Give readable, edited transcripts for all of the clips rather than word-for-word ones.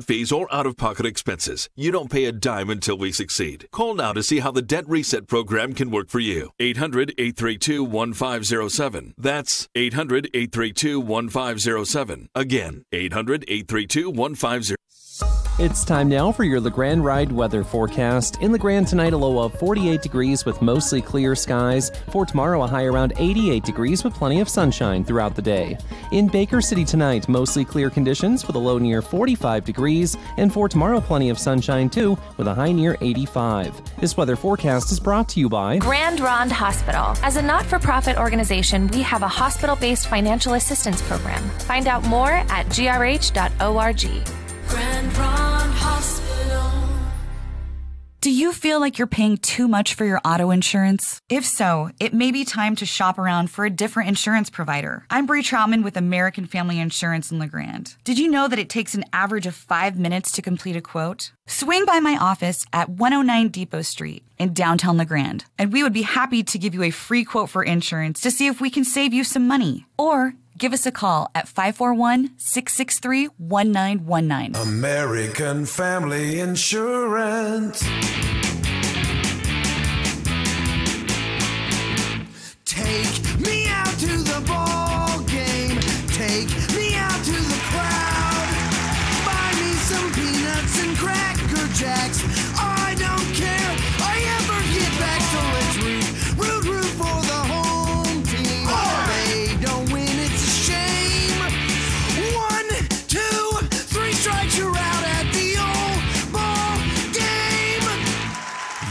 fees or out-of-pocket expenses. You don't pay a dime until we succeed. Call now to see how the Debt Reset program can work for you. 800-832-1507. That's 800-832-1507. Again, 800-832-1507. It's time now for your LeGrand Ride weather forecast. In LeGrand tonight, a low of 48 degrees with mostly clear skies. For tomorrow, a high around 88 degrees with plenty of sunshine throughout the day. In Baker City tonight, mostly clear conditions with a low near 45 degrees. And for tomorrow, plenty of sunshine too with a high near 85. This weather forecast is brought to you by Grand Ronde Hospital. As a not-for-profit organization, we have a hospital-based financial assistance program. Find out more at grh.org. Grand Ronde Hospital. Do you feel like you're paying too much for your auto insurance? If so, it may be time to shop around for a different insurance provider. I'm Bree Troutman with American Family Insurance in LeGrand. Did you know that it takes an average of 5 minutes to complete a quote? Swing by my office at 109 Depot Street in downtown LeGrand, and we would be happy to give you a free quote for insurance to see if we can save you some money. Or give us a call at 541-663-1919. American Family Insurance. Take me out to the ball game. Take me out to the crowd. Buy me some peanuts and Cracker Jacks. I don't care. I ever get back, so let's root for the home team. Oh, they don't win. It's a shame. 1, 2, 3 strikes, you're out at the old ball game.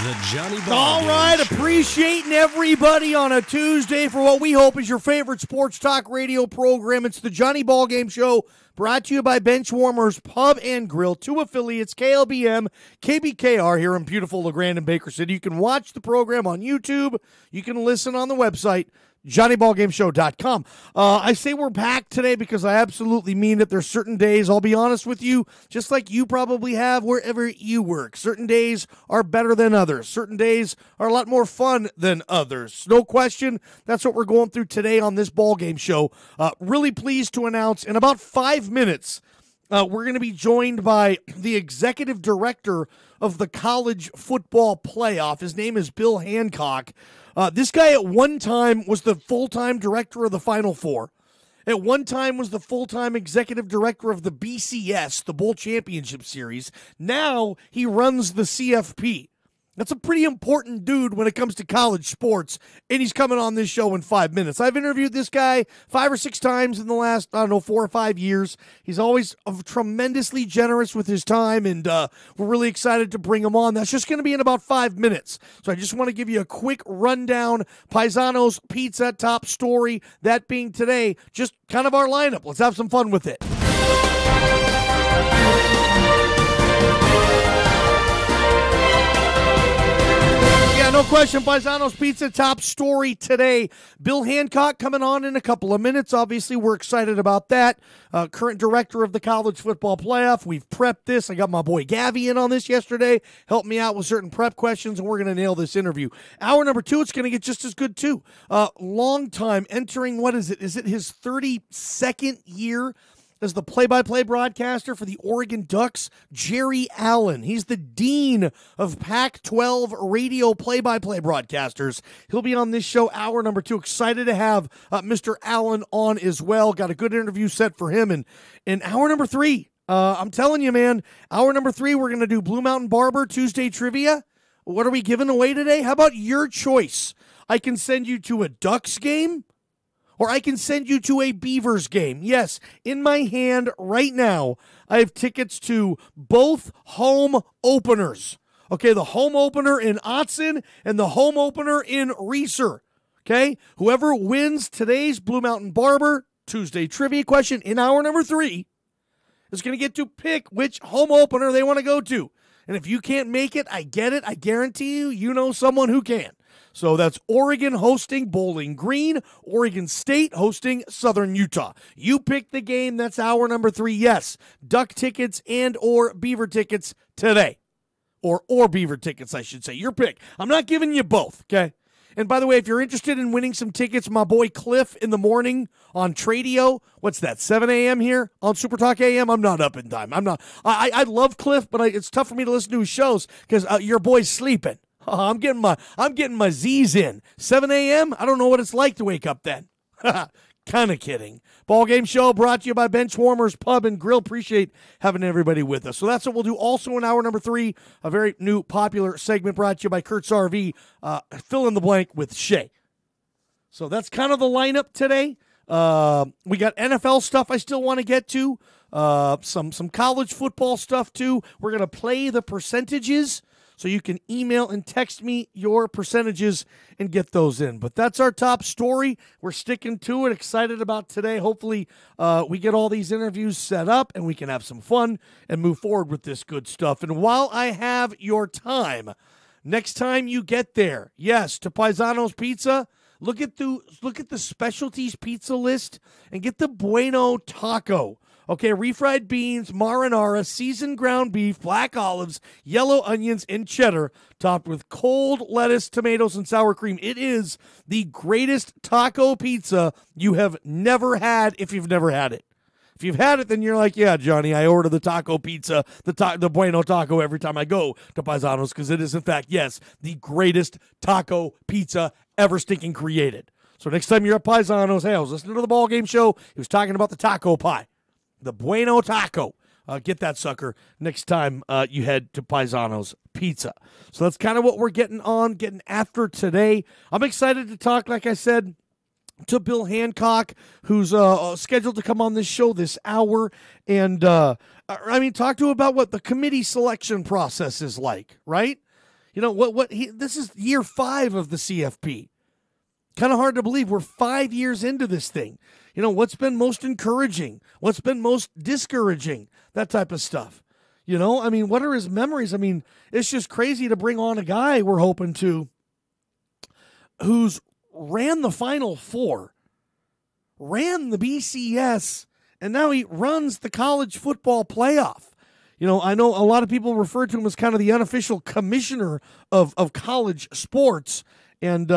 The Johnny Ball All Game right, Show. appreciating everybody on a Tuesday for what we hope is your favorite sports talk radio program. It's the Johnny Ball Game Show, brought to you by Benchwarmers Pub and Grill, 2 affiliates, KLBM, KBKR here in beautiful LeGrand and Baker City. You can watch the program on YouTube. You can listen on the website, JohnnyBallGameShow.com. I say we're packed today because I absolutely mean it. There's certain days, I'll be honest with you, just like you probably have wherever you work. Certain days are better than others. Certain days are a lot more fun than others. No question, that's what we're going through today on this ball game show. Really pleased to announce in about 5 minutes, we're going to be joined by the executive director of the college football playoff. His name is Bill Hancock. This guy at one time was the full-time director of the Final Four. At one time was the full-time executive director of the BCS, the Bowl Championship Series. Now he runs the CFP. That's a pretty important dude when it comes to college sports, and he's coming on this show in 5 minutes. I've interviewed this guy 5 or 6 times in the last, 4 or 5 years. He's always tremendously generous with his time, and we're really excited to bring him on. That's just going to be in about 5 minutes. So I just want to give you a quick rundown. Paisano's Pizza top story, that being today, just kind of our lineup. Let's have some fun with it. No question, Paisano's Pizza top story today. Bill Hancock coming on in a couple of minutes. Obviously, we're excited about that. Current director of the college football playoff. We've prepped this. I got my boy Gavi in on this yesterday. Helped me out with certain prep questions, and we're going to nail this interview. Hour number 2, it's going to get just as good, too. Long time entering, what is it? Is it his 32nd year as the play-by-play broadcaster for the Oregon Ducks? Jerry Allen. He's the dean of Pac-12 radio play-by-play broadcasters. He'll be on this show, hour number 2. Excited to have Mr. Allen on as well. Got a good interview set for him. And in hour number 3, I'm telling you, man, hour number 3, we're going to do Blue Mountain Barber Tuesday Trivia. What are we giving away today? How about your choice? I can send you to a Ducks game, or I can send you to a Beavers game. Yes, in my hand right now, I have tickets to both home openers. Okay, the home opener in Autzen and the home opener in Reeser. Okay, whoever wins today's Blue Mountain Barber Tuesday trivia question in hour number 3 is going to get to pick which home opener they want to go to. And if you can't make it, I get it. I guarantee you, you know someone who can. So that's Oregon hosting Bowling Green, Oregon State hosting Southern Utah. You pick the game. That's hour number 3. Yes, Duck tickets and or Beaver tickets today. Or Beaver tickets, I should say. Your pick. I'm not giving you both, okay? And by the way, if you're interested in winning some tickets, my boy Cliff in the morning on Tradio, what's that, 7 a.m. here on Super Talk AM? I'm not up in time. I'm not. I love Cliff, but it's tough for me to listen to his shows because your boy's sleeping. I'm getting my Z's in. 7 a.m.? I don't know what it's like to wake up then. Kind of kidding. Ballgame show brought to you by Benchwarmers Pub and Grill. Appreciate having everybody with us. So that's what we'll do. Also in hour number 3, a very new popular segment brought to you by Kurt's RV, fill in the blank with Shay. So that's kind of the lineup today. We got NFL stuff I still want to get to. Some college football stuff too. We're going to play the percentages. So you can email and text me your percentages and get those in. But that's our top story. We're sticking to it. Excited about today. Hopefully we get all these interviews set up and we can have some fun and move forward with this good stuff. And while I have your time, next time you get there, yes, to Paisano's Pizza, look at the specialties pizza list and get the Bueno Taco. Okay, refried beans, marinara, seasoned ground beef, black olives, yellow onions, and cheddar, topped with cold lettuce, tomatoes, and sour cream. It is the greatest taco pizza you have never had if you've never had it. If you've had it, then you're like, yeah, Johnny, I order the taco pizza, the Bueno Taco every time I go to Paisano's because it is, in fact, yes, the greatest taco pizza ever stinking created. So next time you're at Paisano's, hey, I was listening to the Ballgame show. He was talking about the taco pie. The Bueno Taco. Get that sucker next time you head to Paisano's Pizza. So that's kind of what we're getting after today. I'm excited to talk, like I said, to Bill Hancock, who's scheduled to come on this show this hour. And, talk to him about what the committee selection process is like, right? You know, this is year 5 of the CFP. Kind of hard to believe we're 5 years into this thing. You know, what's been most encouraging? What's been most discouraging? That type of stuff. You know, I mean, what are his memories? I mean, it's just crazy to bring on a guy we're hoping to who's ran the Final Four, ran the BCS, and now he runs the college football playoff. You know, I know a lot of people refer to him as kind of the unofficial commissioner of college sports. And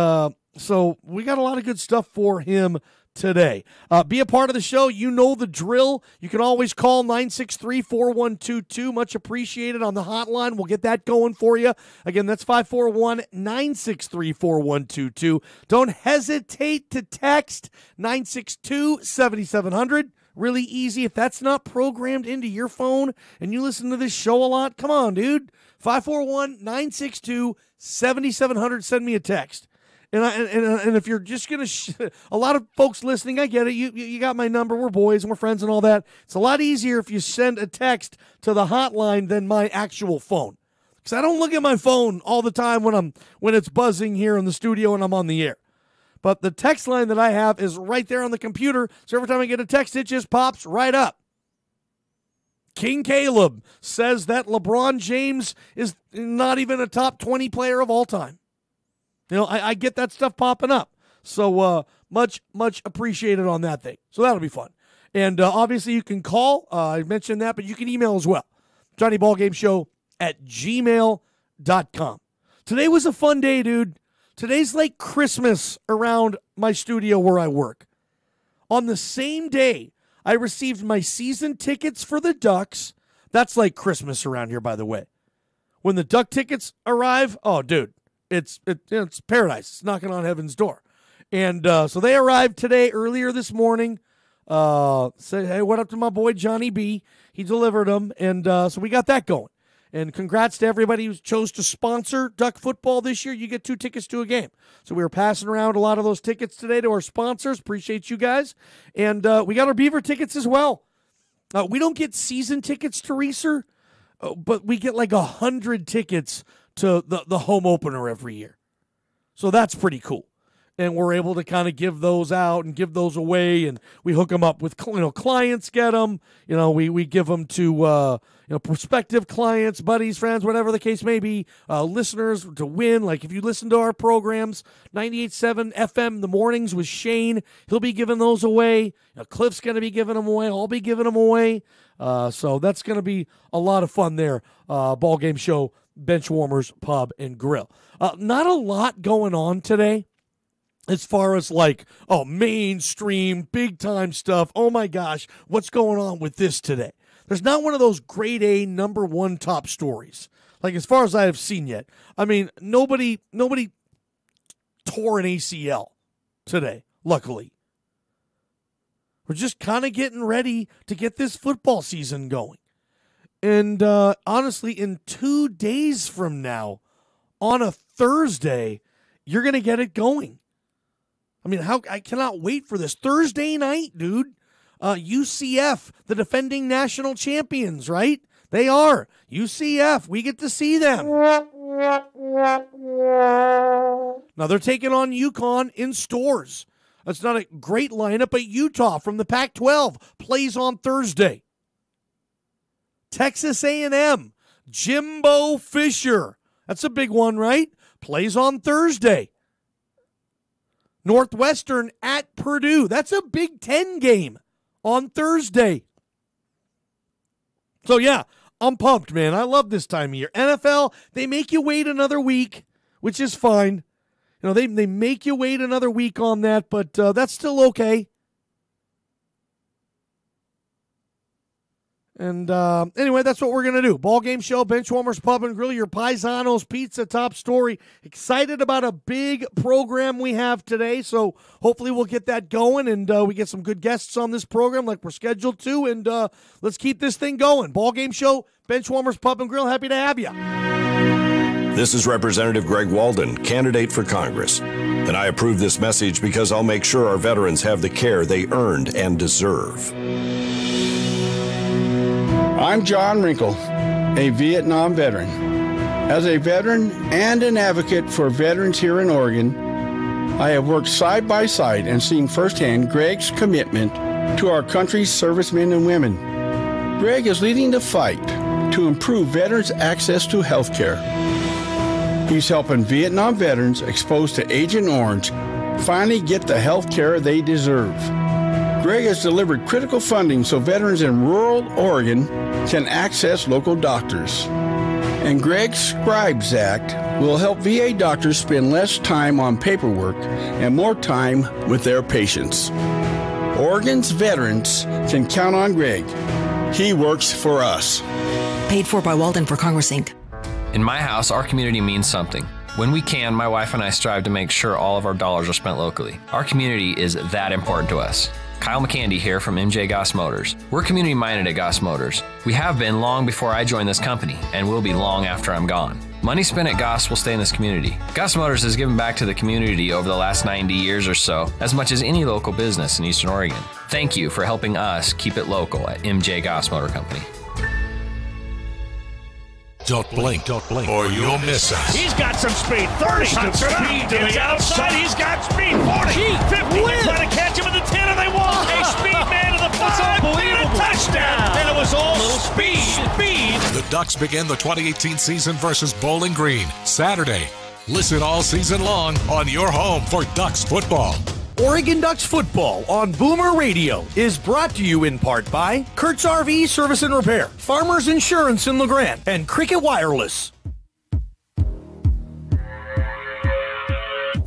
so we got a lot of good stuff for him today. Be a part of the show. You know the drill. You can always call 963-4122. Much appreciated on the hotline. We'll get that going for you. Again, that's 541-963-4122. Don't hesitate to text 962-7700. Really easy. If that's not programmed into your phone and you listen to this show a lot, come on, dude. 541-962-7700. Send me a text. And if you're just going to, a lot of folks listening, I get it. You got my number. We're boys and we're friends and all that. It's a lot easier if you send a text to the hotline than my actual phone. Because I don't look at my phone all the time when it's buzzing here in the studio and I'm on the air. But the text line that I have is right there on the computer. So every time I get a text, it just pops right up. King Caleb says that LeBron James is not even a top 20 player of all time. You know, I get that stuff popping up. So much appreciated on that thing. So that'll be fun. And obviously you can call. I mentioned that, but you can email as well. JohnnyBallGameShow@gmail.com. Today was a fun day, dude. Today's like Christmas around my studio where I work. On the same day, I received my season tickets for the Ducks. That's like Christmas around here, by the way. When the Duck tickets arrive, oh, dude. It's paradise. It's knocking on heaven's door. And so they arrived today, earlier this morning. Said, hey, what up to my boy Johnny B? He delivered them. And so we got that going. And congrats to everybody who chose to sponsor Duck football this year. You get 2 tickets to a game. So we were passing around a lot of those tickets today to our sponsors. Appreciate you guys. And we got our Beaver tickets as well. We don't get season tickets to Reeser, but we get like 100 tickets to the home opener every year. So that's pretty cool. And we're able to kind of give those out and give those away, and we hook them up with, clients get them. We give them to, prospective clients, buddies, friends, whatever the case may be, listeners to win. Like if you listen to our programs, 98.7 FM, the mornings with Shane, he'll be giving those away. Cliff's going to be giving them away. I'll be giving them away. So that's going to be a lot of fun there. Ballgame show. Benchwarmers Pub and Grill. Not a lot going on today as far as mainstream, big-time stuff. Oh, my gosh, what's going on with this today? There's not one of those grade A number one top stories, as far as I have seen yet. I mean, nobody tore an ACL today, luckily. We're just kind of getting ready to get this football season going. And honestly, in 2 days from now, on a Thursday, you're going to get it going. I mean, I cannot wait for this. Thursday night, dude. UCF, the defending national champions, right? They are. UCF, we get to see them. Now they're taking on UConn in Stores. That's not a great lineup, but Utah from the Pac-12 plays on Thursday. Texas A&M, Jimbo Fisher. That's a big one, right? Plays on Thursday. Northwestern at Purdue. That's a Big Ten game on Thursday. So, yeah, I'm pumped, man. I love this time of year. NFL, they make you wait another week, which is fine. You know, they make you wait another week on that, but that's still okay. And anyway, that's what we're going to do. Ballgame show, Benchwarmers Pub and Grill, your Paisanos Pizza top story. Excited about a big program we have today, so hopefully we'll get that going and we get some good guests on this program like we're scheduled to, and let's keep this thing going. Ballgame show, Benchwarmers Pub and Grill, happy to have you. This is Representative Greg Walden, candidate for Congress. And I approve this message because I'll make sure our veterans have the care they earned and deserve. I'm John Wrinkle, a Vietnam veteran. As a veteran and an advocate for veterans here in Oregon, I have worked side by side and seen firsthand Greg's commitment to our country's servicemen and women. Greg is leading the fight to improve veterans' access to health care. He's helping Vietnam veterans exposed to Agent Orange finally get the health care they deserve. Greg has delivered critical funding so veterans in rural Oregon can access local doctors. And Greg's Scribes Act will help VA doctors spend less time on paperwork and more time with their patients. Oregon's veterans can count on Greg. He works for us. Paid for by Walden for Congress, Inc. In my house, our community means something. When we can, my wife and I strive to make sure all of our dollars are spent locally. Our community is that important to us. Kyle McCandy here from MJ Goss Motors. We're community-minded at Goss Motors. We have been long before I joined this company, and will be long after I'm gone. Money spent at Goss will stay in this community. Goss Motors has given back to the community over the last 90 years or so, as much as any local business in Eastern Oregon. Thank you for helping us keep it local at MJ Goss Motor Company. Don't blink, or you'll miss us. He's got some speed. 30. Speed to the outside. He's got speed. 40. 50. They're trying to catch him at the 10, and they won't. A speed man to the 5. And a touchdown. And it was all speed. The Ducks begin the 2018 season versus Bowling Green Saturday. Listen all season long on your home for Ducks football. Oregon Ducks football on Boomer Radio is brought to you in part by Kurt's RV Service and Repair, Farmers Insurance in LeGrand, and Cricket Wireless.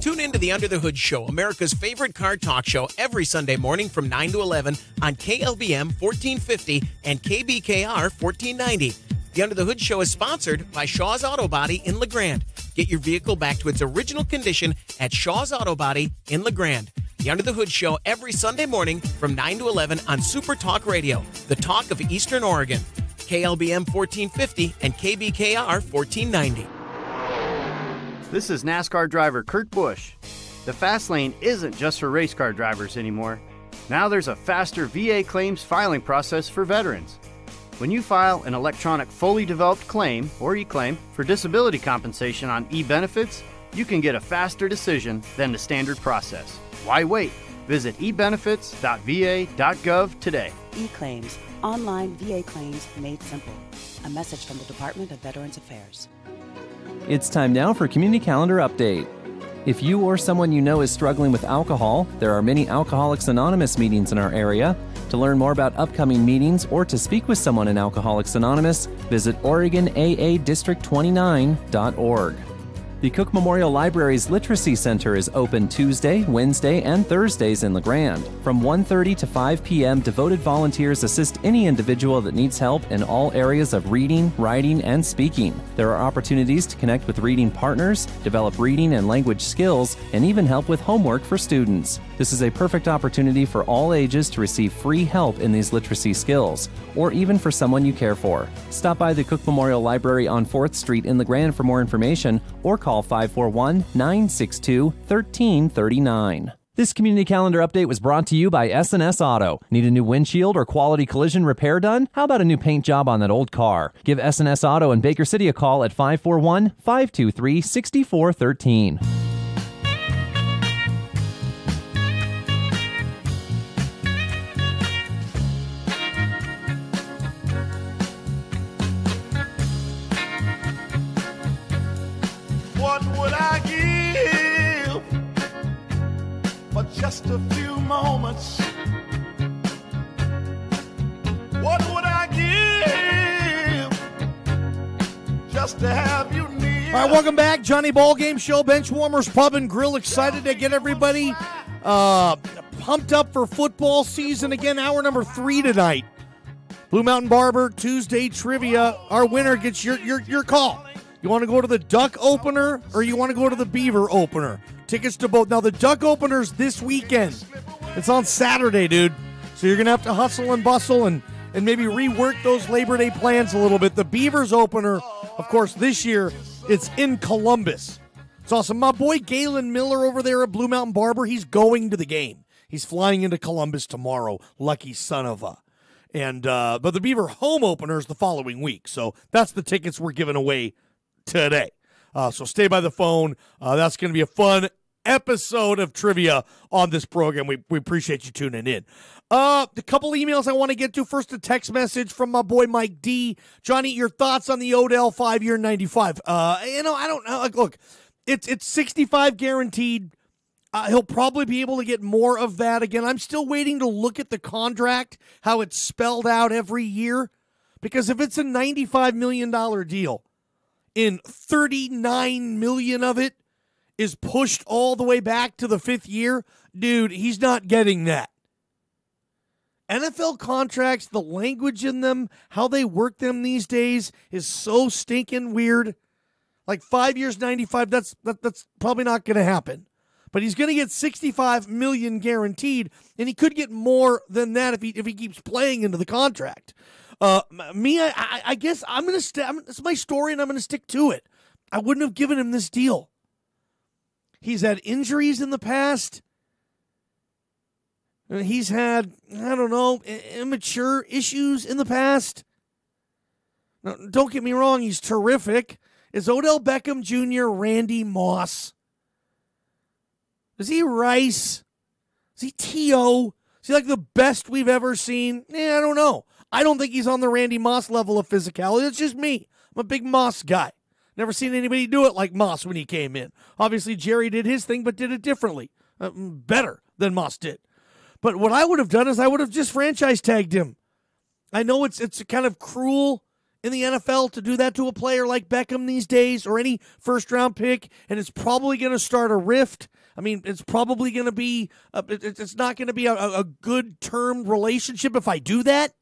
Tune in to the Under the Hood Show, America's favorite car talk show, every Sunday morning from 9 to 11 on KLBM 1450 and KBKR 1490. The Under the Hood Show is sponsored by Shaw's Auto Body in LeGrand. Get your vehicle back to its original condition at Shaw's Auto Body in LeGrand. The Under the Hood Show every Sunday morning from 9 to 11 on Super Talk Radio, the talk of Eastern Oregon. KLBM 1450 and KBKR 1490. This is NASCAR driver Kurt Busch. The fast lane isn't just for race car drivers anymore. Now there's a faster VA claims filing process for veterans. When you file an electronic fully developed claim, or e-claim, for disability compensation on e-benefits, you can get a faster decision than the standard process. Why wait? Visit ebenefits.va.gov today. E-claims, online VA claims made simple. A message from the Department of Veterans Affairs. It's time now for Community Calendar Update. If you or someone you know is struggling with alcohol, there are many Alcoholics Anonymous meetings in our area. To learn more about upcoming meetings or to speak with someone in Alcoholics Anonymous, visit OregonAADistrict29.org. The Cook Memorial Library's Literacy Center is open Tuesday, Wednesday, and Thursdays in LeGrand. From 1:30 to 5 p.m., devoted volunteers assist any individual that needs help in all areas of reading, writing, and speaking. There are opportunities to connect with reading partners, develop reading and language skills, and even help with homework for students. This is a perfect opportunity for all ages to receive free help in these literacy skills, or even for someone you care for. Stop by the Cook Memorial Library on 4th Street in LeGrand for more information, or call 541-962-1339. This community calendar update was brought to you by S&S Auto. Need a new windshield or quality collision repair done? How about a new paint job on that old car? Give S&S Auto in Baker City a call at 541-523-6413. What would I give for just a few moments? What would I give just to have you near? All right, welcome back. Johnny Ballgame Show, Benchwarmers Pub and Grill. Excited to get everybody pumped up for football season. Again, hour number 3 tonight. Blue Mountain Barber, Tuesday trivia. Our winner gets your call. You want to go to the Duck opener or you want to go to the Beaver opener? Tickets to both. Now, the Duck opener's this weekend. It's on Saturday, dude. So you're going to have to hustle and bustle and maybe rework those Labor Day plans a little bit. The Beavers opener, of course, this year, it's in Columbus. It's awesome. My boy Galen Miller over there at Blue Mountain Barber, he's going to the game. He's flying into Columbus tomorrow. Lucky son of a. But the Beaver home opener is the following week. So that's the tickets we're giving away today. So stay by the phone. That's going to be a fun episode of trivia on this program. We appreciate you tuning in. A couple emails I want to get to. First, a text message from my boy Mike D. Johnny, your thoughts on the Odell 5-year 95? I don't know. Look, it's 65 guaranteed. He'll probably be able to get more of that. Again, I'm still waiting to look at the contract, how it's spelled out every year. Because if it's a $95 million deal, and $39 million of it is pushed all the way back to the 5th year, dude, he's not getting that. NFL contracts, the language in them, how they work them these days is so stinking weird. Like 5 years, 95, that's probably not going to happen. But he's going to get $65 million guaranteed, and he could get more than that if he keeps playing into the contract. I guess I'm going to it's my story, and I'm going to stick to it. I wouldn't have given him this deal. He's had injuries in the past. He's had, immature issues in the past. Now, don't get me wrong, he's terrific. Is Odell Beckham Jr. Randy Moss? Is he Rice? Is he T.O.? Is he like the best we've ever seen? I don't know. I don't think he's on the Randy Moss level of physicality. It's just me. I'm a big Moss guy. Never seen anybody do it like Moss when he came in. Obviously, Jerry did his thing, but did it differently. Better than Moss did. But what I would have done is I would have just franchise tagged him. I know it's kind of cruel in the NFL to do that to a player like Beckham these days or any first-round pick, and it's probably going to start a rift. I mean, it's probably going to be it's not going to be a good-term relationship if I do that.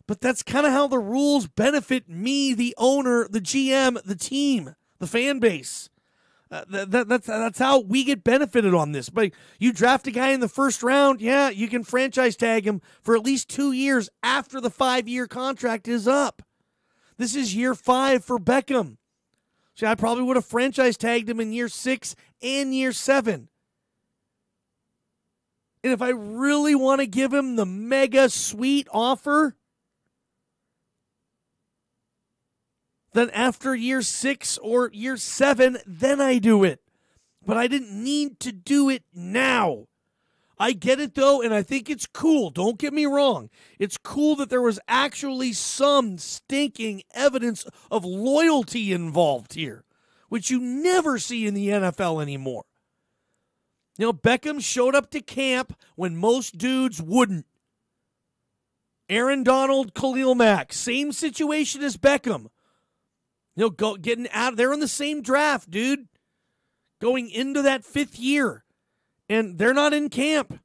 But that's kind of how the rules benefit me, the owner, the GM, the team, the fan base. That's how we get benefited on this. But you draft a guy in the first round, yeah, you can franchise tag him for at least 2 years after the 5-year contract is up. This is year 5 for Beckham. So I probably would have franchise tagged him in year 6 and year 7. And if I really want to give him the mega sweet offer, then after year 6 or year 7, then I do it. But I didn't need to do it now. I get it, though, and I think it's cool. Don't get me wrong. It's cool that there was actually some stinking evidence of loyalty involved here, which you never see in the NFL anymore. You know, Beckham showed up to camp when most dudes wouldn't. Aaron Donald, Khalil Mack, same situation as Beckham. You know, getting out. They're in the same draft, dude. Going into that 5th year. And they're not in camp.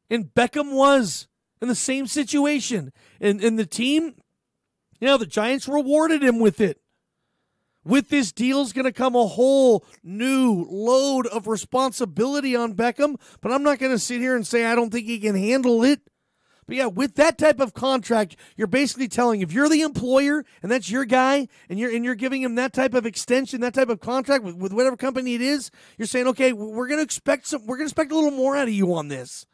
And Beckham was in the same situation. And the team, you know, the Giants rewarded him with it. With this deal is going to come a whole new load of responsibility on Beckham. But I'm not going to sit here and say I don't think he can handle it. But yeah, with that type of contract, you're basically telling, if you're the employer and that's your guy, and you're giving him that type of extension, that type of contract with whatever company it is, you're saying, okay, we're gonna expect a little more out of you on this.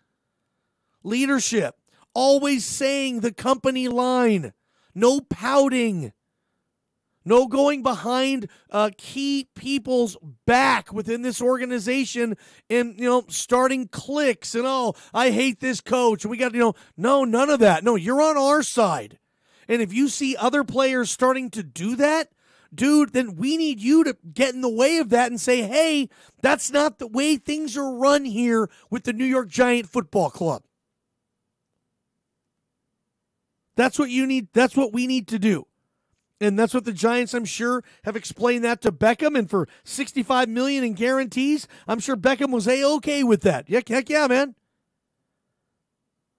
Leadership, always saying the company line, no pouting. No going behind key people's back within this organization and, you know, starting cliques and, oh, I hate this coach. And we got, you know, no, none of that. No, you're on our side. And if you see other players starting to do that, dude, then we need you to get in the way of that and say, hey, that's not the way things are run here with the New York Giant Football Club. That's what you need. That's what we need to do. And that's what the Giants, I'm sure, have explained that to Beckham. And for $65 million in guarantees, I'm sure Beckham was A-okay with that. Heck yeah, man.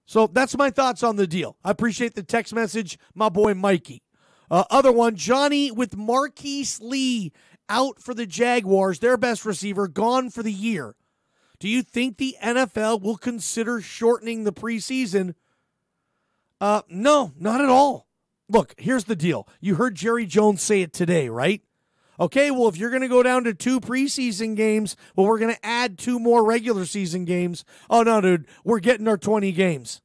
So that's my thoughts on the deal. I appreciate the text message, my boy Mikey. Other one, Johnny with Marquise Lee out for the Jaguars, their best receiver, gone for the year. Do you think the NFL will consider shortening the preseason? No, not at all. Look, here's the deal. You heard Jerry Jones say it today, right? Okay, well, if you're going to go down to 2 preseason games, well, we're going to add 2 more regular season games. Oh, no, dude, we're getting our 20 games.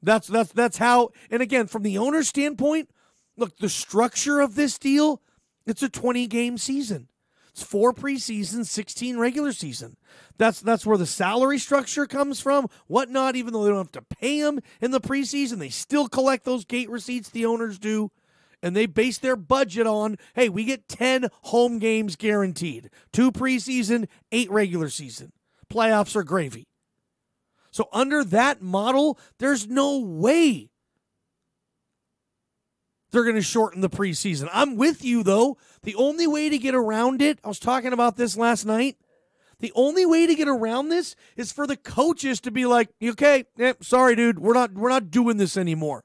That's how, and again, from the owner's standpoint, look, the structure of this deal, it's a 20-game season. It's 4 preseason, 16 regular season. That's where the salary structure comes from, whatnot, even though they don't have to pay them in the preseason. They still collect those gate receipts, the owners do, and they base their budget on, hey, we get 10 home games guaranteed. 2 preseason, 8 regular season. Playoffs are gravy. So under that model, there's no way they're going to shorten the preseason. I'm with you, though. The only way to get around it, I was talking about this last night, the only way to get around this is for the coaches to be like, okay, sorry, dude, we're not doing this anymore.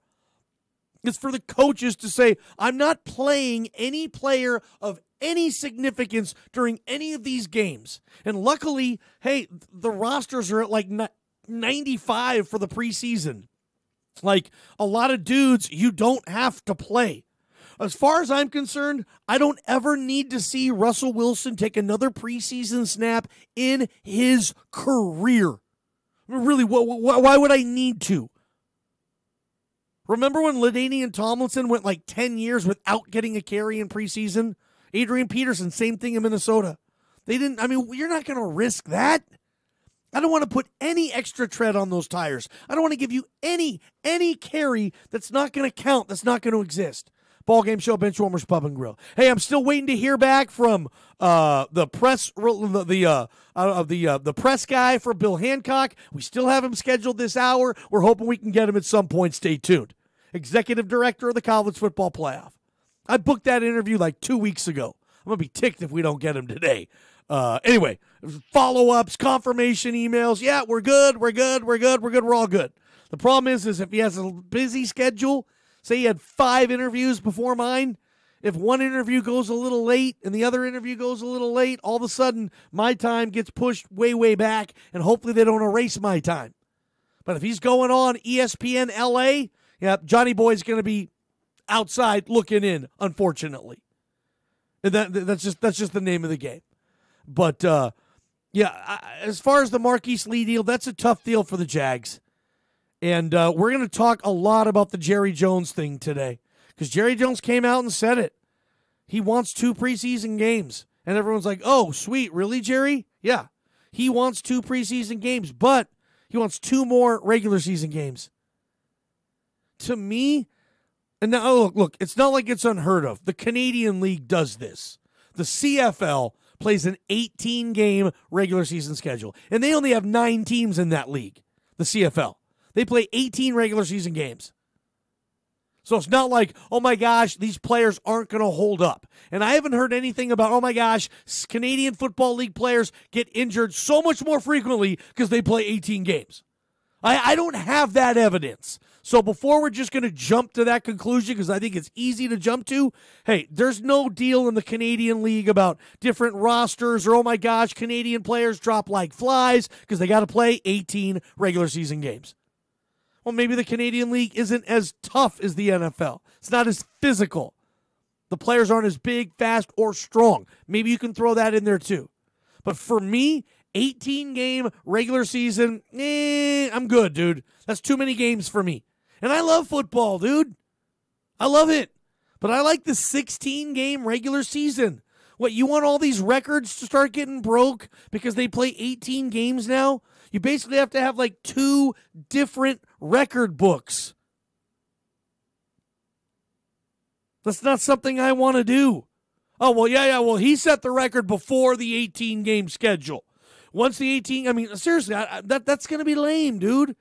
It's for the coaches to say, I'm not playing any player of any significance during any of these games. And luckily, hey, the rosters are at like 95 for the preseason. Like, a lot of dudes you don't have to play. As far as I'm concerned, I don't ever need to see Russell Wilson take another preseason snap in his career. Really, why would I need to? Remember when LaDainian Tomlinson went like 10 years without getting a carry in preseason? Adrian Peterson, same thing in Minnesota. They didn't, I mean, you're not going to risk that. I don't want to put any extra tread on those tires. I don't want to give you any carry that's not going to count, that's not going to exist. Ballgame Show, Benchwarmers Pub and Grill. Hey, I'm still waiting to hear back from the press guy for Bill Hancock. We still have him scheduled this hour. We're hoping we can get him at some point. Stay tuned. Executive Director of the College Football Playoff. I booked that interview like 2 weeks ago. I'm going to be ticked if we don't get him today. Anyway, follow-ups, confirmation emails. Yeah, we're good. We're all good. The problem is if he has a busy schedule, say he had 5 interviews before mine, if one interview goes a little late and the other interview goes a little late, all of a sudden my time gets pushed way, way back, and hopefully they don't erase my time. But if he's going on ESPN LA, yeah, Johnny Boy's going to be outside looking in, unfortunately. And that's just the name of the game. But, as far as the Marquise Lee deal, that's a tough deal for the Jags. And we're going to talk a lot about the Jerry Jones thing today because Jerry Jones came out and said it. He wants 2 preseason games. And everyone's like, oh, sweet. Really, Jerry? Yeah. He wants 2 preseason games, but he wants 2 more regular season games. To me, and now look, it's not like it's unheard of. The Canadian League does this. The CFL plays an 18-game regular season schedule. And they only have 9 teams in that league, the CFL. They play 18 regular season games. So it's not like, oh my gosh, these players aren't going to hold up. And I haven't heard anything about, oh my gosh, Canadian Football League players get injured so much more frequently because they play 18 games. I don't have that evidence. So before we're just going to jump to that conclusion, because I think it's easy to jump to, hey, there's no deal in the Canadian League about different rosters or, oh my gosh, Canadian players drop like flies because they got to play 18 regular season games. Well, maybe the Canadian League isn't as tough as the NFL. It's not as physical. The players aren't as big, fast, or strong. Maybe you can throw that in there too. But for me, 18-game regular season, I'm good, dude. That's too many games for me. And I love football, dude. I love it. But I like the 16-game regular season. What, you want all these records to start getting broke because they play 18 games now? You basically have to have like 2 different record books. That's not something I want to do. Oh, well, yeah, well, he set the record before the 18-game schedule. Once the 18, I mean, seriously, that's going to be lame, dude.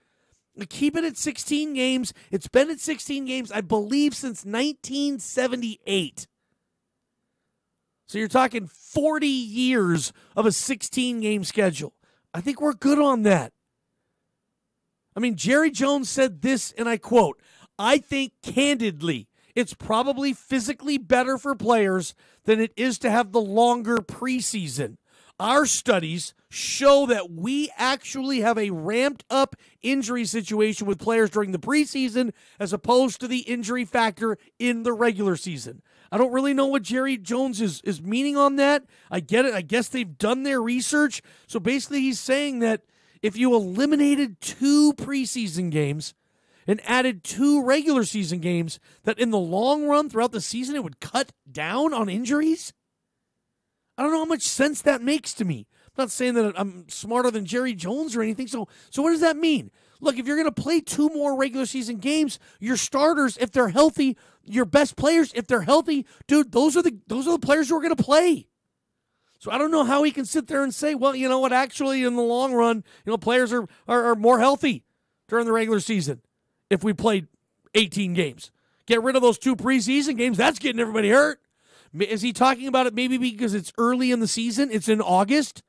Keep it at 16 games. It's been at 16 games, I believe, since 1978. So you're talking 40 years of a 16-game schedule. I think we're good on that. I mean, Jerry Jones said this, and I quote, I think candidly it's probably physically better for players than it is to have the longer preseason. Our studies show that we actually have a ramped up injury situation with players during the preseason as opposed to the injury factor in the regular season. I don't really know what Jerry Jones is meaning on that. I get it. I guess they've done their research. So basically he's saying that if you eliminated 2 preseason games and added 2 regular season games, that in the long run throughout the season it would cut down on injuries? I don't know how much sense that makes to me. I'm not saying that I'm smarter than Jerry Jones or anything. So what does that mean? Look, if you're going to play 2 more regular season games, your starters, if they're healthy, your best players, if they're healthy, dude, those are the players who are going to play. So I don't know how he can sit there and say, well, you know what, actually in the long run, players are more healthy during the regular season if we played 18 games. Get rid of those 2 preseason games, that's getting everybody hurt. Is he talking about it maybe because it's early in the season? It's in August?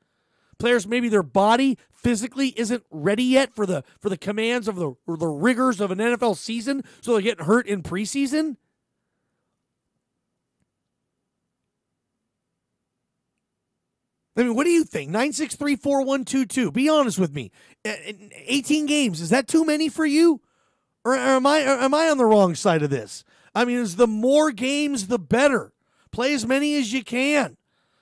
Players, maybe their body physically isn't ready yet for the commands of the rigors of an NFL season, so they're getting hurt in preseason? I mean, what do you think? 9634122. Be honest with me. 18 games, is that too many for you? Or am I on the wrong side of this? I mean, is the more games, the better. Play as many as you can.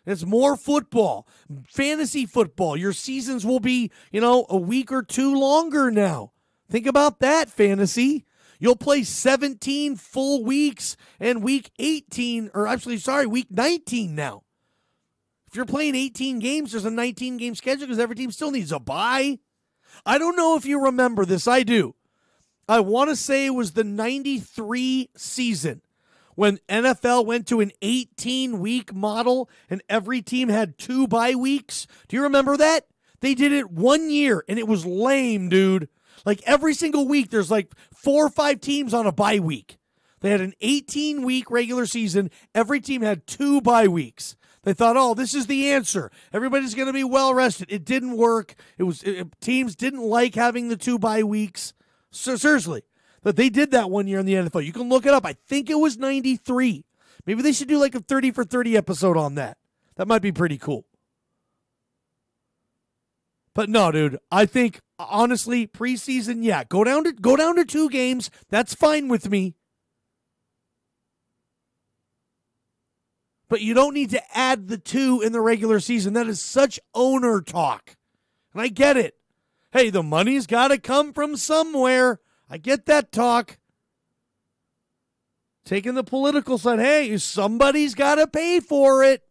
It's more football. Fantasy football. Your seasons will be, a week or 2 longer now. Think about that, fantasy. You'll play 17 full weeks and week 19 now. If you're playing 18 games, there's a 19-game schedule because every team still needs a bye. I don't know if you remember this. I do. I want to say it was the 93 season when NFL went to an 18-week model and every team had 2 bye weeks. Do you remember that? They did it 1 year, and it was lame, dude. Like every single week, there's like 4 or 5 teams on a bye week. They had an 18-week regular season. Every team had 2 bye weeks. They thought, oh, this is the answer. Everybody's going to be well-rested. It didn't work. Teams didn't like having the 2 bye weeks. So seriously, but they did that 1 year in the NFL. You can look it up. I think it was 93. Maybe they should do like a 30 for 30 episode on that. That might be pretty cool. But no, dude, I think honestly, preseason, yeah, go down to 2 games. That's fine with me. But you don't need to add the 2 in the regular season. That is such owner talk. And I get it. Hey, the money's got to come from somewhere. I get that talk. Taking the political side, hey, somebody's got to pay for it.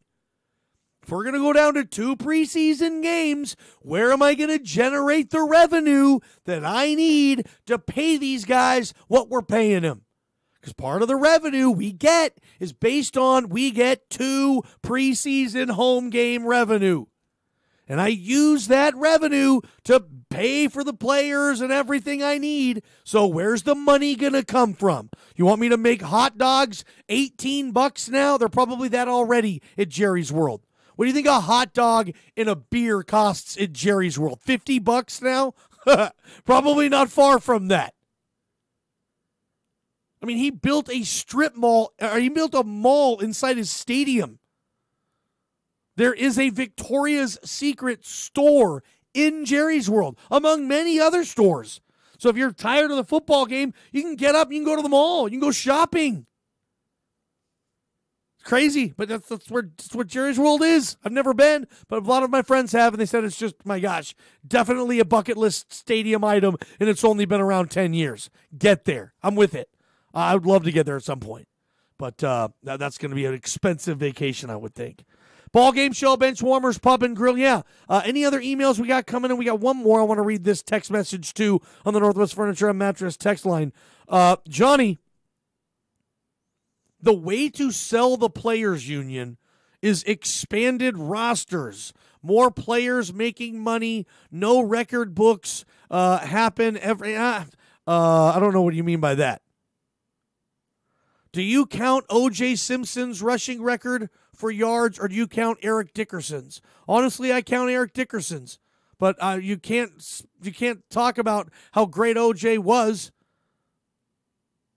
If we're going to go down to 2 preseason games, where am I going to generate the revenue that I need to pay these guys what we're paying them? Because part of the revenue we get is based on we get 2 preseason home game revenue. And I use that revenue to pay for the players and everything I need. So where's the money going to come from? You want me to make hot dogs $18 now? They're probably that already at Jerry's World. What do you think a hot dog and a beer costs at Jerry's World? $50 now? Probably not far from that. I mean, he built a strip mall, or he built a mall inside his stadium. There is a Victoria's Secret store in Jerry's World, among many other stores. So if you're tired of the football game, you can get up, you can go to the mall, you can go shopping. It's crazy, but that's what Jerry's World is. I've never been, but a lot of my friends have, and they said it's just, my gosh, definitely a bucket list stadium item, and it's only been around 10 years. Get there. I'm with it. I would love to get there at some point, but that's going to be an expensive vacation, I would think. Ballgame show, bench warmers, pub and grill. Yeah. Any other emails we got coming in? We got one more. I want to read this text message too on the Northwest Furniture and Mattress text line. Johnny, the way to sell the players union is expanded rosters, more players making money, no record books happen every. I don't know what you mean by that. Do you count O.J. Simpson's rushing record for yards, or do you count Eric Dickerson's? Honestly, I count Eric Dickerson's, but you can't talk about how great O.J. was,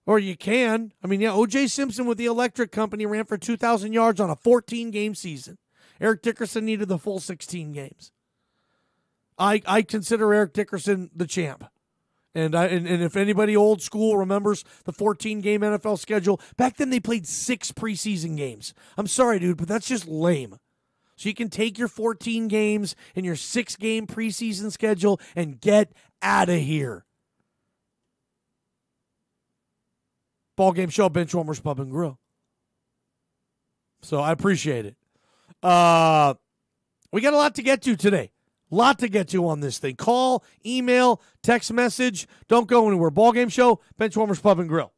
or you can. I mean, yeah, O.J. Simpson with the Electric Company ran for 2,000 yards on a 14-game season. Eric Dickerson needed the full 16 games. I consider Eric Dickerson the champ. And if anybody old school remembers the 14-game NFL schedule, back then they played 6 preseason games. I'm sorry, dude, but that's just lame. So you can take your 14 games and your 6-game preseason schedule and get out of here. Ballgame show, bench warmers, pub and grill. So I appreciate it. We got a lot to get to today. Lot to get to on this thing. Call, email, text message. Don't go anywhere. Ballgame show, Benchwarmers Pub and Grill.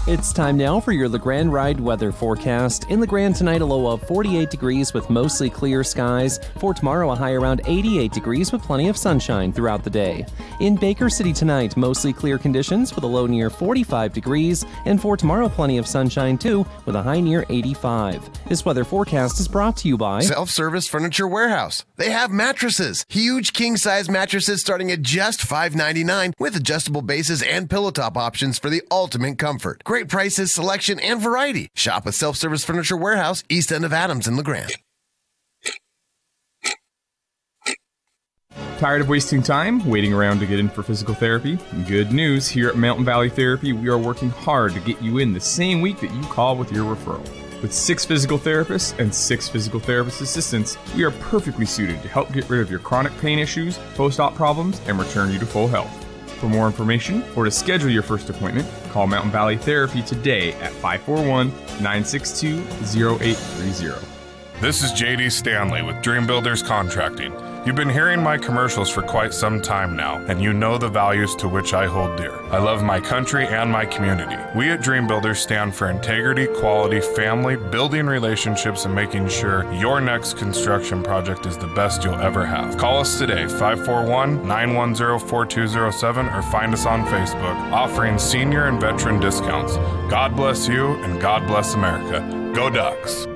It's time now for your LeGrand Ride weather forecast. In LeGrand tonight, a low of 48 degrees with mostly clear skies. For tomorrow, a high around 88 degrees with plenty of sunshine throughout the day. In Baker City tonight, mostly clear conditions with a low near 45 degrees. And for tomorrow, plenty of sunshine too with a high near 85. This weather forecast is brought to you by Self-Service Furniture Warehouse. They have mattresses. Huge king-size mattresses starting at just $5.99 with adjustable bases and pillow top options for the ultimate comfort. Great prices, selection, and variety. Shop at Self-Service Furniture Warehouse, east end of Adams in LeGrand. Tired of wasting time waiting around to get in for physical therapy? Good news, here at Mountain Valley Therapy, we are working hard to get you in the same week that you call with your referral. With 6 physical therapists and 6 physical therapist assistants, we are perfectly suited to help get rid of your chronic pain issues, post-op problems, and return you to full health. For more information or to schedule your first appointment, call Mountain Valley Therapy today at 541-962-0830. This is JD Stanley with Dream Builders Contracting. You've been hearing my commercials for quite some time now, and you know the values to which I hold dear. I love my country and my community. We at Dream Builders stand for integrity, quality, family, building relationships, and making sure your next construction project is the best you'll ever have. Call us today, 541-910-4207, or find us on Facebook, offering senior and veteran discounts. God bless you, and God bless America. Go Ducks!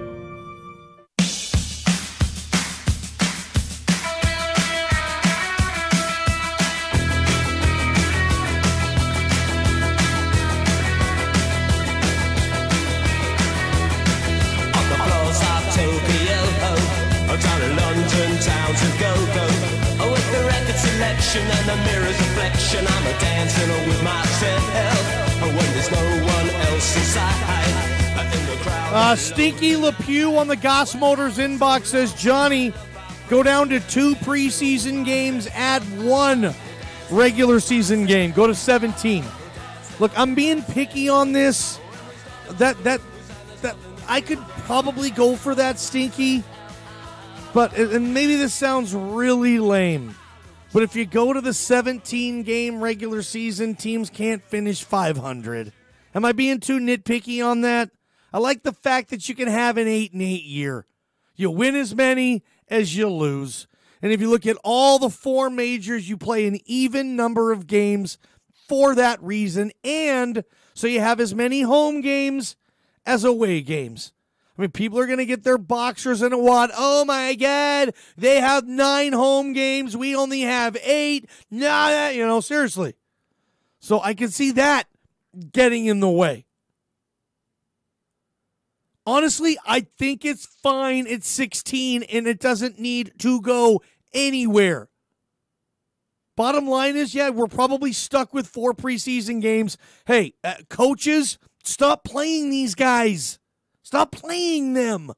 And the mirror's reflection, I'm a dancing with myself when there's no one else inside in the crowd. Stinky LePew on the Goss Motors inbox says, Johnny, go down to 2 preseason games, add 1 regular season game, go to 17. Look, I'm being picky on this. That I could probably go for that, Stinky, but and maybe this sounds really lame. But if you go to the 17-game regular season, teams can't finish 500. Am I being too nitpicky on that? I like the fact that you can have an 8-8 year. You win as many as you lose. And if you look at all the 4 majors, you play an even number of games for that reason. And so you have as many home games as away games. I mean, people are going to get their boxers and what? Oh, my God, they have 9 home games. We only have 8. Nah, seriously. So I can see that getting in the way. Honestly, I think it's fine at 16, and it doesn't need to go anywhere. Bottom line is, yeah, we're probably stuck with 4 preseason games. Hey, coaches, stop playing these guys. Stop playing them.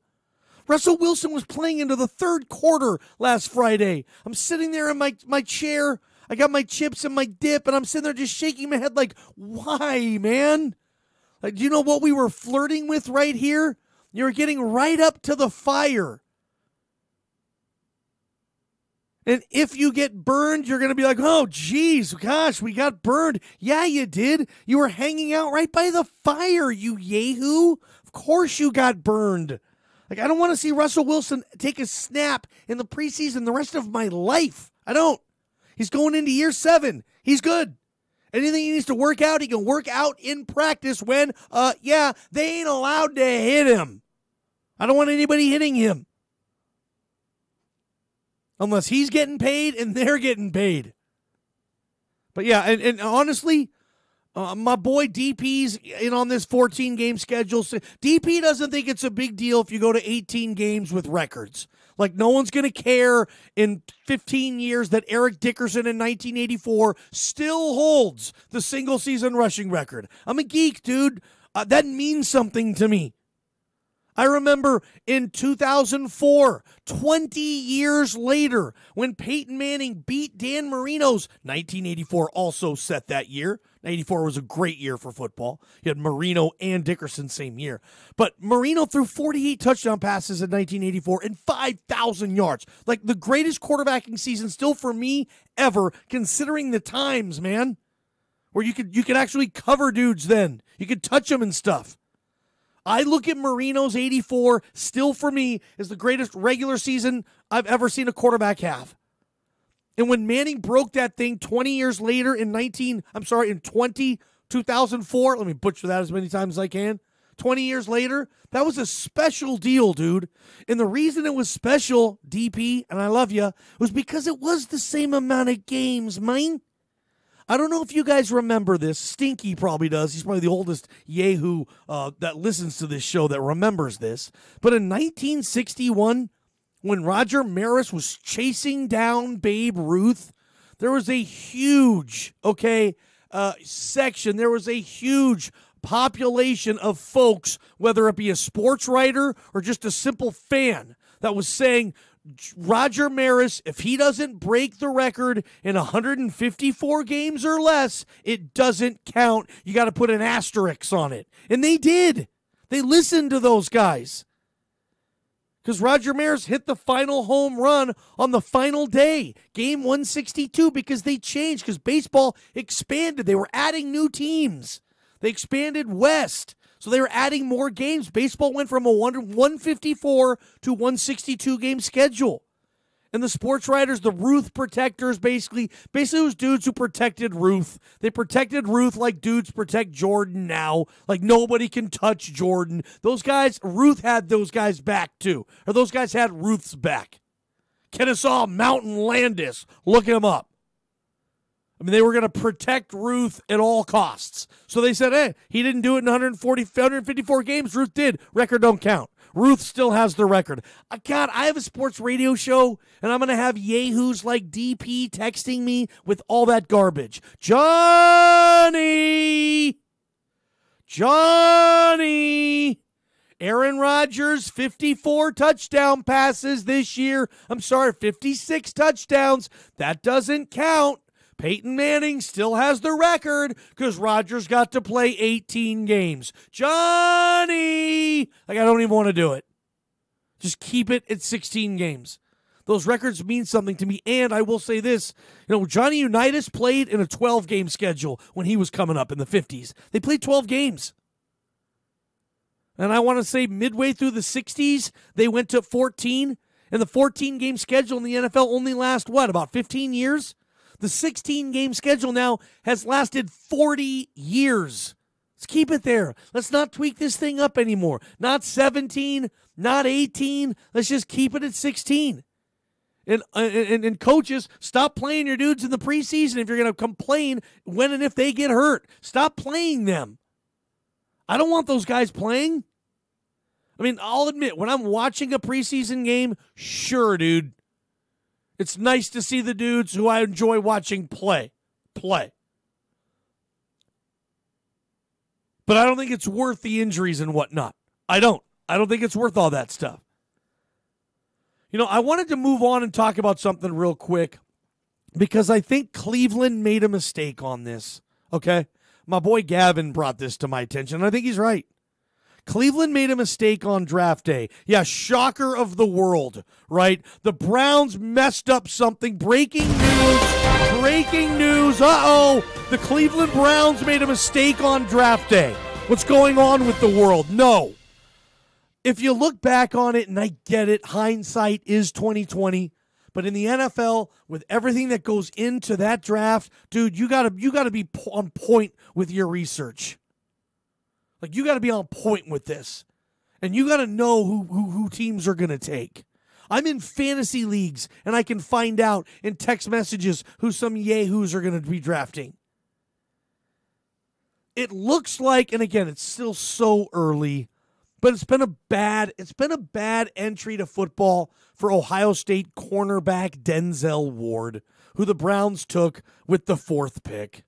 Russell Wilson was playing into the 3rd quarter last Friday. I'm sitting there in my chair. I got my chips and my dip, and I'm sitting there just shaking my head like, why, man? Like, do you know what we were flirting with right here? You were getting right up to the fire. And if you get burned, you're going to be like, oh, geez, gosh, we got burned. Yeah, you did. You were hanging out right by the fire, you yahoo. Of course you got burned. Like, I don't want to see Russell Wilson take a snap in the preseason the rest of my life. I don't. He's going into year 7. He's good. Anything he needs to work out, he can work out in practice when, they ain't allowed to hit him. I don't want anybody hitting him. Unless he's getting paid and they're getting paid. But yeah, and honestly, my boy DP's in on this 14-game schedule. DP doesn't think it's a big deal if you go to 18 games with records. Like, no one's going to care in 15 years that Eric Dickerson in 1984 still holds the single-season rushing record. I'm a geek, dude. That means something to me. I remember in 2004, 20 years later, when Peyton Manning beat Dan Marino's 1984 also set that year. 84 was a great year for football. You had Marino and Dickerson same year. But Marino threw 48 touchdown passes in 1984 and 5,000 yards. Like, the greatest quarterbacking season still for me ever, considering the times, man. Where you could actually cover dudes then. You could touch them and stuff. I look at Marino's 84 still for me is the greatest regular season I've ever seen a quarterback have. And when Manning broke that thing 20 years later in 2004, let me butcher that as many times as I can. 20 years later, that was a special deal, dude. And the reason it was special, DP, and I love you, was because it was the same amount of games, man. I don't know if you guys remember this. Stinky probably does. He's probably the oldest yahoo that listens to this show that remembers this. But in 1961, when Roger Maris was chasing down Babe Ruth, there was a huge, section. There was a huge population of folks, whether it be a sports writer or just a simple fan, that was saying, Roger Maris, if he doesn't break the record in 154 games or less, it doesn't count. You got to put an asterisk on it. And they did. They listened to those guys. Because Roger Maris hit the final home run on the final day, game 162, because they changed, because baseball expanded. They were adding new teams. They expanded west. So they were adding more games. Baseball went from a 154 to 162 game schedule. And the sports writers, the Ruth protectors, basically it was dudes who protected Ruth. They protected Ruth like dudes protect Jordan now. Like, nobody can touch Jordan. Those guys, Ruth had those guys back too. Or those guys had Ruth's back. Kennesaw Mountain Landis. Look him up. I mean, they were going to protect Ruth at all costs. So they said, hey, he didn't do it in 154 games. Ruth did. Record don't count. Ruth still has the record. God, I have a sports radio show, and I'm going to have yahoos like DP texting me with all that garbage. Johnny! Aaron Rodgers, 54 touchdown passes this year. 56 touchdowns. That doesn't count. Peyton Manning still has the record because Rodgers got to play 18 games. Johnny! Like, I don't even want to do it. Just keep it at 16 games. Those records mean something to me. And I will say this, Johnny Unitas played in a 12-game schedule when he was coming up in the 50s. They played 12 games. And I want to say midway through the 60s, they went to 14. And the 14-game schedule in the NFL only lasts, about 15 years? The 16-game schedule now has lasted 40 years. Let's keep it there. Let's not tweak this thing up anymore. Not 17, not 18. Let's just keep it at 16. And coaches, stop playing your dudes in the preseason if you're going to complain when and if they get hurt. Stop playing them. I don't want those guys playing. I mean, I'll admit, when I'm watching a preseason game, sure, dude, it's nice to see the dudes who I enjoy watching play. But I don't think it's worth the injuries and whatnot. I don't think it's worth all that stuff. I wanted to move on and talk about something real quick because I think Cleveland made a mistake on this, okay? My boy Gavin brought this to my attention, and I think he's right. Cleveland made a mistake on draft day. Yeah, shocker of the world, right? The Browns messed up something. Breaking news. Uh-oh. The Cleveland Browns made a mistake on draft day. What's going on with the world? No. If you look back on it, and I get it, hindsight is 2020, but in the NFL, with everything that goes into that draft, dude, you gotta be on point with your research. Like, you got to be on point with this. And you got to know who teams are going to take. I'm in fantasy leagues, and I can find out in text messages who some yahoos are going to be drafting. It looks like, and again, it's still so early, but it's been a bad entry to football for Ohio State cornerback Denzel Ward, who the Browns took with the 4th pick.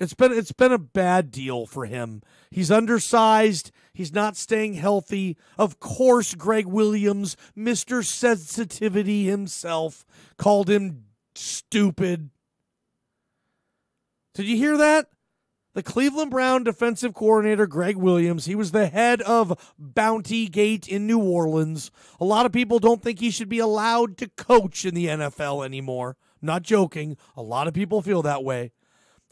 It's been a bad deal for him. He's undersized. He's not staying healthy. Of course, Greg Williams, Mr. Sensitivity himself, called him stupid. Did you hear that? The Cleveland Brown defensive coordinator, Greg Williams, he was the head of Bounty Gate in New Orleans. A lot of people don't think he should be allowed to coach in the NFL anymore. Not joking. A lot of people feel that way.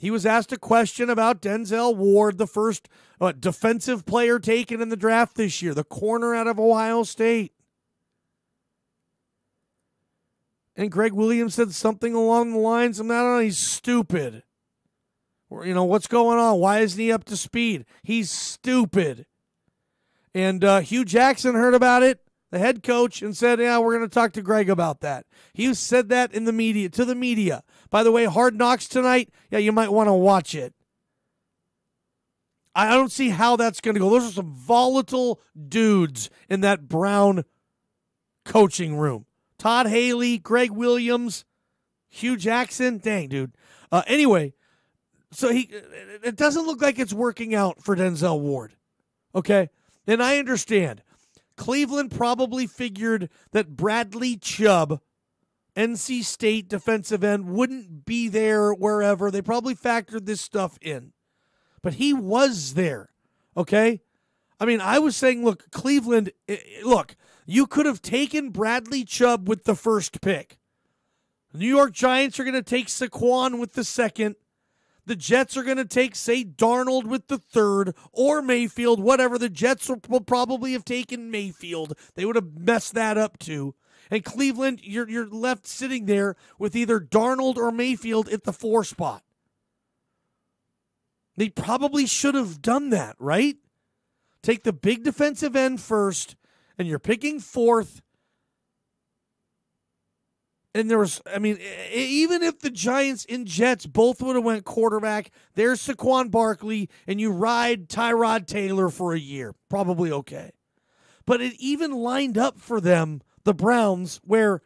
He was asked a question about Denzel Ward, the first defensive player taken in the draft this year, the corner out of Ohio State. And Greg Williams said something along the lines of, I don't know, he's stupid. Or, what's going on? Why isn't he up to speed? He's stupid. And Hugh Jackson heard about it, the head coach, and said, yeah, we're going to talk to Greg about that. He said that in the media, to the media. By the way, Hard Knocks tonight, yeah, you might want to watch it. I don't see how that's going to go. Those are some volatile dudes in that Brown coaching room. Todd Haley, Greg Williams, Hugh Jackson. Dang, dude. Anyway, so it doesn't look like it's working out for Denzel Ward. Okay? And I understand. Cleveland probably figured that Bradley Chubb, NC State defensive end, wouldn't be there wherever. They probably factored this stuff in. But he was there, okay? I mean, I was saying, look, Cleveland, look, you could have taken Bradley Chubb with the 1st pick. The New York Giants are going to take Saquon with the 2nd. The Jets are going to take, say, Darnold with the 3rd, or Mayfield, whatever. The Jets will probably have taken Mayfield. They would have messed that up too. And Cleveland, you're left sitting there with either Darnold or Mayfield at the 4 spot. They probably should have done that, right? Take the big defensive end first, and you're picking 4th. And there was, even if the Giants and Jets both would have went quarterback, there's Saquon Barkley, and you ride Tyrod Taylor for a year. Probably okay. But it even lined up for them, the Browns, where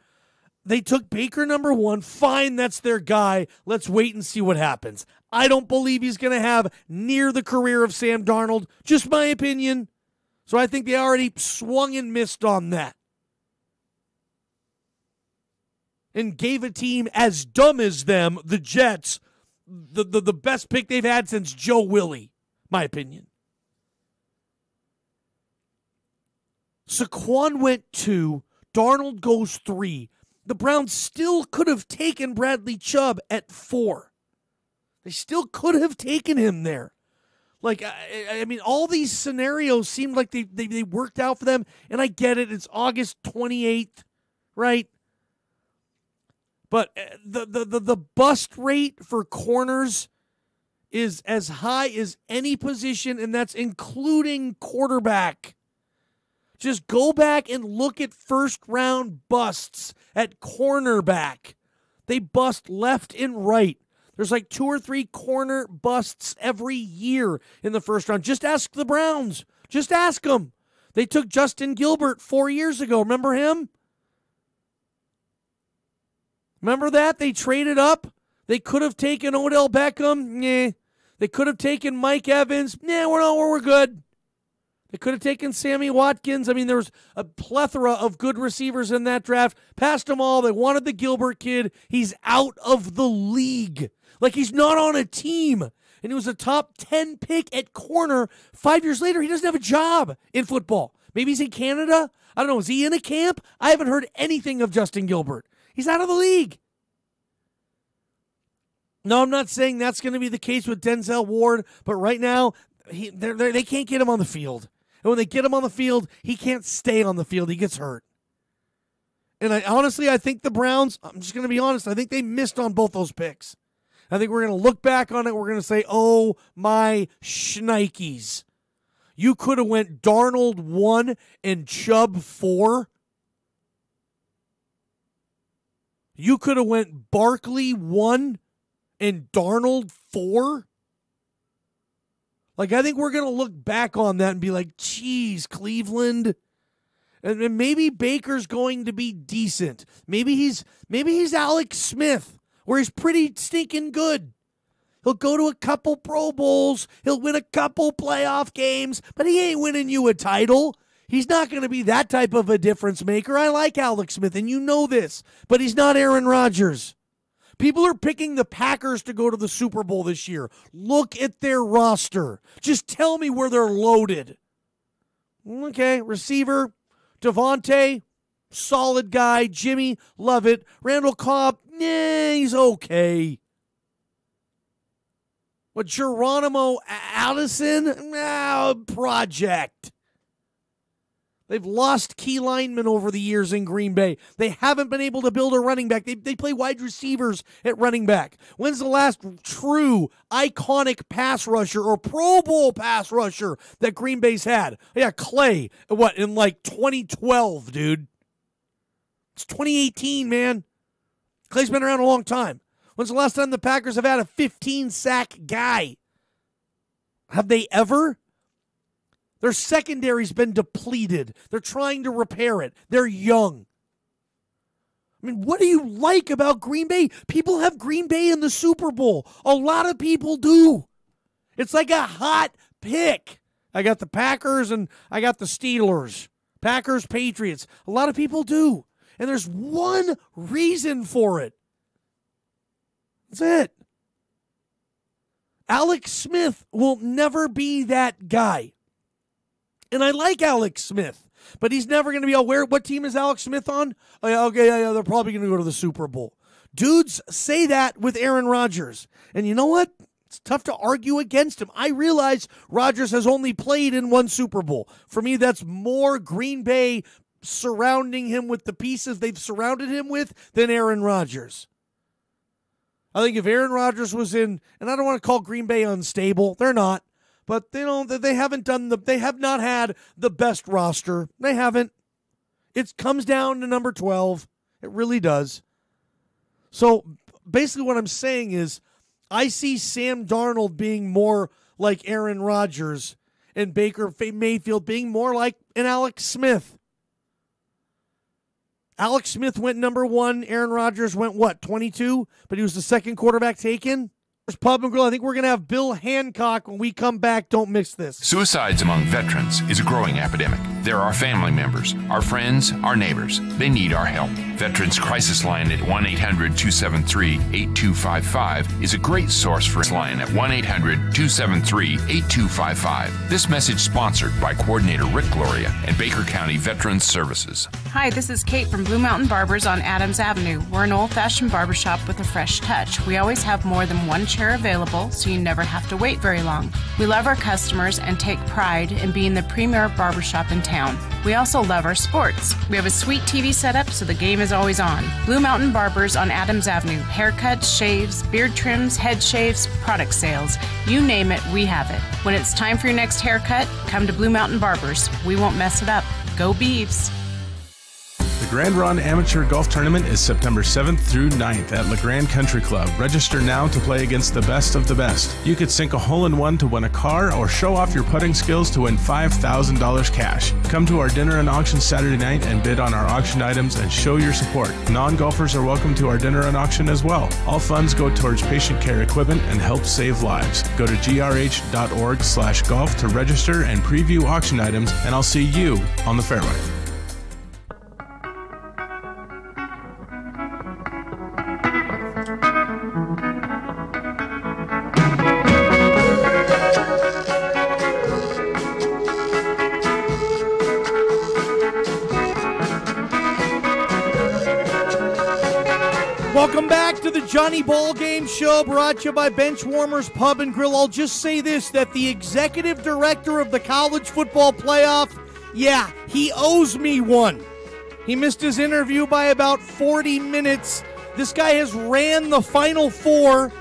they took Baker number 1. Fine, that's their guy. Let's wait and see what happens. I don't believe he's going to have near the career of Sam Darnold. Just my opinion. So I think they already swung and missed on that. And gave a team as dumb as them, the Jets, the best pick they've had since Joe Willie, my opinion. Saquon went 2, Darnold goes 3. The Browns still could have taken Bradley Chubb at 4. They still could have taken him there. Like, I mean, all these scenarios seemed like they worked out for them, and I get it. It's August 28th, right? But the bust rate for corners is as high as any position, and that's including quarterback. Just go back and look at first-round busts at cornerback. They bust left and right. There's like 2 or 3 corner busts every year in the first round. Just ask the Browns. Just ask them. They took Justin Gilbert 4 years ago. Remember him? Remember that? They traded up. They could have taken Odell Beckham. Nah. They could have taken Mike Evans. Nah, we're good. They could have taken Sammy Watkins. I mean, there was a plethora of good receivers in that draft. Passed them all. They wanted the Gilbert kid. He's out of the league. Like, he's not on a team. And he was a top 10 pick at corner. 5 years later, he doesn't have a job in football. Maybe he's in Canada. I don't know. Is he in a camp? I haven't heard anything of Justin Gilbert. He's out of the league. No, I'm not saying that's going to be the case with Denzel Ward, but right now, they can't get him on the field. And when they get him on the field, he can't stay on the field. He gets hurt. And I think the Browns, I'm just going to be honest, I think they missed on both those picks. I think we're going to look back on it. We're going to say, oh, my shnikes. You could have went Darnold 1 and Chubb 4. You could have went Barkley 1 and Darnold 4. Like, I think we're going to look back on that and be like, geez, Cleveland. And maybe Baker's going to be decent. Maybe he's Alex Smith, where he's pretty stinking good. He'll go to a couple Pro Bowls. He'll win a couple playoff games, but he ain't winning you a title. He's not going to be that type of a difference maker. I like Alex Smith, and you know this, but he's not Aaron Rodgers. People are picking the Packers to go to the Super Bowl this year. Look at their roster. Just tell me where they're loaded. Okay, receiver, Devontae, solid guy. Jimmy, love it. Randall Cobb, he's okay. But Geronimo Allison, project. They've lost key linemen over the years in Green Bay. They haven't been able to build a running back. They play wide receivers at running back. When's the last true iconic pass rusher or Pro Bowl pass rusher that Green Bay's had? Yeah, Clay. What, in like 2012, dude? It's 2018, man. Clay's been around a long time. When's the last time the Packers have had a 15-sack guy? Have they ever? Their secondary's been depleted. They're trying to repair it. They're young. I mean, what do you like about Green Bay? People have Green Bay in the Super Bowl. A lot of people do. It's like a hot pick. I got the Packers and I got the Steelers. Packers, Patriots. A lot of people do. And there's one reason for it. That's it. Alex Smith will never be that guy. And I like Alex Smith, but he's never going to be what team is Alex Smith on? Oh, yeah, okay, yeah, they're probably going to go to the Super Bowl. Dudes say that with Aaron Rodgers. And you know what? It's tough to argue against him. I realize Rodgers has only played in one Super Bowl. For me, that's more Green Bay surrounding him with the pieces they've surrounded him with than Aaron Rodgers. I think if Aaron Rodgers was in, and I don't want to call Green Bay unstable, they're not. But they have not had the best roster. They haven't. It comes down to number 12. It really does. So basically what I'm saying is I see Sam Darnold being more like Aaron Rodgers and Baker Mayfield being more like an Alex Smith. Alex Smith went number 1. Aaron Rodgers went, 22? But he was the second quarterback taken? Pub and Grill. I think we're going to have Bill Hancock when we come back. Don't miss this. Suicides among veterans is a growing epidemic. They're our family members, our friends, our neighbors. They need our help. Veterans Crisis Line at 1-800-273-8255 is a great source for a line at 1-800-273-8255. This message sponsored by Coordinator Rick Gloria and Baker County Veterans Services. Hi, this is Kate from Blue Mountain Barbers on Adams Avenue. We're an old-fashioned barbershop with a fresh touch. We always have more than one chair available, so you never have to wait very long. We love our customers and take pride in being the premier barbershop in town. We also love our sports. We have a sweet TV setup, so the game is always on. Blue Mountain Barbers on Adams Avenue. Haircuts, shaves, beard trims, head shaves, product sales. You name it, we have it. When it's time for your next haircut, come to Blue Mountain Barbers. We won't mess it up. Go Beavs! The Grand Ron Amateur Golf Tournament is September 7th through 9th at LeGrand Country Club. Register now to play against the best of the best. You could sink a hole-in-one to win a car or show off your putting skills to win $5,000 cash. Come to our dinner and auction Saturday night and bid on our auction items and show your support. Non-golfers are welcome to our dinner and auction as well. All funds go towards patient care equipment and help save lives. Go to grh.org/golf to register and preview auction items, and I'll see you on the fairway. Welcome back to the Johnny Ballgame Show, brought to you by Benchwarmers Pub and Grill. I'll just say this, that the executive director of the college football playoff, yeah, he owes me one. He missed his interview by about 40 minutes. This guy has ran the Final Four.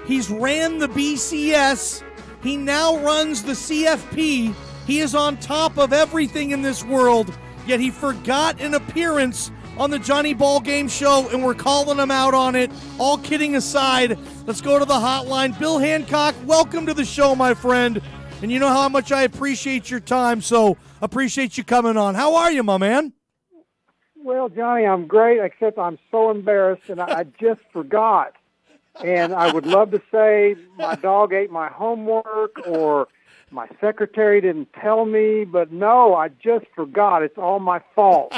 He's ran the BCS. He now runs the CFP. He is on top of everything in this world, yet he forgot an appearance on the Johnny Ballgame Show, and we're calling him out on it. All kidding aside, let's go to the hotline. Bill Hancock, welcome to the show, my friend. And you know how much I appreciate your time, so appreciate you coming on. How are you, my man? Well, Johnny, I'm great, except I'm so embarrassed, and I just forgot. And I would love to say my dog ate my homework or my secretary didn't tell me, but no, I just forgot. It's all my fault.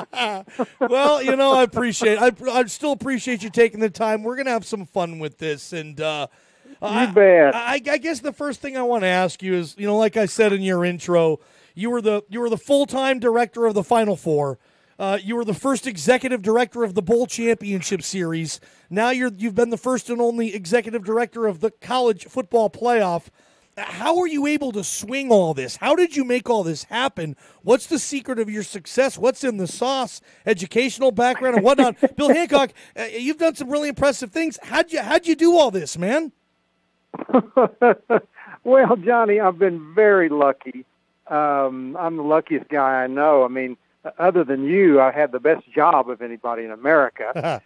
Well, you know, I still appreciate you taking the time. We're going to have some fun with this. And you bet. I guess the first thing I want to ask you is, you know, like I said in your intro, you were the full-time director of the Final Four. You were the first executive director of the Bowl Championship Series. Now you've been the first and only executive director of the College Football Playoff. How are you able to swing all this? How did you make all this happen? What's the secret of your success? What's in the sauce? Educational background and whatnot. Bill Hancock, you've done some really impressive things. How'd you do all this, man? Well, Johnny, I've been very lucky. I'm the luckiest guy I know. I mean, other than you, I had the best job of anybody in America.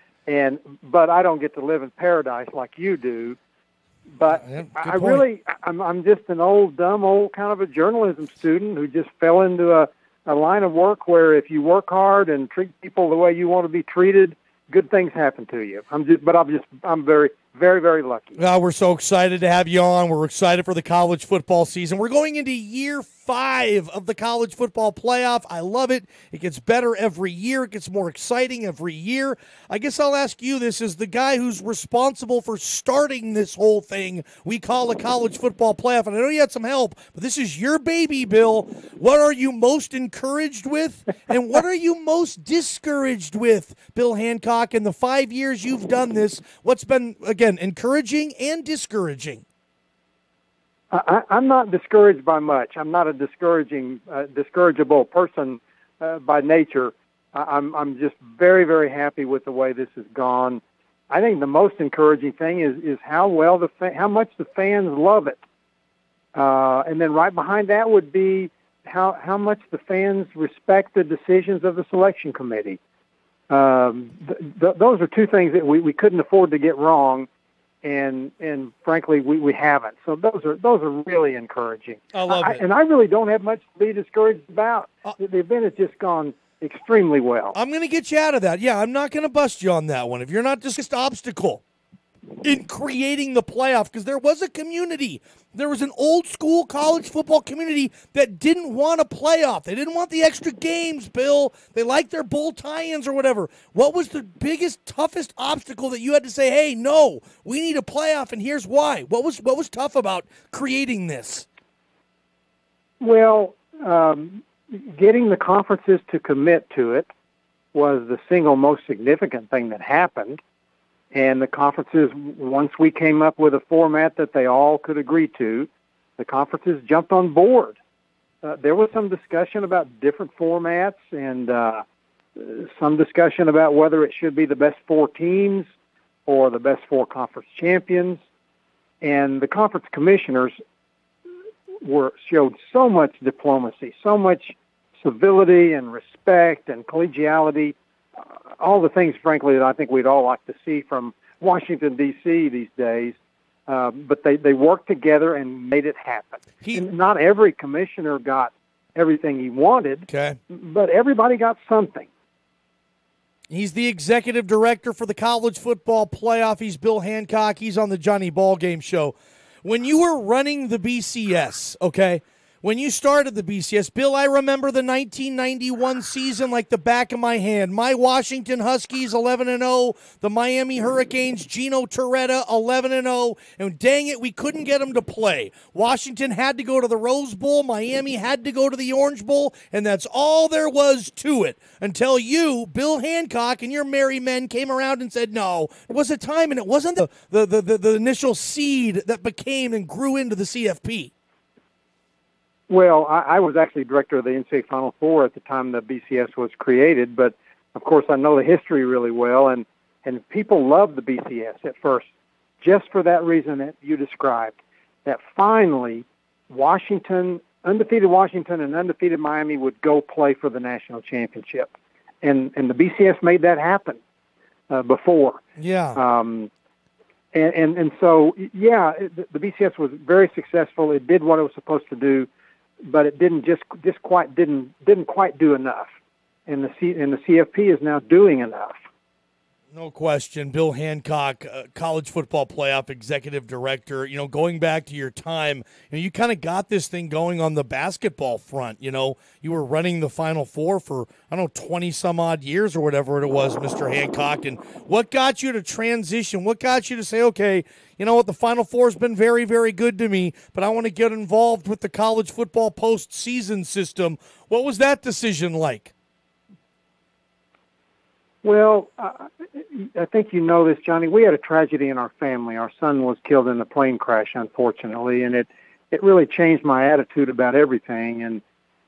But I don't get to live in paradise like you do. But I'm just an dumb kind of a journalism student who just fell into a line of work where if you work hard and treat people the way you want to be treated, good things happen to you. I'm very, very, very lucky. We're so excited to have you on. We're excited for the college football season. We're going into year 5 of the college football playoff. I love it. It gets better every year. It gets more exciting every year. I guess I'll ask you this, as the guy who's responsible for starting this whole thing we call a college football playoff. And I know you had some help, but this is your baby, Bill. What are you most encouraged with, and what are you most discouraged with, Bill Hancock, in the 5 years you've done this? What's been, again, encouraging and discouraging? I'm not discouraged by much. I'm not a discourageable person by nature. I'm just very, very happy with the way this has gone. I think the most encouraging thing is how much the fans love it, and then right behind that would be how much the fans respect the decisions of the selection committee. Those are two things that we couldn't afford to get wrong. And frankly, we haven't. So those are really encouraging. I love it. And I really don't have much to be discouraged about. The event has just gone extremely well. I'm going to get you out of that. Yeah, I'm not going to bust you on that one. If you're not just obstacle, in creating the playoff, because there was a community. There was an old school college football community that didn't want a playoff. They didn't want the extra games, Bill. They liked their bowl tie-ins or whatever. What was the biggest, toughest obstacle that you had to say, hey, no, we need a playoff, and here's why? What was tough about creating this? Well, getting the conferences to commit to it was the single most significant thing that happened. And the conferences, once we came up with a format that they all could agree to, the conferences jumped on board. There was some discussion about different formats and some discussion about whether it should be the best 4 teams or the best 4 conference champions. And the conference commissioners showed so much diplomacy, so much civility and respect and collegiality, all the things, frankly, that I think we'd all like to see from Washington, D.C. these days. But they worked together and made it happen. And not every commissioner got everything he wanted, but everybody got something. He's the executive director for the college football playoff. He's Bill Hancock. He's on the Johnny Ballgame show. When you were running the BCS, when you started the BCS, Bill, I remember the 1991 season like the back of my hand. My Washington Huskies 11-0, the Miami Hurricanes, Gino Torretta 11-0, and dang it, we couldn't get them to play. Washington had to go to the Rose Bowl, Miami had to go to the Orange Bowl, and that's all there was to it until you, Bill Hancock, and your merry men came around and said, no, it was a time, and it wasn't the initial seed that became and grew into the CFP. Well, I was actually director of the NCAA Final Four at the time the BCS was created, but of course I know the history really well, and people loved the BCS at first, just for that reason that you described, that finally undefeated Washington and undefeated Miami would go play for the national championship. And the BCS made that happen before. Yeah. And so, the BCS was very successful. It did what it was supposed to do, but it didn't didn't quite do enough. And the CFP is now doing enough. No question. Bill Hancock, college football playoff executive director. You know, going back to your time, you kind of got this thing going on the basketball front. You know, you were running the Final Four for, 20 some odd years or whatever it was, Mr. Hancock. And what got you to transition? What got you to say, okay, you know what, the Final Four has been very, very good to me, but I want to get involved with the college football postseason system. What was that decision like? Well, I think you know this, Johnny. We had a tragedy in our family. Our son was killed in a plane crash, unfortunately, and it really changed my attitude about everything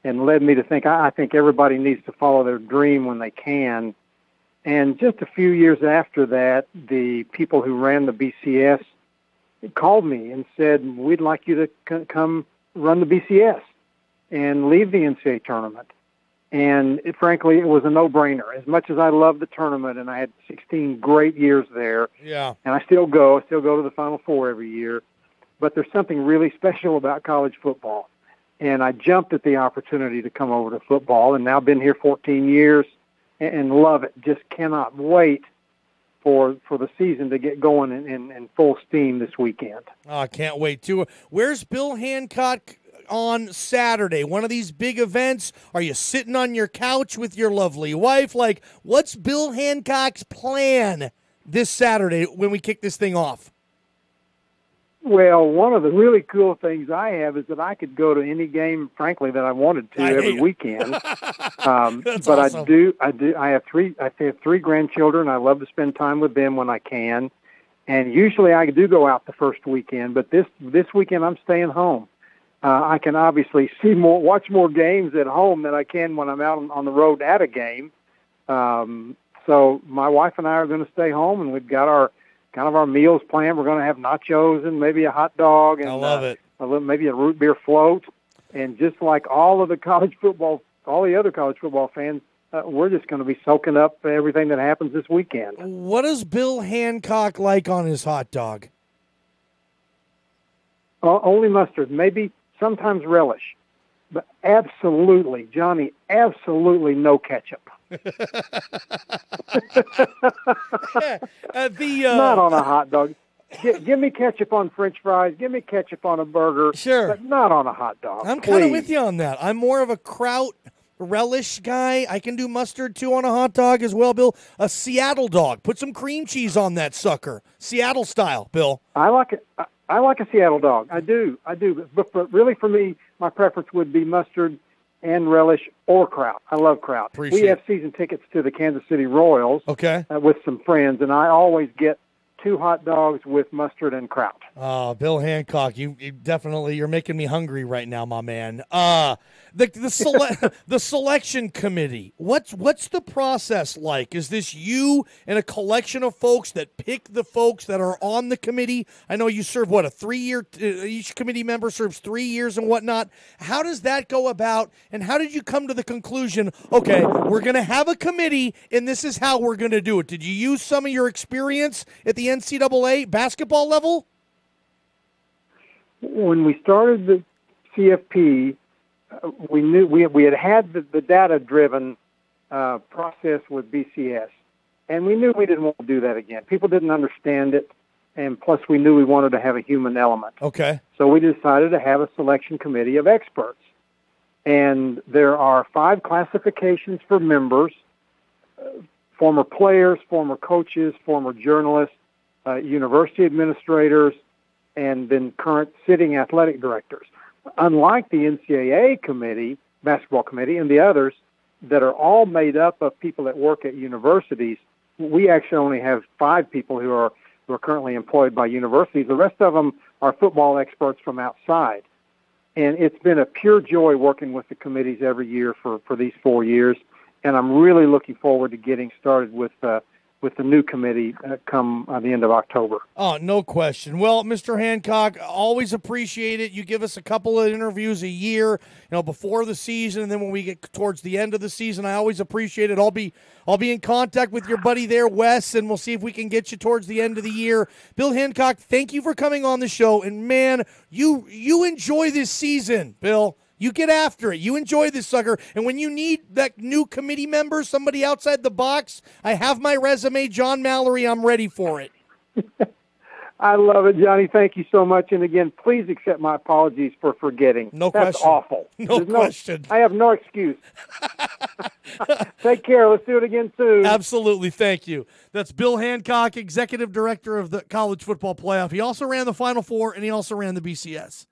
and led me to think I think everybody needs to follow their dream when they can. And just a few years after that, the people who ran the BCS called me and said, we'd like you to come run the BCS and leave the NCAA tournament. And frankly, it was a no-brainer. As much as I love the tournament, and I had 16 great years there, and I still go to the Final Four every year, but there's something really special about college football. And I jumped at the opportunity to come over to football, and now I've been here 14 years and love it. Just cannot wait for the season to get going in full steam this weekend. Oh, I can't wait too. Where's Bill Hancock on Saturday? One of these big events? Are you sitting on your couch with your lovely wife? Like, what's Bill Hancock's plan this Saturday when we kick this thing off? Well, one of the really cool things I have is that I could go to any game, frankly, that I wanted to every weekend. But awesome. I have three grandchildren. I love to spend time with them when I can. And usually I do go out the first weekend, but this weekend I'm staying home. I can obviously watch more games at home than I can when I'm out on the road at a game. So my wife and I are going to stay home, and we've got our meals planned. We're going to have nachos and maybe a hot dog, and I love it. Maybe a root beer float. And just like all the other college football fans, we're just going to be soaking up everything that happens this weekend. What does Bill Hancock like on his hot dog? Only mustard, maybe sometimes relish, but absolutely, Johnny, absolutely no ketchup. Not on a hot dog. Give me ketchup on French fries. Give me ketchup on a burger. Sure. But not on a hot dog. I'm kind of with you on that. I'm more of a kraut relish guy. I can do mustard, too, on a hot dog as well, Bill. A Seattle dog. Put some cream cheese on that sucker. Seattle style, Bill. I like it. I like a Seattle dog. I do. But really, for me, my preference would be mustard and relish or kraut. I love kraut. We have season tickets to the Kansas City Royals with some friends, and I always get 2 hot dogs with mustard and kraut. Oh, Bill Hancock, you definitely, you're making me hungry right now, my man. The selection committee, what's the process like? Is this you and a collection of folks that pick the folks that are on the committee? I know you serve, a 3-year, each committee member serves 3 years and whatnot. How does that go about, and how did you come to the conclusion, okay, we're going to have a committee, and this is how we're going to do it? Did you use some of your experience at the NCAA basketball level? When we started the CFP, we knew we had the data-driven process with BCS, and we knew we didn't want to do that again. People didn't understand it, and plus we knew we wanted to have a human element. Okay. So we decided to have a selection committee of experts, and there are 5 classifications for members: former players, former coaches, former journalists, university administrators, and then current sitting athletic directors. Unlike the NCAA committee, basketball committee, and the others that are all made up of people that work at universities, we actually only have 5 people who are currently employed by universities. The rest of them are football experts from outside. And it's been a pure joy working with the committees every year for these 4 years. And I'm really looking forward to getting started with the new committee come the end of October. Oh, no question. Well, Mr. Hancock, always appreciate it. You give us a couple of interviews a year, before the season, and then when we get towards the end of the season, I always appreciate it. I'll be in contact with your buddy there, Wes, and we'll see if we can get you towards the end of the year. Bill Hancock, thank you for coming on the show, and man, you enjoy this season, Bill. You get after it. You enjoy this sucker. And when you need that new committee member, somebody outside the box, I have my resume, John Mallory. I'm ready for it. I love it, Johnny. Thank you so much. And again, please accept my apologies for forgetting. No That's question. awful. No question. I have no excuse. Take care. Let's do it again soon. Absolutely. Thank you. That's Bill Hancock, Executive Director of the College Football Playoff. He also ran the Final Four, and he also ran the BCS.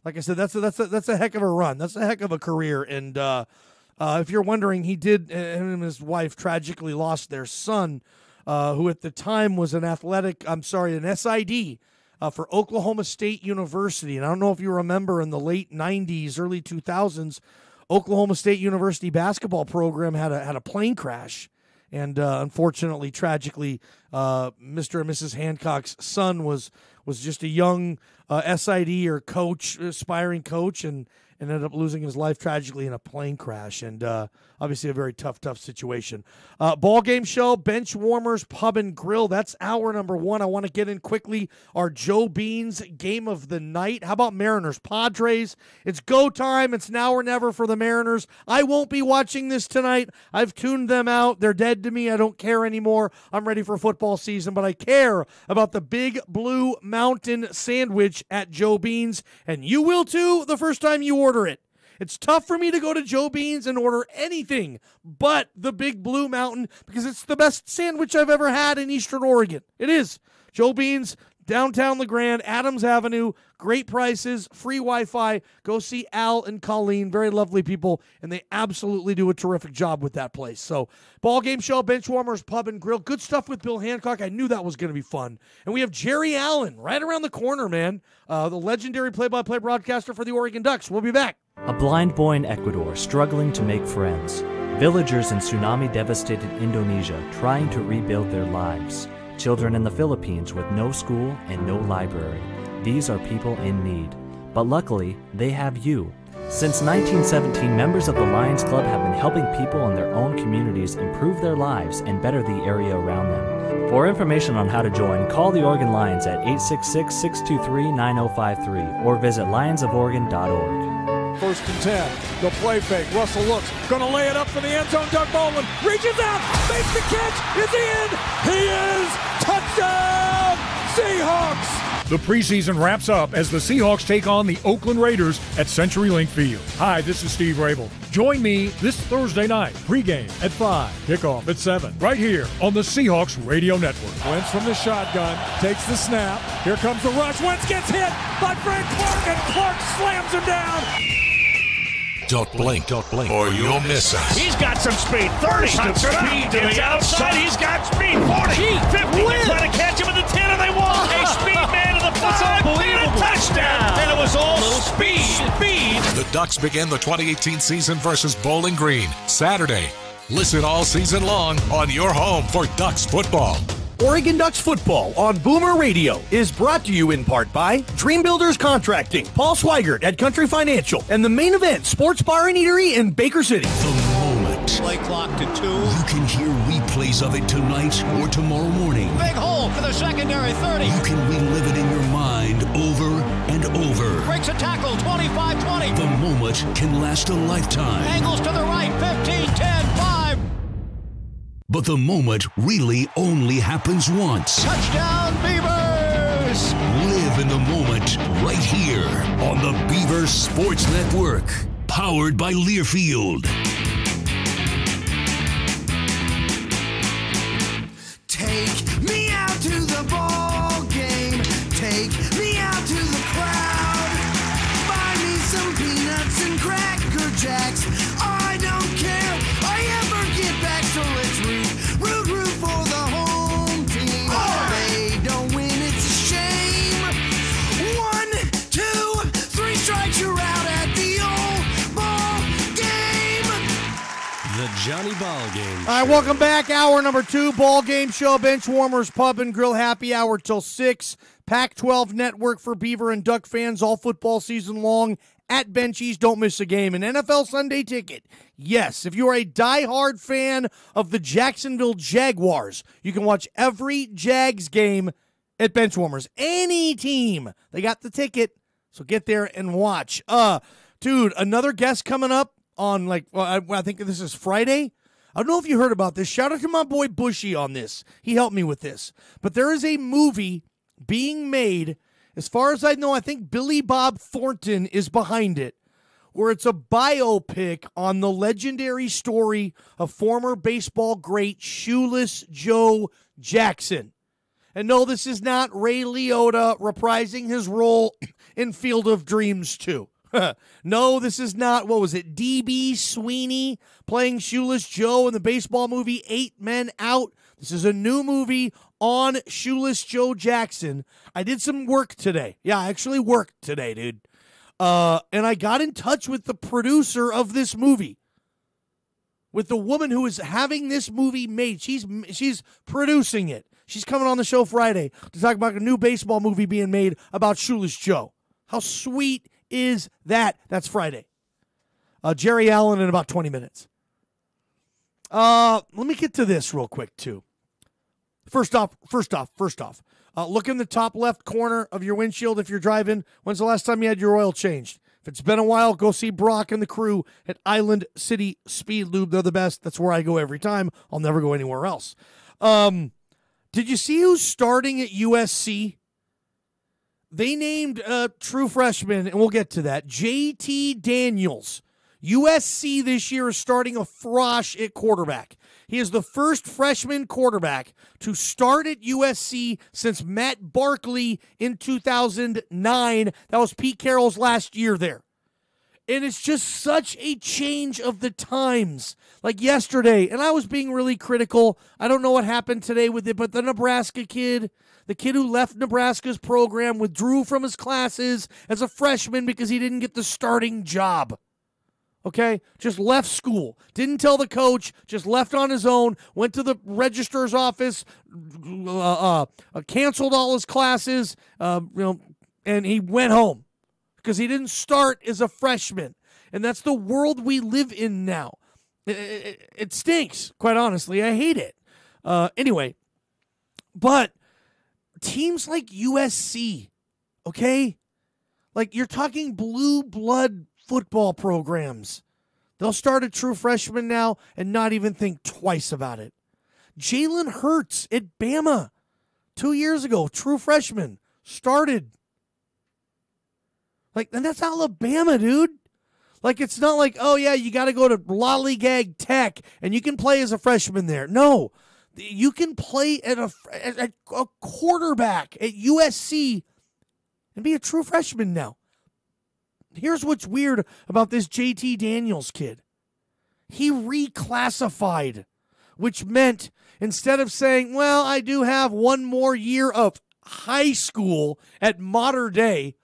Like I said, that's a heck of a run. That's a heck of a career. And if you're wondering, him and his wife tragically lost their son, who at the time was an SID for Oklahoma State University. And I don't know if you remember, in the late 90s, early 2000s, Oklahoma State University basketball program had a plane crash. And unfortunately, tragically, Mr. and Mrs. Hancock's son was just a young SID or coach, aspiring coach, and ended up losing his life tragically in a plane crash. And obviously a very tough situation. Ballgame show, Bench Warmers Pub and Grill. That's hour number 1. I want to get in quickly our Joe Beans game of the night. How about Mariners Padres? It's go time. It's now or never for the Mariners. I won't be watching this tonight. I've tuned them out. They're dead to me. I don't care anymore. I'm ready for football season, but I care about the Big Blue Mountain sandwich at Joe Beans, and you will too the first time you order it. It's tough for me to go to Joe Beans and order anything but the Big Blue Mountain because it's the best sandwich I've ever had in Eastern Oregon. It is. Joe Beans, downtown LeGrand, Adams Avenue, great prices, free Wi-Fi. Go see Al and Colleen, very lovely people, and they absolutely do a terrific job with that place. So, Ballgame show, Benchwarmers Pub and Grill. Good stuff with Bill Hancock. I knew that was going to be fun. And we have Jerry Allen right around the corner, man, the legendary play-by-play broadcaster for the Oregon Ducks. We'll be back. A blind boy in Ecuador struggling to make friends. Villagers in tsunami-devastated Indonesia trying to rebuild their lives. Children in the Philippines with no school and no library. These are people in need. But luckily, they have you. Since 1917, members of the Lions Club have been helping people in their own communities improve their lives and better the area around them. For information on how to join, call the Oregon Lions at 866-623-9053 or visit lionsoforegon.org. 1st and 10. The play fake. Russell looks. Going to lay it up for the end zone. Doug Baldwin reaches out. Makes the catch. Is he in? He is. Touchdown. Seahawks! The preseason wraps up as the Seahawks take on the Oakland Raiders at CenturyLink Field. Hi, this is Steve Rabel. Join me this Thursday night, pregame at 5, kickoff at 7, right here on the Seahawks Radio Network. Wentz from the shotgun, takes the snap. Here comes the rush. Wentz gets hit by Frank Clark, and Clark slams him down. Don't blink, or you'll miss us. He's got some speed. 30 speed to the outside. He's got speed. 40, 50. They try to catch him at the 10, and they won't. A speed man to the 5, and a touchdown. And it was all speed. The Ducks begin the 2018 season versus Bowling Green Saturday. Listen all season long on your home for Ducks football. Oregon Ducks football on Boomer Radio is brought to you in part by Dream Builders Contracting, Paul Swigert at Country Financial, and the Main Event Sports Bar and Eatery in Baker City. The moment. Play clock to 2. You can hear replays of it tonight or tomorrow morning. Big hole for the secondary 30. You can relive it in your mind over and over. Breaks a tackle, 25-20. The moment can last a lifetime. Angles to the right, 15, 10, 5. But the moment really only happens once. Touchdown, Beavers! Live in the moment right here on the Beavers Sports Network. Powered by Learfield. Take me out to the ball game. Take me out to the crowd. Buy me some peanuts and Cracker Jacks. I don't care. I ever get back, so let's root for the home team. They don't win, it's a shame. 1, 2, 3 strikes, you're out at the old ball game. The Johnny Ballgame. All right, welcome back. Hour number 2, Ball Game Show, Bench Warmers Pub and Grill Happy Hour till 6. Pac-12 Network for Beaver and Duck fans all football season long. At Benchies, don't miss a game. An NFL Sunday ticket. Yes, if you are a diehard fan of the Jacksonville Jaguars, you can watch every Jags game at Benchwarmers. Any team, they got the ticket, so get there and watch. Dude, another guest coming up on, I think this is Friday. I don't know if you heard about this. Shout out to my boy Bushy on this. He helped me with this. But there is a movie being made. As far as I know, I think Billy Bob Thornton is behind it, where it's a biopic on the legendary story of former baseball great Shoeless Joe Jackson. And no, this is not Ray Liotta reprising his role in Field of Dreams 2. No, this is not, D.B. Sweeney playing Shoeless Joe in the baseball movie 8 Men Out. This is a new movie on Shoeless Joe Jackson. I did some work today. Yeah, I actually worked today, dude. And I got in touch with the producer of this movie, with the woman who is having this movie made. She's producing it. She's coming on the show Friday to talk about a new baseball movie being made about Shoeless Joe. How sweet is that? That's Friday. Jerry Allen in about 20 minutes. Let me get to this real quick, too. First off, look in the top left corner of your windshield if you're driving. When's the last time you had your oil changed? If it's been a while, go see Brock and the crew at Island City Speed Lube. They're the best. That's where I go every time. I'll never go anywhere else. Did you see who's starting at USC? They named true freshman, and we'll get to that, J.T. Daniels. USC this year is starting a Frosh at quarterback. He is the first freshman quarterback to start at USC since Matt Barkley in 2009. That was Pete Carroll's last year there. And it's just such a change of the times. Like yesterday, and I was being really critical. I don't know what happened today with it, but the Nebraska kid, the kid who left Nebraska's program, withdrew from his classes as a freshman because he didn't get the starting job. Okay? Just left school. Didn't tell the coach. Just left on his own. Went to the registrar's office. Canceled all his classes. And he went home because he didn't start as a freshman. And that's the world we live in now. It stinks, quite honestly. I hate it. Anyway, but teams like USC, okay? Like, you're talking blue blood football programs. They'll start a true freshman now and not even think twice about it. Jalen Hurts at Bama, 2 years ago, true freshman, started. Like, and that's Alabama, dude. Like, it's not like, oh, yeah, you got to go to Lollygag Tech and you can play as a freshman there. No, you can play at a quarterback at USC and be a true freshman now. Here's what's weird about this JT Daniels kid. He reclassified, which meant instead of saying, well, I do have one more year of high school at modern day,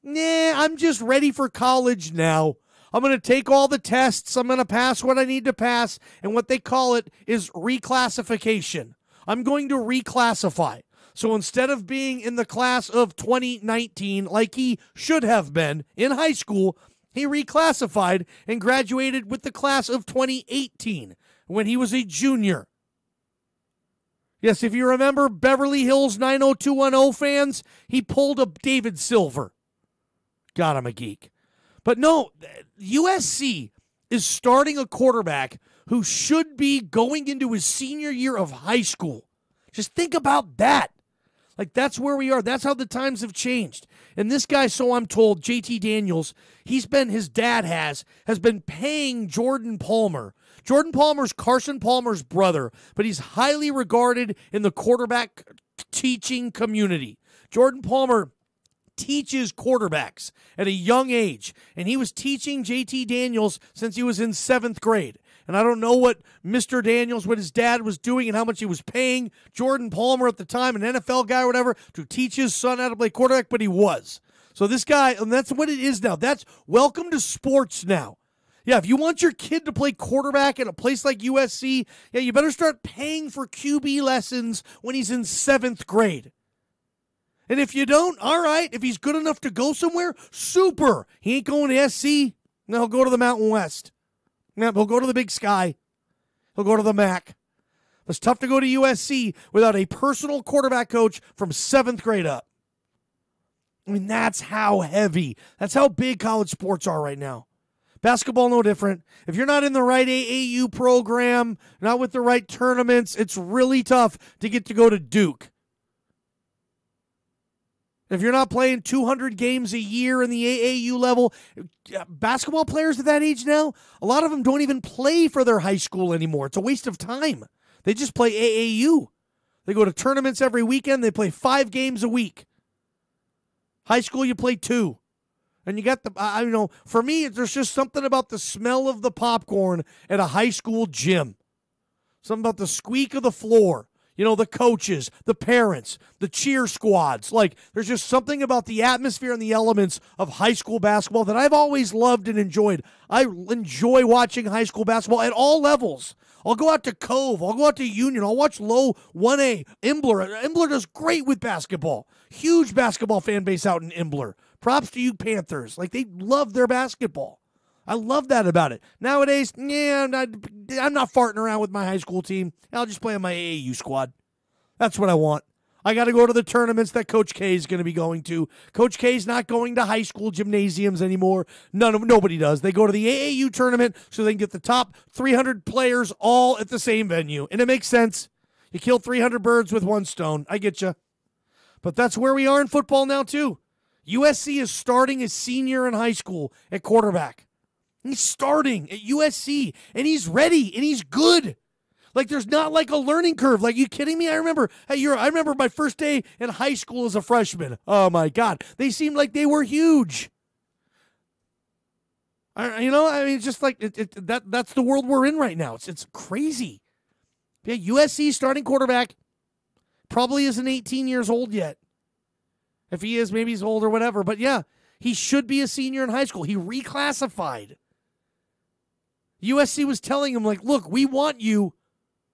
I'm just ready for college now. I'm going to take all the tests. I'm going to pass what I need to pass. And what they call it is reclassification. I'm going to reclassify. So instead of being in the class of 2019, like he should have been in high school, he reclassified and graduated with the class of 2018 when he was a junior. Yes, if you remember Beverly Hills 90210 fans, he pulled a David Silver. God, I'm a geek. But no, USC is starting a quarterback who should be going into his senior year of high school. Just think about that. Like, that's where we are. That's how the times have changed. And this guy, so I'm told, JT Daniels, his dad has been paying Jordan Palmer. Jordan Palmer's Carson Palmer's brother, but he's highly regarded in the quarterback teaching community. Jordan Palmer teaches quarterbacks at a young age, and he was teaching JT Daniels since he was in 7th grade. And I don't know what Mr. Daniels, what his dad was doing and how much he was paying Jordan Palmer at the time, an NFL guy or whatever, to teach his son how to play quarterback, but he was. So this guy, and that's what it is now. That's welcome to sports now. Yeah, if you want your kid to play quarterback at a place like USC, yeah, you better start paying for QB lessons when he's in 7th grade. And if you don't, all right, if he's good enough to go somewhere, super. He ain't going to SC. No, he'll go to the Mountain West. No, he'll go to the Big Sky. He'll go to the MAC. It's tough to go to USC without a personal quarterback coach from 7th grade up. I mean, that's how heavy, that's how big college sports are right now. Basketball, no different. If you're not in the right AAU program, not with the right tournaments, it's really tough to get to go to Duke. If you're not playing 200 games a year in the AAU level, basketball players at that age now, a lot of them don't even play for their high school anymore. It's a waste of time. They just play AAU. They go to tournaments every weekend. They play 5 games a week. High school, you play 2. And you got for me, there's just something about the smell of the popcorn at a high school gym. Something about the squeak of the floor. You know, the coaches, the parents, the cheer squads. Like, there's just something about the atmosphere and the elements of high school basketball that I've always loved and enjoyed. I enjoy watching high school basketball at all levels. I'll go out to Cove. I'll go out to Union. I'll watch low 1A. Imbler does great with basketball. Huge basketball fan base out in Imbler. Props to you Panthers. Like, they love their basketball. I love that about it. Nowadays, I'm not farting around with my high school team. I'll just play on my AAU squad. That's what I want. I got to go to the tournaments that Coach K is going to be going to. Coach K's not going to high school gymnasiums anymore. Nobody does. They go to the AAU tournament so they can get the top 300 players all at the same venue. And it makes sense. You kill 300 birds with one stone. I get you. But that's where we are in football now, too. USC is starting a senior in high school at quarterback. He's starting at USC, and he's ready, and he's good. Like, there's not like a learning curve. Like, you kidding me? I remember my first day in high school as a freshman. Oh, my God. They seemed like they were huge. Just like that's the world we're in right now. It's crazy. Yeah, USC starting quarterback probably isn't 18 years old yet. If he is, maybe he's old or whatever. But, yeah, he should be a senior in high school. He reclassified. USC was telling him, like, look, we want you,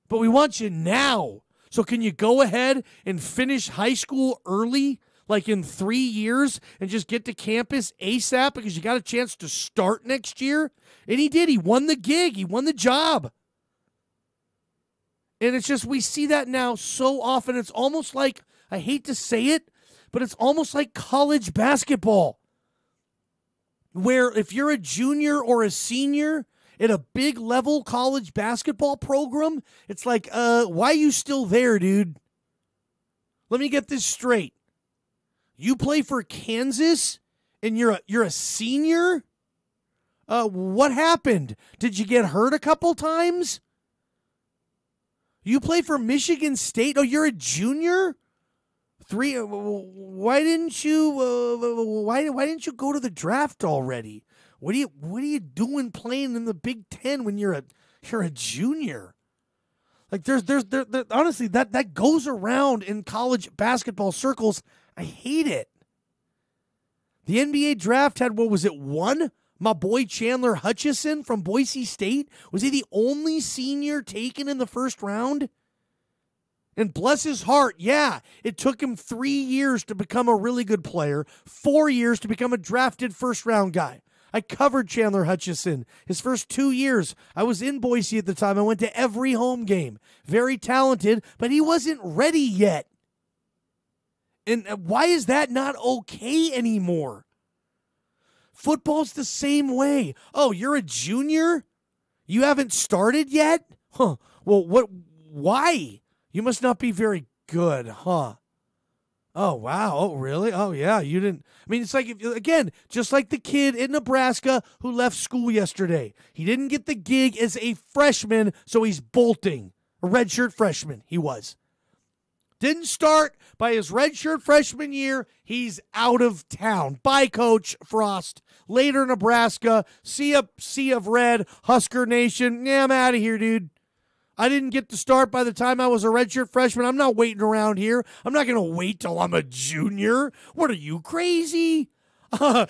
but we want you now. So can you go ahead and finish high school early, like in 3 years, and just get to campus ASAP because you got a chance to start next year? And he did. He won the gig. He won the job. And it's just, we see that now so often. It's almost like, I hate to say it, but it's almost like college basketball, where if you're a junior or a senior in a big level college basketball program, it's like, why are you still there, dude? Let me get this straight. You play for Kansas and you're a senior? What happened? Did you get hurt a couple times? You play for Michigan State? Oh, you're a junior? Why didn't you go to the draft already? What are you doing playing in the Big Ten when you're a junior? Like there's honestly that goes around in college basketball circles. I hate it. The NBA draft had, what was it, one? My boy Chandler Hutchison from Boise State. Was he the only senior taken in the first round? And bless his heart, yeah, it took him 3 years to become a really good player, 4 years to become a drafted first-round guy. I covered Chandler Hutchison. His first 2 years, I was in Boise at the time. I went to every home game. Very talented, but he wasn't ready yet. And why is that not okay anymore? Football's the same way. Oh, you're a junior? You haven't started yet? Huh. Well, why? You must not be very good, huh? Oh, wow. Oh, really? Oh, yeah. You didn't. I mean, it's like, again, just like the kid in Nebraska who left school yesterday. He didn't get the gig as a freshman, so he's bolting. A redshirt freshman, he was. Didn't start by his redshirt freshman year. He's out of town. Bye, Coach Frost. Later, Nebraska. Sea of red. Husker Nation. Yeah, I'm out of here, dude. I didn't get to start by the time I was a redshirt freshman. I'm not waiting around here. I'm not going to wait till I'm a junior. What are you, crazy? You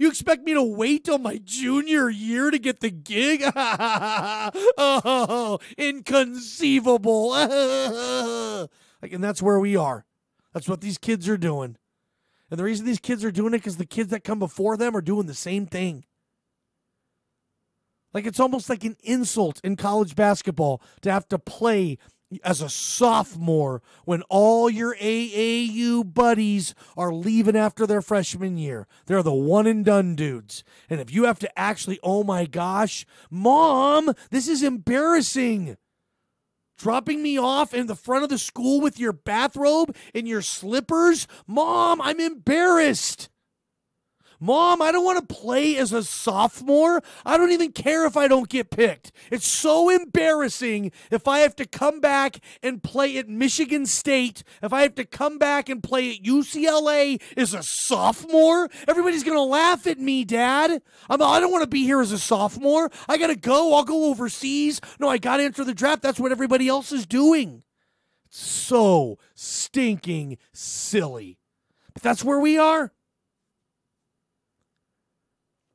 expect me to wait till my junior year to get the gig? Oh, inconceivable. And that's where we are. That's what these kids are doing. And the reason these kids are doing it is the kids that come before them are doing the same thing. Like, it's almost like an insult in college basketball to have to play as a sophomore when all your AAU buddies are leaving after their freshman year. They're the one-and-done dudes. And if you have to actually, oh my gosh, Mom, this is embarrassing. Dropping me off in the front of the school with your bathrobe and your slippers? Mom, I'm embarrassed. Mom, I don't want to play as a sophomore. I don't even care if I don't get picked. It's so embarrassing if I have to come back and play at Michigan State, if I have to come back and play at UCLA as a sophomore. Everybody's going to laugh at me, Dad. I don't want to be here as a sophomore. I got to go. I'll go overseas. No, I got to enter the draft. That's what everybody else is doing. It's so stinking silly. But that's where we are.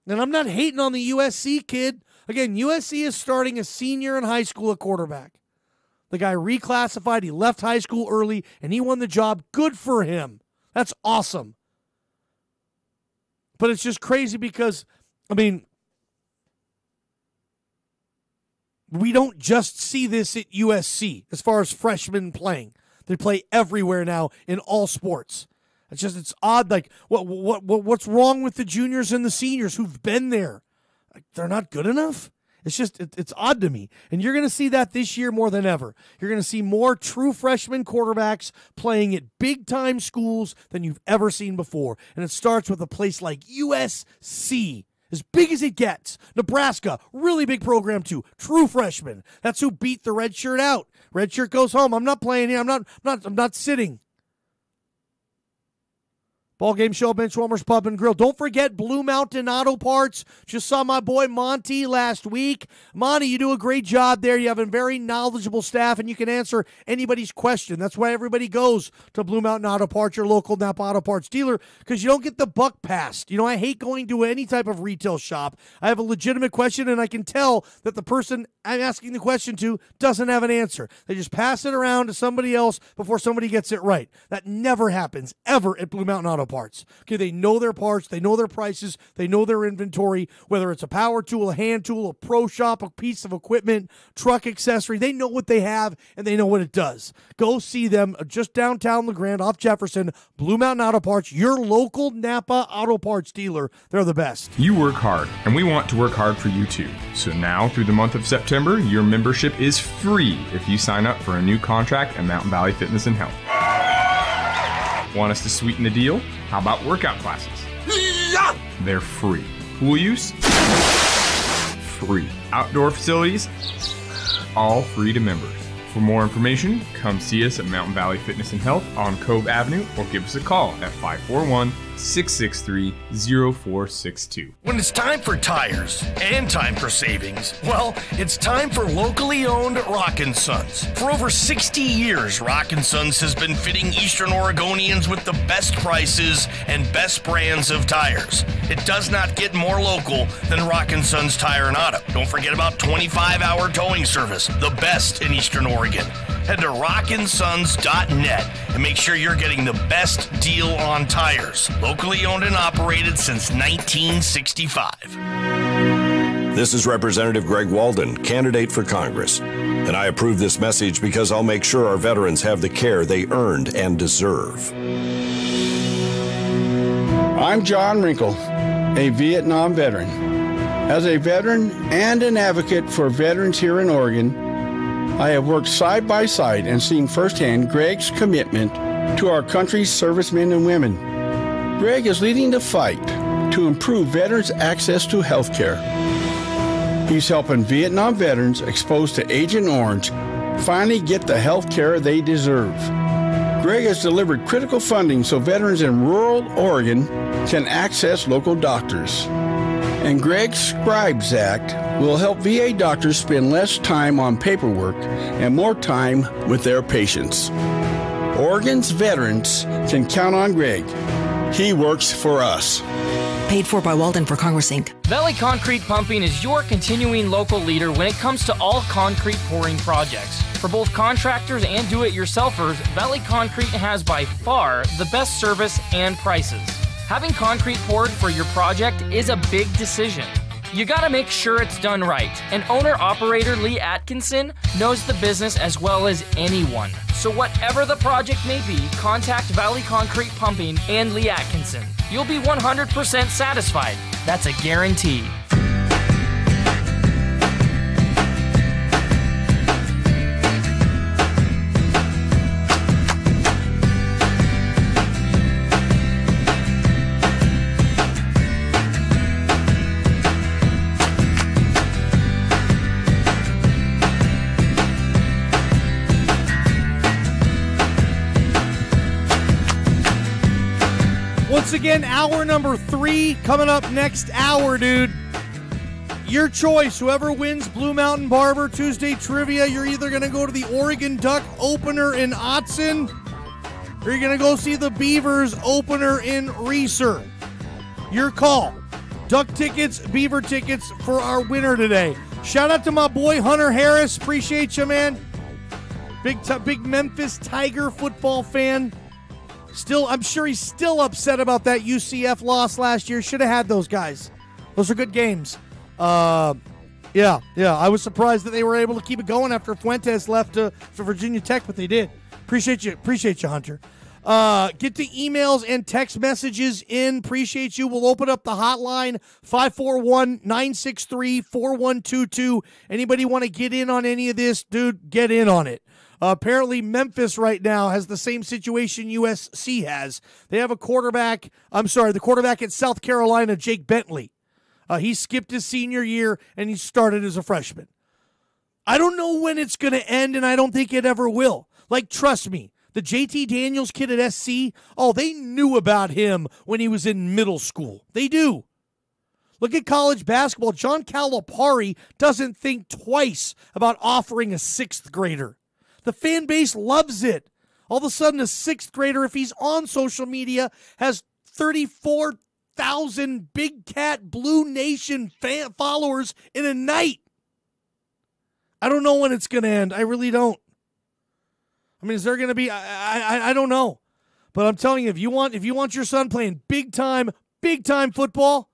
And I'm not hating on the USC kid. Again, USC is starting a senior in high school at quarterback. The guy reclassified. He left high school early, and he won the job. Good for him. That's awesome. But it's just crazy because, I mean, we don't just see this at USC as far as freshmen playing. They play everywhere now in all sports. It's odd. Like, what's wrong with the juniors and the seniors who've been there? Like, they're not good enough? It's odd to me. And you're going to see that this year more than ever. You're going to see more true freshman quarterbacks playing at big-time schools than you've ever seen before. And it starts with a place like USC, as big as it gets. Nebraska, really big program too. True freshmen. That's who beat the red shirt out. Red shirt goes home. I'm not playing here. I'm not sitting. Ballgame Show, Benchwarmers Pub and Grill. Don't forget Blue Mountain Auto Parts. Just saw my boy Monty last week. Monty, you do a great job there. You have a very knowledgeable staff, and you can answer anybody's question. That's why everybody goes to Blue Mountain Auto Parts, your local Napa Auto Parts dealer, because you don't get the buck passed. You know, I hate going to any type of retail shop. I have a legitimate question, and I can tell that the person I'm asking the question to doesn't have an answer. They just pass it around to somebody else before somebody gets it right. That never happens, ever, at Blue Mountain Auto Parts. Okay, they know their parts, they know their prices, they know their inventory, whether it's a power tool, a hand tool, a pro shop, a piece of equipment, truck accessory. They know what they have and they know what it does. Go see them just downtown LeGrand off Jefferson, Blue Mountain Auto Parts, your local Napa Auto Parts dealer. They're the best. You work hard, and we want to work hard for you too. So now, through the month of September, your membership is free if you sign up for a new contract at Mountain Valley Fitness and Health. Want us to sweeten the deal? How about workout classes? They're free. Pool use? Free. Outdoor facilities? All free to members. For more information, come see us at Mountain Valley Fitness and Health on Cove Avenue or give us a call at 541-663-0462. When it's time for tires and time for savings, well, it's time for locally owned Rock & Sons. For over 60 years, Rock & Sons has been fitting Eastern Oregonians with the best prices and best brands of tires. It does not get more local than Rock & Sons Tire and Auto. Don't forget about 25-hour towing service, the best in Eastern Oregon. Head to rockandsons.net and make sure you're getting the best deal on tires. Locally owned and operated since 1965. This is Representative Greg Walden, candidate for Congress. And I approve this message because I'll make sure our veterans have the care they earned and deserve. I'm John Wrinkle, a Vietnam veteran. As a veteran and an advocate for veterans here in Oregon, I have worked side by side and seen firsthand Greg's commitment to our country's servicemen and women. Greg is leading the fight to improve veterans' access to health care. He's helping Vietnam veterans exposed to Agent Orange finally get the health care they deserve. Greg has delivered critical funding so veterans in rural Oregon can access local doctors. And Greg's Scribes Act will help VA doctors spend less time on paperwork and more time with their patients. Oregon's veterans can count on Greg. He works for us. Paid for by Walden for Congress, Inc. Valley Concrete Pumping is your continuing local leader when it comes to all concrete pouring projects. For both contractors and do-it-yourselfers, Valley Concrete has by far the best service and prices. Having concrete poured for your project is a big decision. You gotta make sure it's done right, and owner-operator Lee Atkinson knows the business as well as anyone. So whatever the project may be, contact Valley Concrete Pumping and Lee Atkinson. You'll be 100% satisfied. That's a guarantee. Once again, hour number 3 coming up next hour, dude. Your choice. Whoever wins Blue Mountain Barber Tuesday Trivia, you're either going to go to the Oregon Duck opener in Autzen, or you're going to go see the Beavers opener in Reeser. Your call. Duck tickets, Beaver tickets for our winner today. Shout out to my boy Hunter Harris. Appreciate you, man. Big Memphis Tiger football fan. Still, I'm sure he's still upset about that UCF loss last year. Should have had those guys. Those are good games. Yeah. I was surprised that they were able to keep it going after Fuentes left for Virginia Tech, but they did. Appreciate you, Hunter. Get the emails and text messages in. Appreciate you. We'll open up the hotline, 541-963-4122. Anybody want to get in on any of this? Dude, get in on it. Apparently, Memphis right now has the same situation USC has. They have the quarterback at South Carolina, Jake Bentley. He skipped his senior year, and he started as a freshman. I don't know when it's going to end, and I don't think it ever will. Like, trust me, the JT Daniels kid at SC, they knew about him when he was in middle school. They do. Look at college basketball. John Calipari doesn't think twice about offering a 6th grader. The fan base loves it. All of a sudden, a 6th grader, if he's on social media, has 34,000 Big Cat Blue Nation followers in a night. I don't know when it's going to end. I really don't. I mean, is there going to be? I don't know. But I'm telling you, if you want your son playing big time football,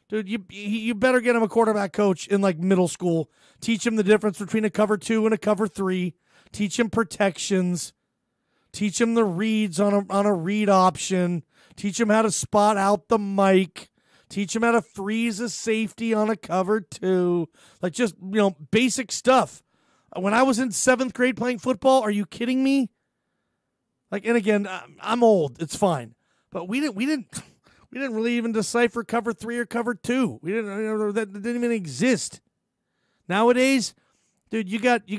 dude, you better get him a quarterback coach in like middle school. Teach him the difference between a cover 2 and a cover 3. Teach him protections. Teach him the reads on a read option. Teach him how to spot out the mic. Teach him how to freeze a safety on a cover 2. Like just, basic stuff. When I was in 7th grade playing football, are you kidding me? Like, and again, I'm old. It's fine, but we didn't really even decipher cover 3 or cover 2. We didn't. That didn't even exist. Nowadays, dude, you got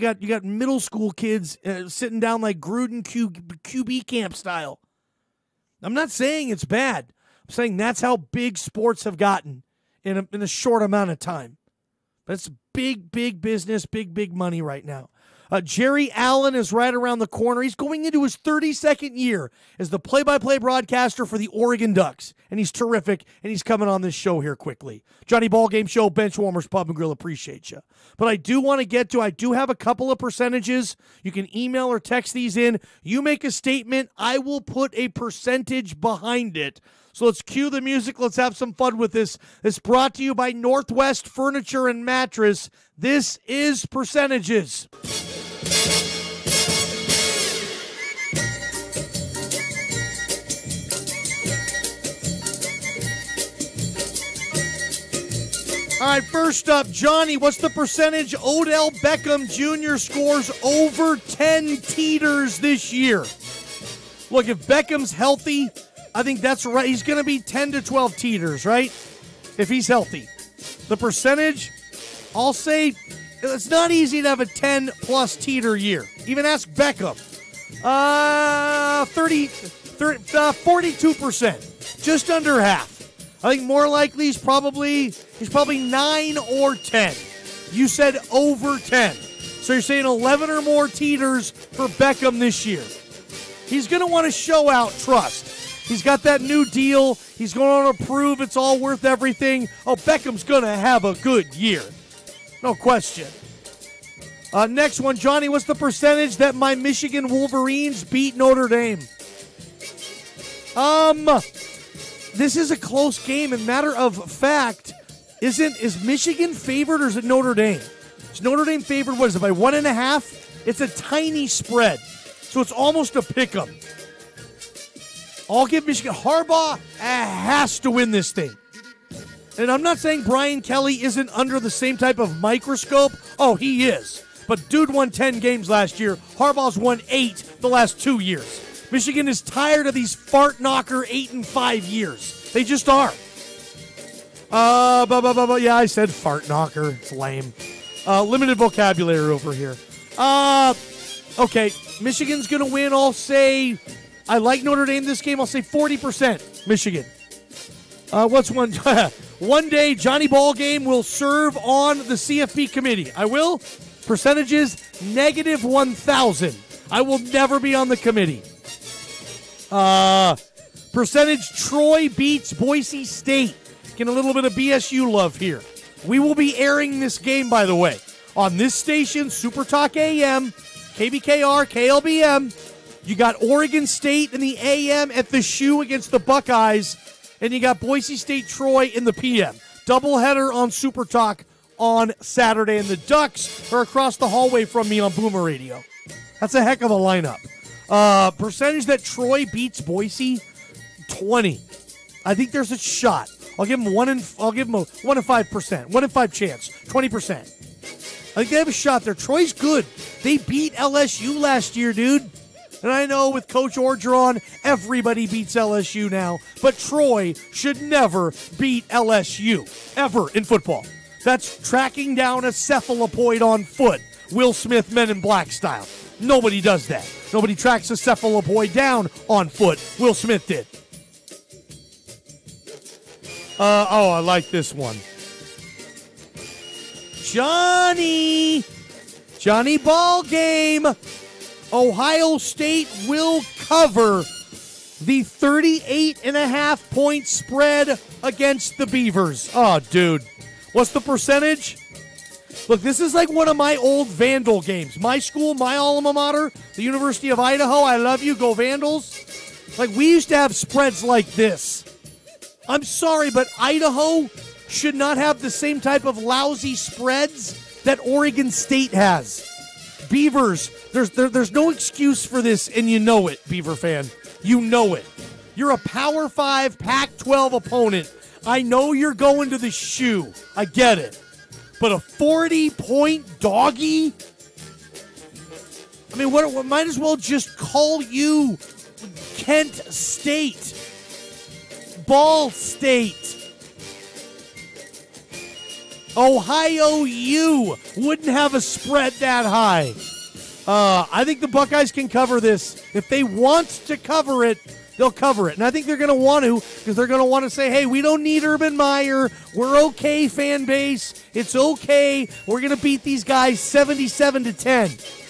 middle school kids sitting down like Gruden QB camp style. I'm not saying it's bad. I'm saying that's how big sports have gotten in a short amount of time. But it's big business, big money right now. Jerry Allen is right around the corner. He's going into his 32nd year as the play-by-play broadcaster for the Oregon Ducks, and he's terrific, and he's coming on this show here quickly. Johnny Ballgame Show, Benchwarmers Pub and Grill, appreciate you. But I do want to get to, I do have a couple of percentages. You can email or text these in. You make a statement, I will put a percentage behind it. So let's cue the music. Let's have some fun with this. It's brought to you by Northwest Furniture and Mattress. This is Percentages. All right, first up, Johnny, what's the percentage Odell Beckham Jr. scores over 10 teeters this year? Look, if Beckham's healthy, I think that's right. He's going to be 10 to 12 teeters, right? If he's healthy. The percentage, I'll say it's not easy to have a 10-plus teeter year. Even ask Beckham. 42%. Just under half. I think more likely he's probably 9 or 10. You said over 10. So you're saying 11 or more teeters for Beckham this year. He's going to want to show out trust. He's got that new deal. He's going to prove it's all worth everything. Oh, Beckham's going to have a good year. No question. Next one, Johnny, what's the percentage that my Michigan Wolverines beat Notre Dame? This is a close game. In matter of fact, is Michigan favored or is it Notre Dame? Is Notre Dame favored, what is it, by 1.5? It's a tiny spread. So it's almost a pick-em. I'll give Michigan. Harbaugh has to win this thing. And I'm not saying Brian Kelly isn't under the same type of microscope. Oh, he is. But dude won 10 games last year. Harbaugh's won 8 the last 2 years. Michigan is tired of these fart knocker 8-5 years. They just are. Yeah, I said fart knocker. It's lame. Limited vocabulary over here. Okay, Michigan's going to win, I'll say. I like Notre Dame this game. I'll say 40% Michigan. What's one? One day, Johnny Ballgame will serve on the CFP committee. I will. Percentages, negative 1,000. I will never be on the committee. Percentage, Troy beats Boise State. Getting a little bit of BSU love here. We will be airing this game, by the way, on this station, Super Talk AM, KBKR, KLBM. You got Oregon State in the AM at the Shoe against the Buckeyes, and you got Boise State, Troy in the PM. Doubleheader on Super Talk on Saturday, and the Ducks are across the hallway from me on Boomer Radio. That's a heck of a lineup. Percentage that Troy beats Boise, 20. I think there's a shot. I'll give them 1 in 5%, 1 in 5 chance, 20%. I think they have a shot there. Troy's good. They beat LSU last year, dude. And I know with Coach Orgeron, everybody beats LSU now, but Troy should never beat LSU, ever in football. That's tracking down a cephalopoid on foot, Will Smith Men in Black style. Nobody does that. Nobody tracks a cephalopoid down on foot. Will Smith did. I like this one. Johnny Ballgame. Ohio State will cover the 38.5 point spread against the Beavers. Oh, dude. What's the percentage? Look, this is like one of my old Vandal games. My school, my alma mater, the University of Idaho. I love you. Go Vandals. Like, we used to have spreads like this. I'm sorry, but Idaho should not have the same type of lousy spreads that Oregon State has. Beavers, there's no excuse for this, and you know it, Beaver fan. You know it. You're a Power 5 Pac-12 opponent. I know you're going to the Shoe. I get it. But a 40-point doggy? I mean, what might as well just call you Kent State. Ball State. Ohio U wouldn't have a spread that high. I think the Buckeyes can cover this. If they want to cover it, they'll cover it. And I think they're going to want to, because they're going to want to say, hey, we don't need Urban Meyer. We're okay, fan base. It's okay. We're going to beat these guys 77-10.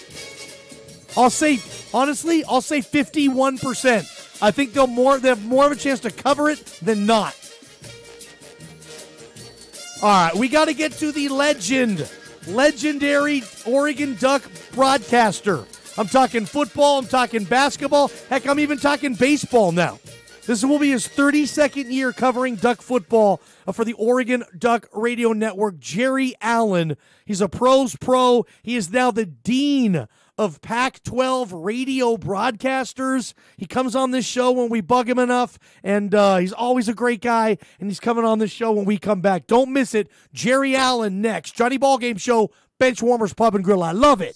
I'll say 51%. I think they have more of a chance to cover it than not. All right, we got to get to the legendary Oregon Duck broadcaster. I'm talking football, I'm talking basketball, heck, I'm even talking baseball now. This will be his 32nd year covering Duck football for the Oregon Duck Radio Network. Jerry Allen, he's a pros pro. He is now the dean of Pac-12 radio broadcasters. He comes on this show when we bug him enough, and he's always a great guy, and he's coming on this show when we come back. Don't miss it. Jerry Allen next. Johnny Ballgame Show, Benchwarmers Pub and Grill. I love it.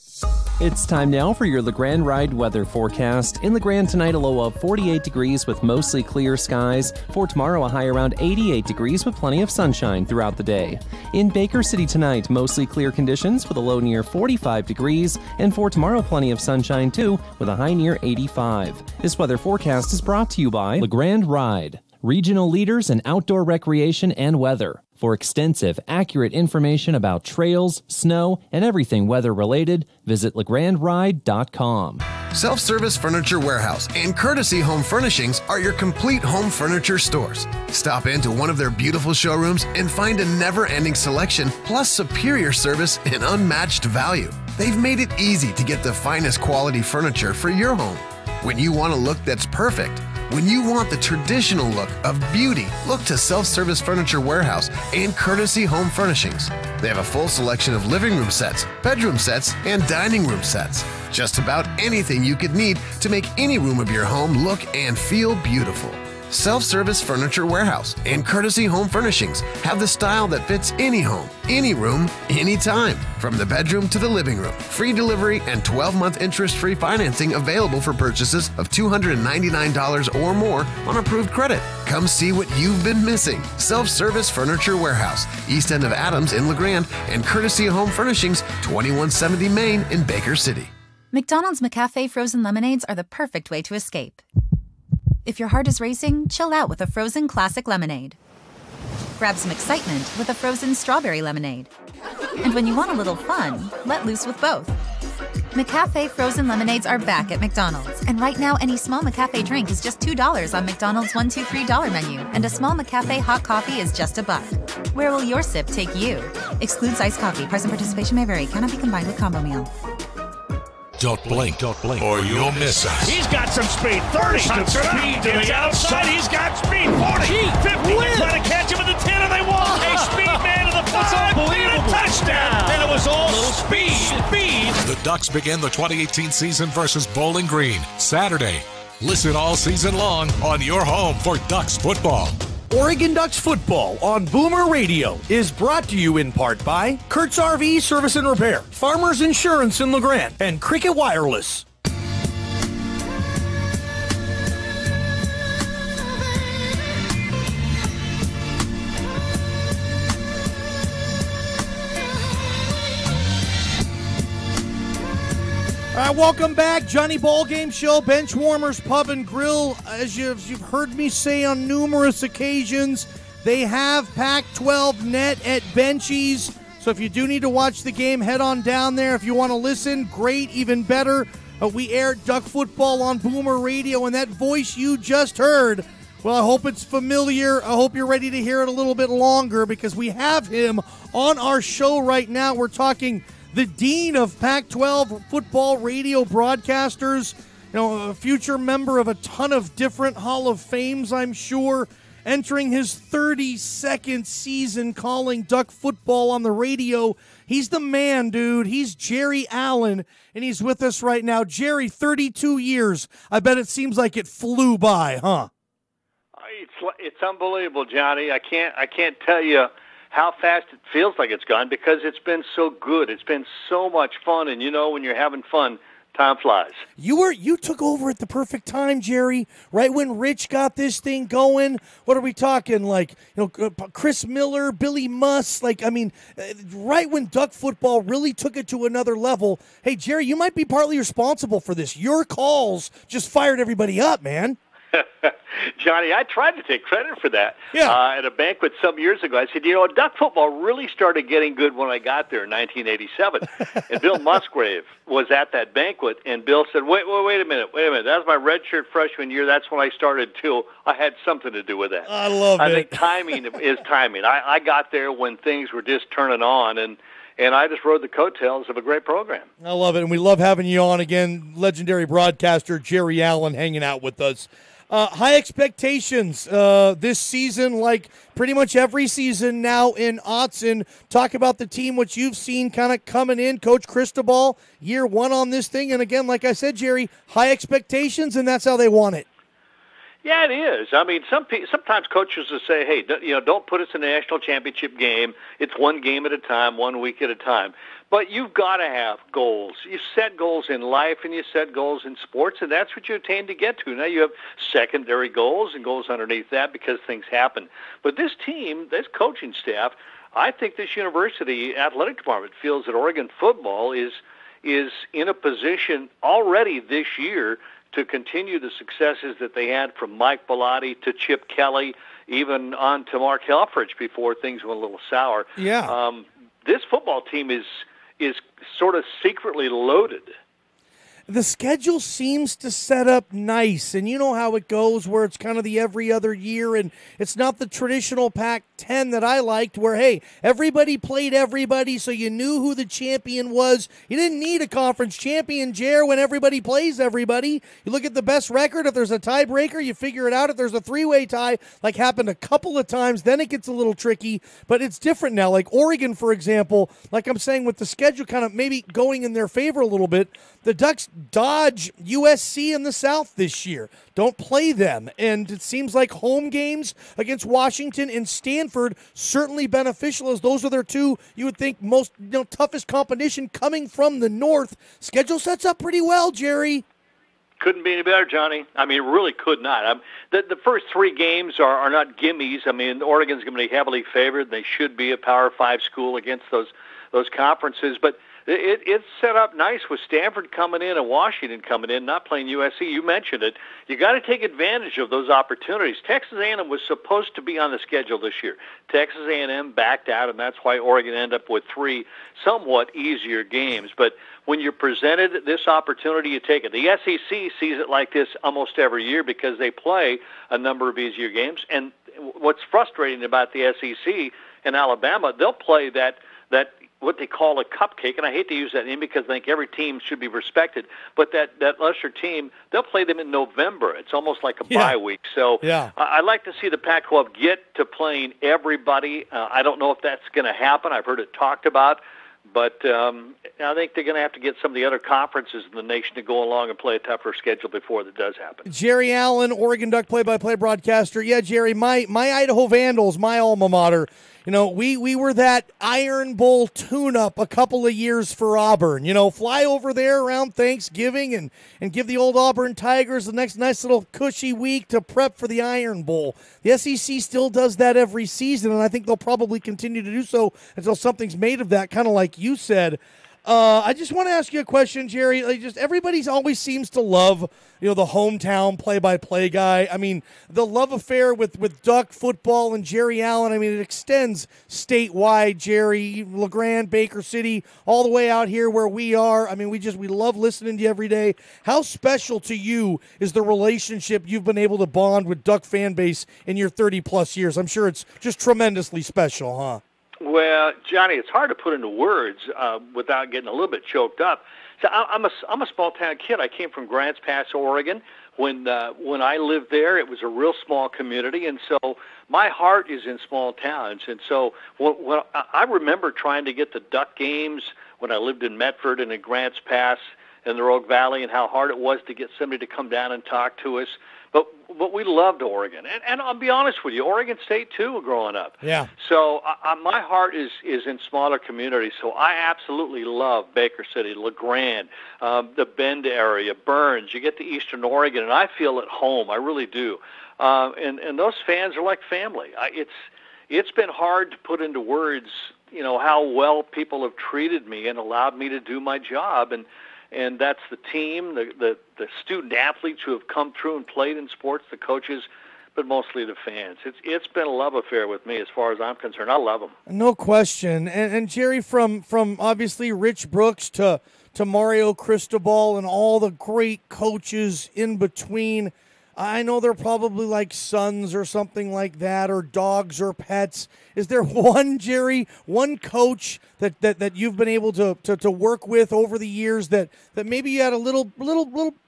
It's time now for your LeGrand Ride weather forecast. In LeGrand tonight, a low of 48 degrees with mostly clear skies. For tomorrow, a high around 88 degrees with plenty of sunshine throughout the day. In Baker City tonight, mostly clear conditions with a low near 45 degrees. And for tomorrow, plenty of sunshine too with a high near 85. This weather forecast is brought to you by LeGrand Ride, regional leaders in outdoor recreation and weather. For extensive, accurate information about trails, snow, and everything weather-related, visit legrandride.com. Self-Service Furniture Warehouse and Courtesy Home Furnishings are your complete home furniture stores. Stop into one of their beautiful showrooms and find a never-ending selection, plus superior service and unmatched value. They've made it easy to get the finest quality furniture for your home. When you want a look that's perfect, when you want the traditional look of beauty, look to Self-Service Furniture Warehouse and Courtesy Home Furnishings. They have a full selection of living room sets, bedroom sets, and dining room sets. Just about anything you could need to make any room of your home look and feel beautiful. Self-Service Furniture Warehouse and Courtesy Home Furnishings have the style that fits any home, any room, anytime. From the bedroom to the living room. Free delivery and 12-month interest-free financing available for purchases of $299 or more on approved credit. Come see what you've been missing. Self-Service Furniture Warehouse, east end of Adams in LeGrand, and Courtesy Home Furnishings, 2170 Main in Baker City. McDonald's McCafe frozen lemonades are the perfect way to escape. If your heart is racing, chill out with a frozen classic lemonade. Grab some excitement with a frozen strawberry lemonade. And when you want a little fun, let loose with both. McCafe frozen lemonades are back at McDonald's. And right now, any small McCafe drink is just $2 on McDonald's $1, $2, $3 menu. And a small McCafe hot coffee is just $1. Where will your sip take you? Excludes iced coffee. Price and participation may vary. Cannot be combined with combo meal. Don't blink, or you'll miss us. He's got some speed. 30 to speed to the outside. He's got speed. 40, 50. They try to catch him at the 10, and they won't. A speed man to the 5. And a touchdown. And it was all speed. The Ducks begin the 2018 season versus Bowling Green Saturday. Listen all season long on your home for Ducks football. Oregon Ducks football on Boomer Radio is brought to you in part by Kurt's RV Service and Repair, Farmers Insurance in LeGrand, and Cricket Wireless. All right, welcome back. Johnny Ballgame Show, Benchwarmers Pub and Grill. As you've heard me say on numerous occasions, they have Pac-12 net at Benchies. So if you do need to watch the game, head on down there. If you want to listen, great, even better. We air Duck football on Boomer Radio, and that voice you just heard, well, I hope it's familiar. I hope you're ready to hear it a little bit longer because we have him on our show right now. We're talking the dean of Pac-12 football radio broadcasters, a future member of a ton of different Hall of Fames, I'm sure, entering his 32nd season calling Duck football on the radio. He's the man, dude. He's Jerry Allen, and he's with us right now. Jerry, 32 years. I bet it seems like it flew by, huh? It's unbelievable, Johnny. I can't tell you how fast it feels like it's gone because it's been so good. It's been so much fun, and when you're having fun, Time flies. You took over at the perfect time, Jerry. Right when Rich got this thing going. What are we talking? Like, Chris Miller, Billy Muss. Right when Duck football really took it to another level. Hey, Jerry, you might be partly responsible for this. Your calls just fired everybody up, man. Johnny, I tried to take credit for that. Yeah. At a banquet some years ago, I said, Duck football really started getting good when I got there in 1987. And Bill Musgrave was at that banquet, and Bill said, wait a minute. That was my redshirt freshman year. That's when I started, too. I had something to do with that. I love it. I think timing is timing. I got there when things were just turning on, and I just rode the coattails of a great program. I love it, and we love having you on again. Legendary broadcaster Jerry Allen hanging out with us. High expectations this season, like pretty much every season now in Autzen. Talk about the team, what you've seen kind of coming in. Coach Cristobal, year one on this thing. And again, like I said, Jerry, high expectations, and that's how they want it. Yeah, it is. I mean, sometimes coaches will say, hey, don't put us in a national championship game. It's one game at a time, 1 week at a time. But you've got to have goals. You set goals in life and you set goals in sports, and that's what you attain to get to. Now you have secondary goals and goals underneath that because things happen. But this team, this coaching staff, I think this university athletic department feels that Oregon football is in a position already this year to continue the successes that they had from Mike Bellotti to Chip Kelly, even on to Mark Helfrich before things went a little sour. Yeah. This football team is sort of secretly loaded. The schedule seems to set up nice, and you know how it goes where it's kind of the every other year, and it's not the traditional Pac-10 that I liked where, hey, everybody played everybody, so you knew who the champion was. You didn't need a conference champion, Jer, when everybody plays everybody. You look at the best record. If there's a tiebreaker, you figure it out. If there's a three-way tie, like happened a couple of times, then it gets a little tricky, but it's different now. Like Oregon, for example, like I'm saying with the schedule kind of maybe going in their favor a little bit, the Ducks dodge USC in the South this year. Don't play them. And it seems like home games against Washington and Stanford certainly beneficial, as those are their two, you would think, most toughest competition coming from the North. Schedule sets up pretty well, Jerry. Couldn't be any better, Johnny. I mean, really could not. The first three games are not gimmies. I mean, Oregon's going to be heavily favored. They should be a Power 5 school against those conferences. But it's set up nice with Stanford coming in and Washington coming in, not playing USC. You mentioned it. You got to take advantage of those opportunities. Texas A&M was supposed to be on the schedule this year. Texas A&M backed out, and that's why Oregon ended up with three somewhat easier games. But when you're presented this opportunity, you take it. The SEC sees it like this almost every year because they play a number of easier games. And what's frustrating about the SEC in Alabama, they'll play that what they call a cupcake, and I hate to use that name because I think every team should be respected, but that lesser team, they'll play them in November. It's almost like a bye week. So I like to see the Pac-12 get to playing everybody. I don't know if that's going to happen. I've heard it talked about, but I think they're going to have to get some of the other conferences in the nation to go along and play a tougher schedule before that does happen. Jerry Allen, Oregon Duck play-by-play broadcaster. Yeah, Jerry, my Idaho Vandals, my alma mater, we were that Iron Bowl tune-up a couple of years for Auburn. Fly over there around Thanksgiving and give the old Auburn Tigers the next nice little cushy week to prep for the Iron Bowl. The SEC still does that every season, and I think they'll probably continue to do so until something's made of that, kind of like you said. I just want to ask you a question, Jerry. Everybody always seems to love, the hometown play-by-play guy. I mean, the love affair with Duck football and Jerry Allen, I mean, it extends statewide, Jerry, LeGrand, Baker City, all the way out here where we are. I mean, we love listening to you every day. How special to you is the relationship you've been able to bond with Duck fan base in your 30-plus years? I'm sure it's just tremendously special, huh? Well, Johnny, it's hard to put into words without getting a little bit choked up. So I'm a small town kid. I came from Grants Pass, Oregon. When I lived there, it was a real small community, and so my heart is in small towns. And so when I remember trying to get the Duck games when I lived in Medford and in Grants Pass in the Rogue Valley, and how hard it was to get somebody to come down and talk to us. But we loved Oregon, and I'll be honest with you, Oregon State too, growing up. Yeah. So my heart is in smaller communities. So I absolutely love Baker City, LeGrand, the Bend area, Burns. You get to Eastern Oregon, and I feel at home. I really do. And those fans are like family. It's been hard to put into words, how well people have treated me and allowed me to do my job, and that's the team, the student athletes who have come through and played in sports, the coaches, but mostly the fans. It's been a love affair with me as far as I'm concerned. I love them. No question. And Jerry, from obviously Rich Brooks to Mario Cristobal and all the great coaches in between, I know they're probably like sons or something like that, or dogs or pets. Is there one, Jerry, one coach that you've been able to work with over the years that maybe you had a little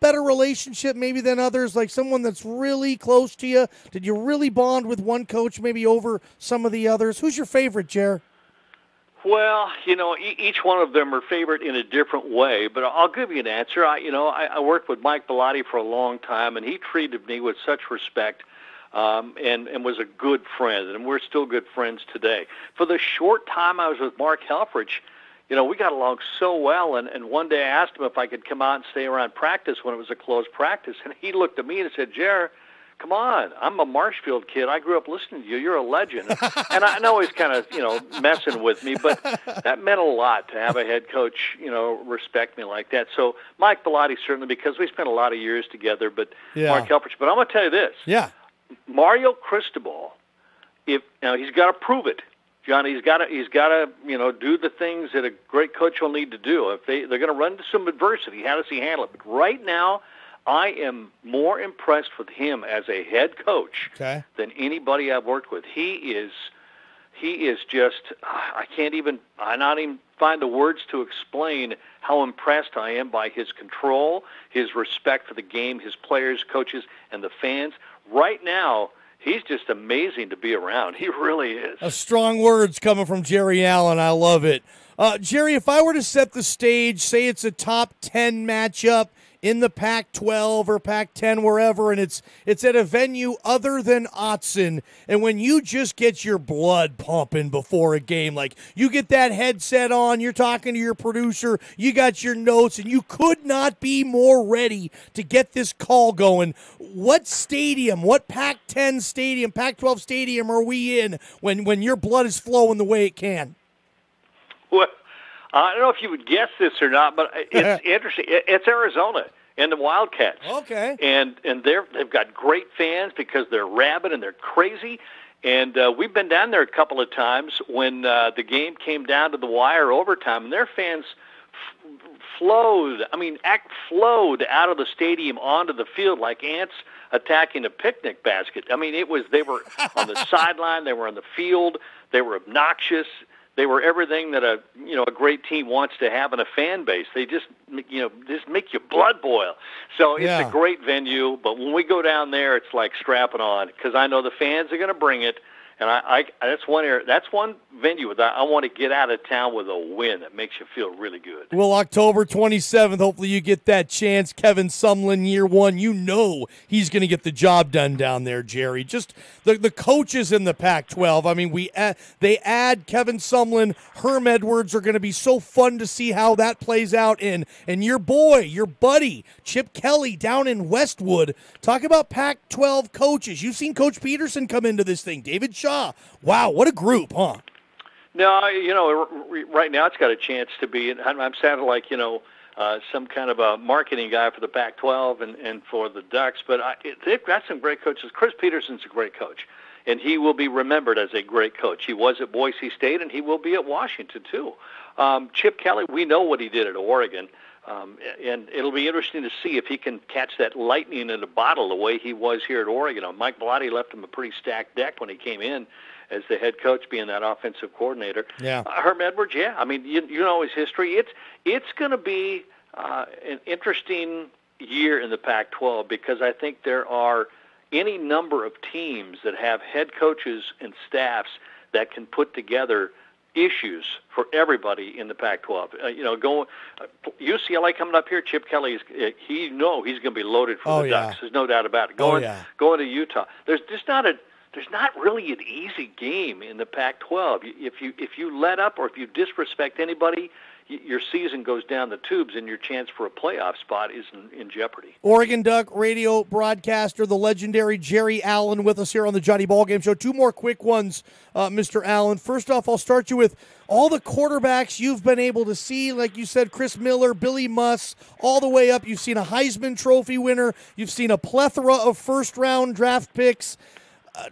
better relationship maybe than others, like someone that's really close to you? Did you really bond with one coach maybe over some of the others? Who's your favorite, Jer? Well, each one of them are favorite in a different way, but I'll give you an answer. I worked with Mike Bellotti for a long time, and he treated me with such respect and was a good friend, and we're still good friends today. For the short time I was with Mark Helfrich, we got along so well, and one day I asked him if I could come out and stay around practice when it was a closed practice, and he looked at me and said, "Jer, come on, I'm a Marshfield kid. I grew up listening to you. You're a legend." And I know he's kind of, messing with me, but that meant a lot to have a head coach, respect me like that. So Mike Bellotti certainly, because we spent a lot of years together, but Mark Helfrich. But I'm going to tell you this. Yeah. Mario Cristobal, he's got to prove it. Johnny, he's got to, do the things that a great coach will need to do. If they're going to run into some adversity, how does he handle it? But right now, I am more impressed with him as a head coach than anybody I've worked with. He is just, I not even find the words to explain how impressed I am by his control, his respect for the game, his players, coaches, and the fans. Right now, he's just amazing to be around. He really is. Strong words coming from Jerry Allen. I love it. Jerry, if I were to set the stage, say it's a top 10 matchup in the Pac-12 or Pac-10, wherever, and it's at a venue other than Autzen, and when you just get your blood pumping before a game, like you get that headset on, you're talking to your producer, you got your notes, and you could not be more ready to get this call going. What stadium, what Pac-10 stadium, Pac-12 stadium are we in when your blood is flowing the way it can? Well, I don't know if you would guess this or not, but it's interesting. It's Arizona and the Wildcats. Okay. And they've got great fans because they're rabid and they're crazy. And we've been down there a couple of times when the game came down to the wire overtime, and their fans flowed out of the stadium onto the field like ants attacking a picnic basket. I mean, they were on the sideline, they were on the field, they were obnoxious. They were everything that a great team wants to have in a fan base. They just make your blood boil. So it's a great venue, but when we go down there, it's like strapping on because I know the fans are going to bring it. And that's one venue that I want to get out of town with a win that makes you feel really good. Well, October 27th, hopefully you get that chance. Kevin Sumlin, year one, he's going to get the job done down there, Jerry. Just the coaches in the Pac-12. I mean, they add Kevin Sumlin, Herm Edwards are going to be so fun to see how that plays out. And your buddy, Chip Kelly down in Westwood. Talk about Pac-12 coaches. You've seen Coach Peterson come into this thing. David Shaw. Wow, what a group, huh? No, right now it's got a chance to be. I'm sounding like some kind of a marketing guy for the Pac-12 and for the Ducks, but they've got some great coaches. Chris Peterson's a great coach, and he will be remembered as a great coach. He was at Boise State, and he will be at Washington too. Chip Kelly, we know what he did at Oregon. And it'll be interesting to see if he can catch that lightning in a bottle the way he was here at Oregon. Mike Bellotti left him a pretty stacked deck when he came in as the head coach, being that offensive coordinator. Yeah. Herm Edwards, I mean, you know his history. It's going to be an interesting year in the Pac-12 because I think there are any number of teams that have head coaches and staffs that can put together issues for everybody in the Pac-12. UCLA coming up here, Chip Kelly, he's going to be loaded for the Ducks. There's no doubt about it. Going to Utah, there's not really an easy game in the Pac-12. If you let up or if you disrespect anybody, your season goes down the tubes and your chance for a playoff spot is in jeopardy. Oregon Duck radio broadcaster, the legendary Jerry Allen, with us here on the Johnny Ballgame Show. Two more quick ones, Mr. Allen. First off, I'll start you with all the quarterbacks you've been able to see. Like you said, Chris Miller, Billy Muss, all the way up. You've seen a Heisman Trophy winner. You've seen a plethora of first-round draft picks.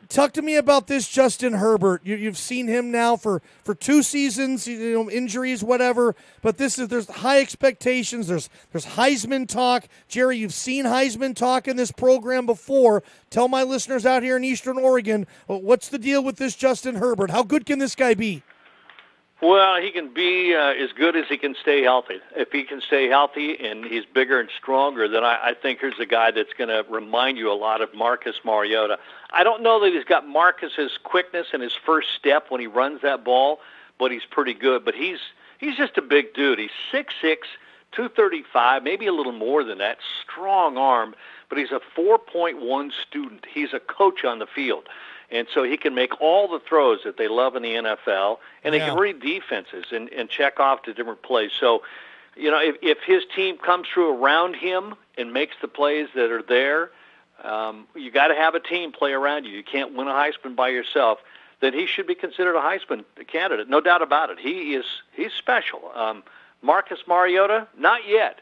Talk to me about this Justin Herbert. You've seen him now for 2 seasons, injuries, whatever. But there's high expectations. There's Heisman talk. Jerry, you've seen Heisman talk in this program before. Tell my listeners out here in Eastern Oregon, what's the deal with this Justin Herbert? How good can this guy be? Well, he can be as good as he can stay healthy. If he can stay healthy and he's bigger and stronger, then I think here's a guy that's going to remind you a lot of Marcus Mariota. I don't know that he's got Marcus's quickness in his first step when he runs that ball, but he's pretty good. But he's just a big dude. He's 6'6", 235, maybe a little more than that. Strong arm, but he's a 4.1 student. He's a coach on the field. And so he can make all the throws that they love in the NFL, and he can read defenses and check off to different plays. So, if his team comes through around him and makes the plays that are there, you got to have a team play around you. You can't win a Heisman by yourself. Then he should be considered a Heisman candidate, no doubt about it. He's special. Marcus Mariota, not yet.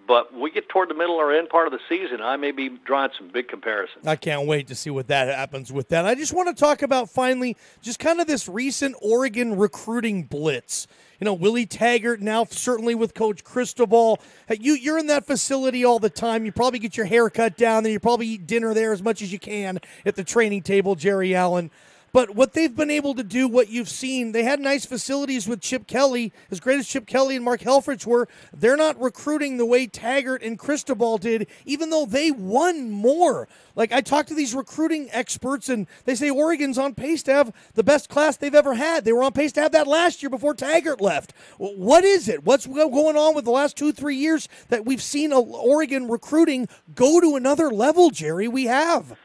But we get toward the middle or end part of the season, I may be drawing some big comparisons. I can't wait to see what that happens with that. I just want to talk about, finally, just kind of this recent Oregon recruiting blitz. Willie Taggart, now certainly with Coach Cristobal. You're in that facility all the time. You probably get your hair cut down there. You probably eat dinner there as much as you can at the training table, Jerry Allen. But what they've been able to do, what you've seen, they had nice facilities with Chip Kelly. As great as Chip Kelly and Mark Helfrich were, they're not recruiting the way Taggart and Cristobal did, even though they won more. Like, I talked to these recruiting experts, and they say Oregon's on pace to have the best class they've ever had. They were on pace to have that last year before Taggart left. What is it? What's going on with the last 2-3 years that we've seen Oregon recruiting go to another level, Jerry? We have.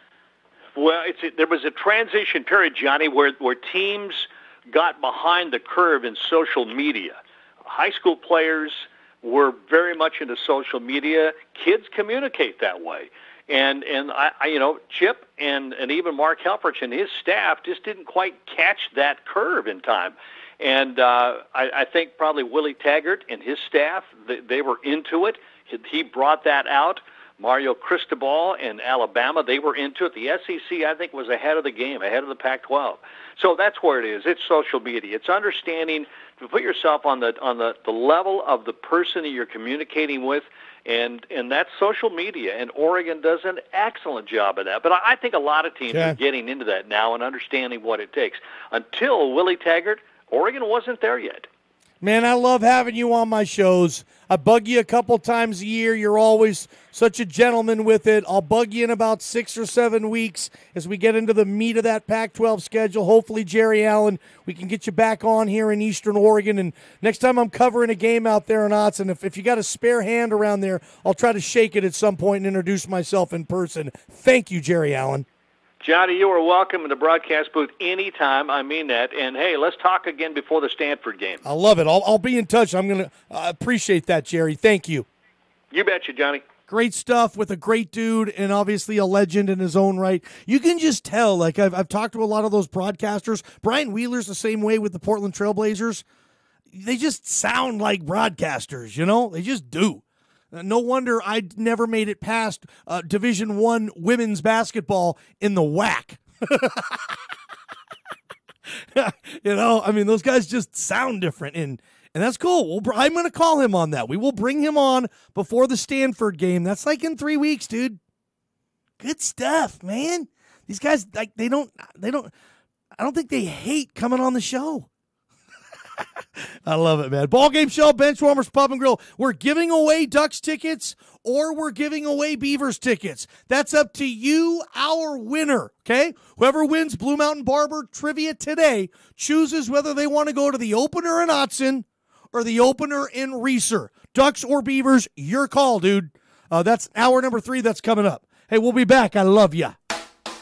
Well, there was a transition period, Johnny, where teams got behind the curve in social media. High school players were very much into social media. Kids communicate that way. And Chip and even Mark Helfrich and his staff just didn't quite catch that curve in time. And I think probably Willie Taggart and his staff, they were into it. He brought that out. Mario Cristobal and Alabama, they were into it. The SEC, I think, was ahead of the game, ahead of the Pac-12. So that's where it is. It's social media. It's understanding to put yourself on the level of the person that you're communicating with, and that's social media. And Oregon does an excellent job of that. But I think a lot of teams are getting into that now and understanding what it takes. Until Willie Taggart, Oregon wasn't there yet. Man, I love having you on my shows. I bug you a couple times a year. You're always such a gentleman with it. I'll bug you in about 6 or 7 weeks as we get into the meat of that Pac-12 schedule. Hopefully, Jerry Allen, we can get you back on here in Eastern Oregon. And next time I'm covering a game out there in Autzen, if you got a spare hand around there, I'll try to shake it at some point and introduce myself in person. Thank you, Jerry Allen. Johnny, you are welcome in the broadcast booth anytime. I mean that. And, hey, let's talk again before the Stanford game. I love it. I'll be in touch. I'm going to appreciate that, Jerry. Thank you. You betcha, Johnny. Great stuff with a great dude and obviously a legend in his own right. You can just tell, like I've talked to a lot of those broadcasters. Brian Wheeler's the same way with the Portland Trailblazers. They just sound like broadcasters, They just do. No wonder I never made it past Division I women's basketball in the WAC. Those guys just sound different, and that's cool. I'm going to call him on that. We will bring him on before the Stanford game. That's like in 3 weeks, dude. Good stuff, man. These guys, I don't think they hate coming on the show. I love it, man. Ballgame Show, Benchwarmers Pub and Grill. We're giving away Ducks tickets or we're giving away Beavers tickets. That's up to you, our winner, okay? Whoever wins Blue Mountain Barber Trivia today chooses whether they want to go to the opener in Autzen or the opener in Reeser. Ducks or Beavers, your call, dude. That's hour number 3 that's coming up. Hey, we'll be back. I love ya.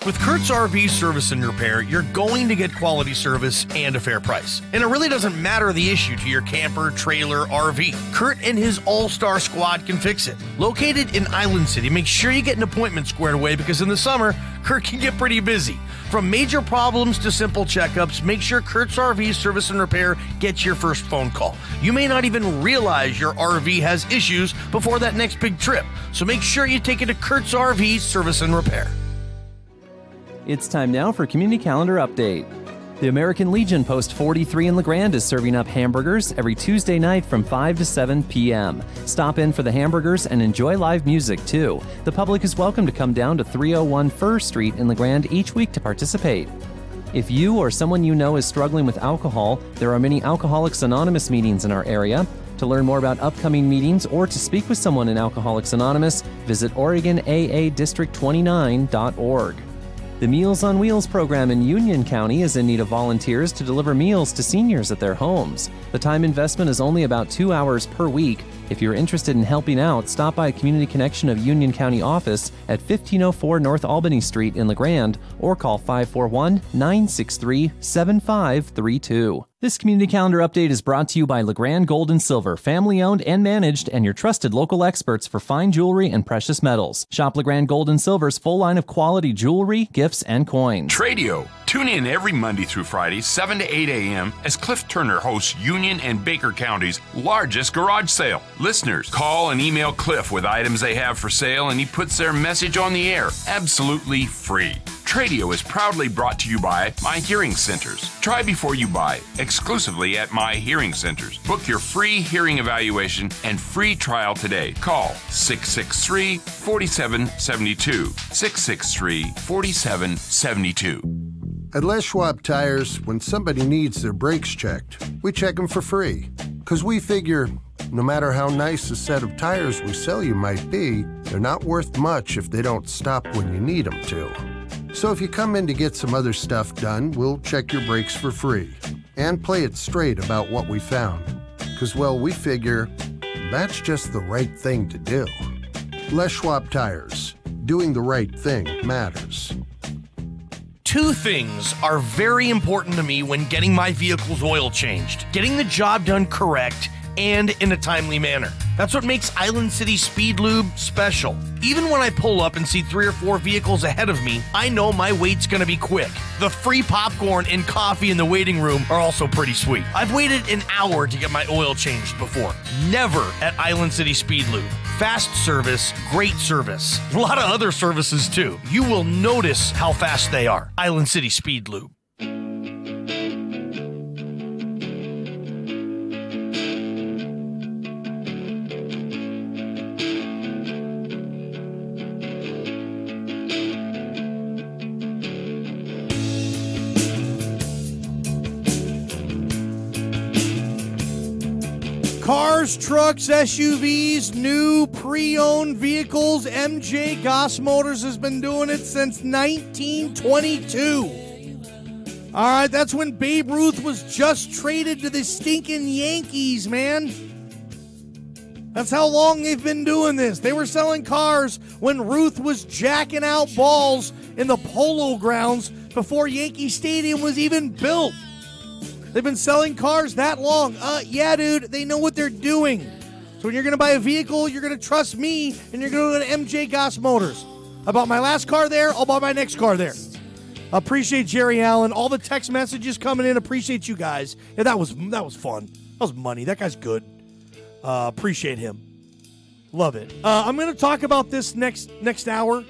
With Kurt's RV Service and Repair, you're going to get quality service and a fair price. And it really doesn't matter the issue to your camper, trailer, RV. Kurt and his all-star squad can fix it. Located in Island City, make sure you get an appointment squared away because in the summer, Kurt can get pretty busy. From major problems to simple checkups, make sure Kurt's RV Service and Repair gets your first phone call. You may not even realize your RV has issues before that next big trip. So make sure you take it to Kurt's RV Service and Repair. It's time now for Community Calendar Update. The American Legion Post 43 in LeGrand is serving up hamburgers every Tuesday night from 5 to 7 p.m. Stop in for the hamburgers and enjoy live music, too. The public is welcome to come down to 301 Fur Street in LeGrand each week to participate. If you or someone you know is struggling with alcohol, there are many Alcoholics Anonymous meetings in our area. To learn more about upcoming meetings or to speak with someone in Alcoholics Anonymous, visit OregonAADistrict29.org. The Meals on Wheels program in Union County is in need of volunteers to deliver meals to seniors at their homes. The time investment is only about 2 hours per week. If you're interested in helping out, stop by Community Connection of Union County office at 1504 North Albany Street in LeGrand or call 541-963-7532. This Community Calendar Update is brought to you by LeGrand Gold and Silver, family-owned and managed, and your trusted local experts for fine jewelry and precious metals. Shop LeGrand Gold and Silver's full line of quality jewelry, gifts, and coins. Tradio. Tune in every Monday through Friday, 7 to 8 a.m. as Cliff Turner hosts Union and Baker County's largest garage sale. Listeners, call and email Cliff with items they have for sale, and he puts their message on the air, absolutely free. Tradio is proudly brought to you by My Hearing Centers. Try before you buy, exclusively at My Hearing Centers. Book your free hearing evaluation and free trial today. Call 663-4772. 663-4772. At Les Schwab Tires, when somebody needs their brakes checked, we check them for free. Because we figure, no matter how nice a set of tires we sell you might be, they're not worth much if they don't stop when you need them to. So if you come in to get some other stuff done, we'll check your brakes for free and play it straight about what we found. Because, well, we figure that's just the right thing to do. Les Schwab Tires. Doing the right thing matters. 2 things are very important to me when getting my vehicle's oil changed. Getting the job done correct and in a timely manner. That's what makes Island City Speed Lube special. Even when I pull up and see 3 or 4 vehicles ahead of me, I know my wait's gonna be quick. The free popcorn and coffee in the waiting room are also pretty sweet. I've waited an hour to get my oil changed before. Never at Island City Speed Lube. Fast service, great service. A lot of other services too. You will notice how fast they are. Island City Speed Lube. Cars, trucks, SUVs, new pre-owned vehicles. MJ Goss Motors has been doing it since 1922. All right, that's when Babe Ruth was just traded to the stinking Yankees, man. That's how long they've been doing this. They were selling cars when Ruth was jacking out balls in the Polo Grounds before Yankee Stadium was even built. They've been selling cars that long. Yeah, dude, they know what they're doing. So when you're going to buy a vehicle, you're going to trust me, and you're going to go to MJ Goss Motors. I bought my last car there. I'll buy my next car there. Appreciate Jerry Allen. All the text messages coming in. Appreciate you guys. Yeah, that was fun. That was money. That guy's good. Appreciate him. Love it. I'm going to talk about this next hour.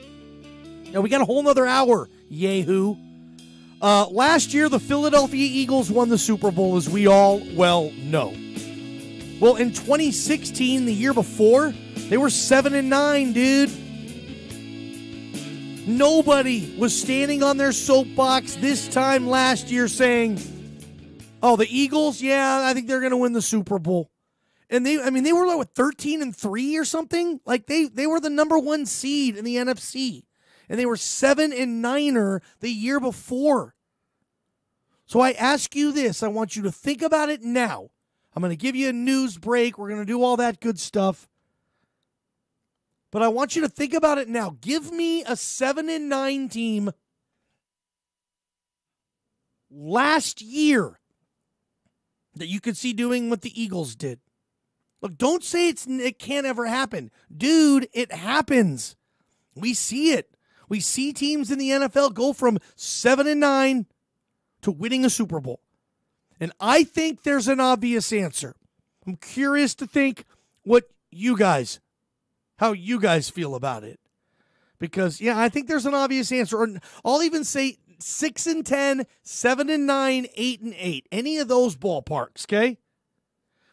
Yeah, we got a whole nother hour. Yahoo! Last year, the Philadelphia Eagles won the Super Bowl, as we all well know. Well, in 2016, the year before, they were 7-9, dude. Nobody was standing on their soapbox this time last year saying, Oh, the Eagles? Yeah, I think they're going to win the Super Bowl. And they were like, what, 13-3 or something? Like they were the number 1 seed in the NFC. And they were 7-9er the year before. So I ask you this. I want you to think about it now. I'm going to give you a news break. We're going to do all that good stuff. But I want you to think about it now. Give me a 7-9 team last year that you could see doing what the Eagles did. Look, don't say it can't ever happen. Dude, it happens. We see it. We see teams in the NFL go from 7-9 to winning a Super Bowl. And I think there's an obvious answer. I'm curious to think how you guys feel about it. Because, yeah, I think there's an obvious answer. Or I'll even say 6-10, 7-9, 8-8. Any of those ballparks, okay?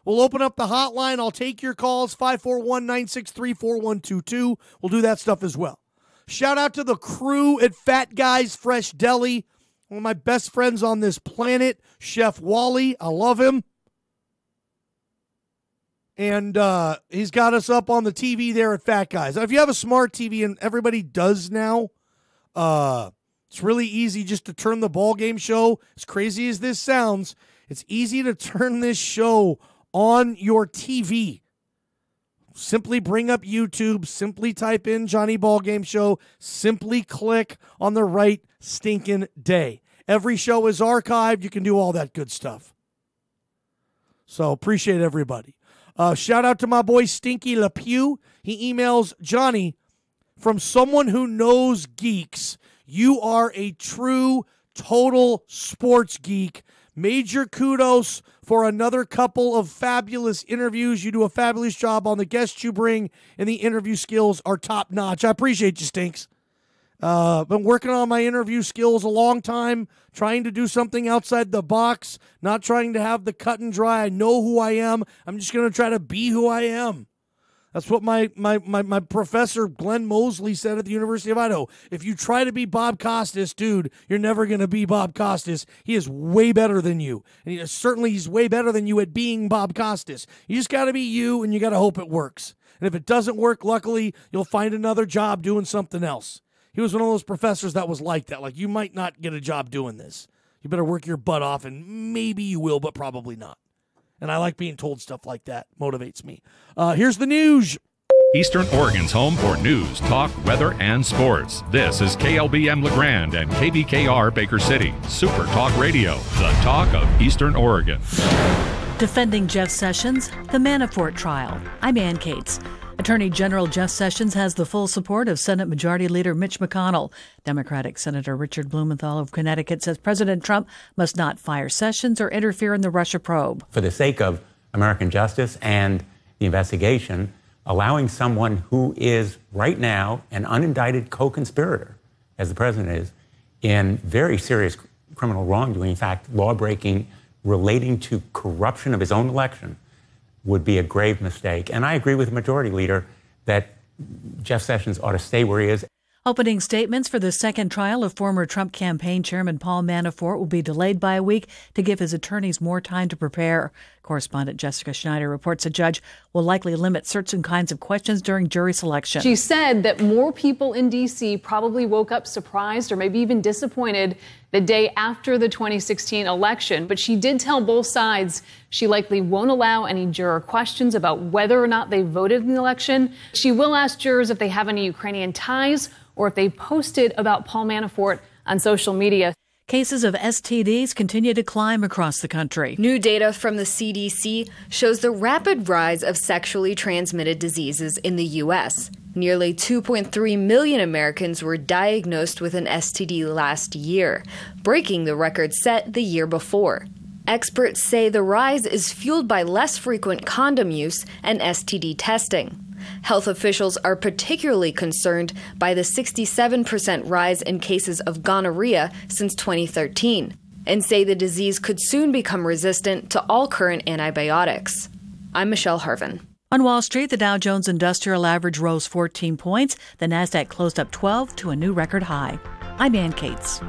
We'll open up the hotline. I'll take your calls, 541-963-4122. We'll do that stuff as well. Shout out to the crew at Fat Guys Fresh Deli. One of my best friends on this planet, Chef Wally. I love him. And he's got us up on the TV there at Fat Guys. Now, if you have a smart TV, and everybody does now, it's really easy just to turn the Ballgame show. As crazy as this sounds, it's easy to turn this show on your TV. Simply bring up YouTube, simply type in Johnny Ballgame Show, simply click on the right stinking day. Every show is archived. You can do all that good stuff. So appreciate everybody. Shout out to my boy Stinky LePew. He emails Johnny, from someone who knows geeks, you are a true, total sports geek. Major kudos for another couple of fabulous interviews. You do a fabulous job on the guests you bring, and the interview skills are top notch. I appreciate you, Stinks. Been working on my interview skills a long time, trying to do something outside the box, not trying to have the cut and dry. I know who I am. I'm just going to try to be who I am. That's what my professor, Glenn Mosley, said at the University of Idaho. If you try to be Bob Costas, dude, you're never going to be Bob Costas. He is way better than you. And he's way better than you at being Bob Costas. You just got to be you, and you got to hope it works. And if it doesn't work, luckily, you'll find another job doing something else. He was one of those professors that was like that. Like, you might not get a job doing this. You better work your butt off, and maybe you will, but probably not. And I like being told stuff like that. Motivates me. Here's the news. Eastern Oregon's home for news, talk, weather, and sports. This is KLBM LeGrand and KBKR Baker City. Super Talk Radio, the talk of Eastern Oregon. Defending Jeff Sessions, the Manafort trial. I'm Ann Cates. Attorney General Jeff Sessions has the full support of Senate Majority Leader Mitch McConnell. Democratic Senator Richard Blumenthal of Connecticut says President Trump must not fire Sessions or interfere in the Russia probe. For the sake of American justice and the investigation, allowing someone who is right now an unindicted co-conspirator, as the president is, in very serious criminal wrongdoing, in fact, law-breaking relating to corruption of his own election, would be a grave mistake. And I agree with the majority leader that Jeff Sessions ought to stay where he is. Opening statements for the second trial of former Trump campaign chairman Paul Manafort will be delayed by a week to give his attorneys more time to prepare. Correspondent Jessica Schneider reports a judge will likely limit certain kinds of questions during jury selection. She said that more people in D.C. probably woke up surprised or maybe even disappointed the day after the 2016 election. But she did tell both sides she likely won't allow any juror questions about whether or not they voted in the election. She will ask jurors if they have any Ukrainian ties or if they posted about Paul Manafort on social media. Cases of STDs continue to climb across the country. New data from the CDC shows the rapid rise of sexually transmitted diseases in the U.S. Nearly 2.3 million Americans were diagnosed with an STD last year, breaking the record set the year before. Experts say the rise is fueled by less frequent condom use and STD testing. Health officials are particularly concerned by the 67% rise in cases of gonorrhea since 2013 and say the disease could soon become resistant to all current antibiotics. I'm Michelle Harvin. On Wall Street, the Dow Jones Industrial Average rose 14 points. The Nasdaq closed up 12 to a new record high. I'm Ann Cates.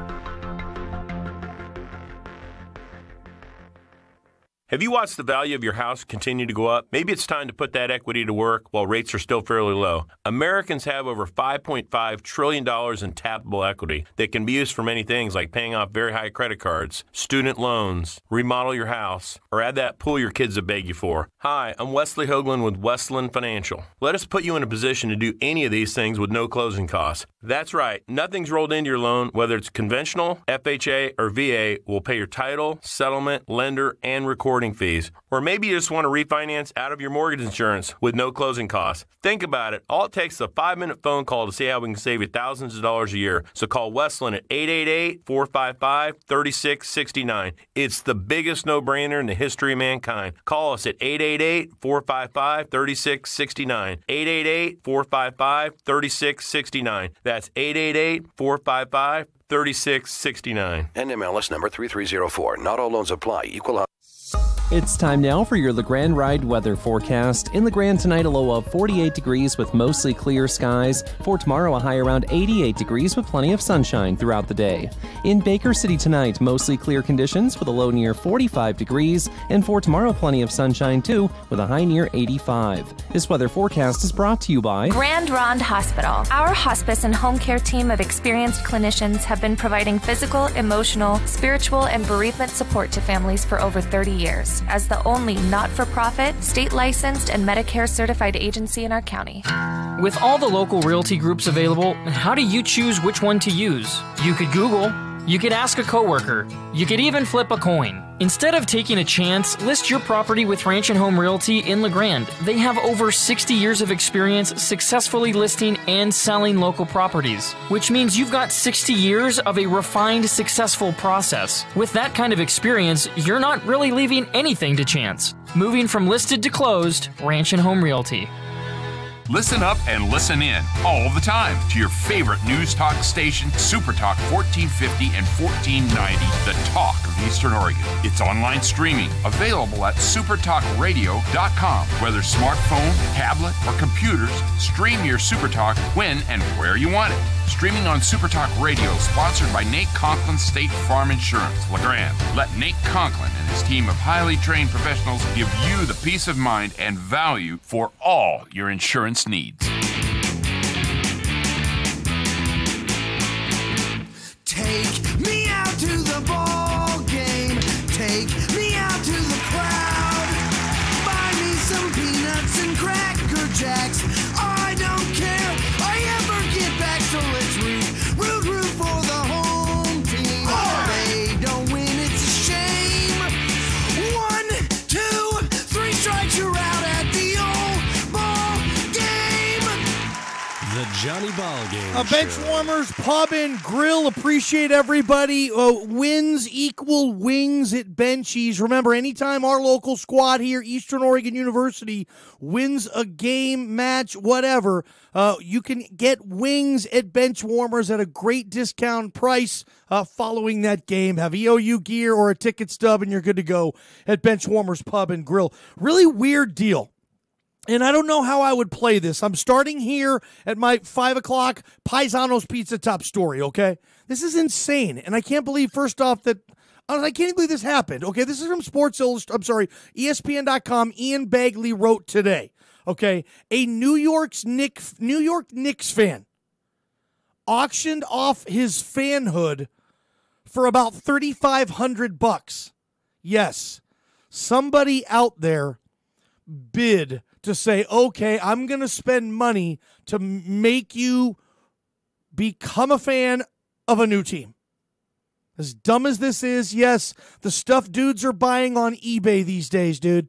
Have you watched the value of your house continue to go up? Maybe it's time to put that equity to work while rates are still fairly low. Americans have over $5.5 trillion in tappable equity that can be used for many things like paying off very high credit cards, student loans, remodel your house, or add that pool your kids have begged you for. Hi, I'm Wesley Hoagland with Westland Financial. Let us put you in a position to do any of these things with no closing costs. That's right, nothing's rolled into your loan, whether it's conventional, FHA, or VA, will pay your title, settlement, lender, and recording fees. Or maybe you just want to refinance out of your mortgage insurance with no closing costs. Think about it. All it takes is a 5-minute phone call to see how we can save you thousands of dollars a year. So call Westland at 888-455-3669. It's the biggest no-brainer in the history of mankind. Call us at 888-455-3669. 888-455-3669. That's 888-455-3669. NMLS number 3304. Not all loans apply. Equal. It's time now for your LeGrand Ride weather forecast. In LeGrand tonight, a low of 48 degrees with mostly clear skies. For tomorrow, a high around 88 degrees with plenty of sunshine throughout the day. In Baker City tonight, mostly clear conditions with a low near 45 degrees. And for tomorrow, plenty of sunshine too with a high near 85. This weather forecast is brought to you by Grand Ronde Hospital. Our hospice and home care team of experienced clinicians have been providing physical, emotional, spiritual, and bereavement support to families for over 30 years. As the only not-for-profit, state-licensed, and Medicare-certified agency in our county. With all the local realty groups available, how do you choose which one to use? You could Google. You could ask a coworker. You could even flip a coin. Instead of taking a chance, list your property with Ranch and Home Realty in LeGrand. They have over 60 years of experience successfully listing and selling local properties, which means you've got 60 years of a refined, successful process. With that kind of experience, you're not really leaving anything to chance. Moving from listed to closed, Ranch and Home Realty. Listen up and listen in all the time to your favorite news talk station, Super Talk 1450 and 1490, the talk of Eastern Oregon. It's online streaming, available at supertalkradio.com. Whether smartphone, tablet, or computers, stream your Super Talk when and where you want it. Streaming on Super Talk Radio, sponsored by Nate Conklin State Farm Insurance, LeGrand. Let Nate Conklin and his team of highly trained professionals give you the peace of mind and value for all your insurance needs. Take me out to the ball game. Take me out to the crowd. Buy me some peanuts and Cracker Jacks. I don't care. I ever get back, so let's root for the home team. They don't win, it's a shame. 1, 2, 3 strikes, you're out at the old ball game. The Johnny Ballgame Bench Warmers Pub and Grill. Appreciate everybody. Wins equal wings at Benchies. Remember, anytime our local squad here, Eastern Oregon University, wins a game, match, whatever, you can get wings at Bench Warmers at a great discount price following that game. Have EOU gear or a ticket stub, and you're good to go at Bench Warmers Pub and Grill. Really weird deal. And I don't know how I would play this. I'm starting here at my 5 o'clock Paisano's Pizza top story, okay? This is insane. And I can't believe, first off, that I can't believe this happened. Okay, this is from ESPN.com. Ian Bagley wrote today, okay? A New York Knicks fan auctioned off his fanhood for about $3,500. Yes, somebody out there bid to say, okay, I'm going to spend money to make you become a fan of a new team. As dumb as this is, yes, the stuff dudes are buying on eBay these days, dude.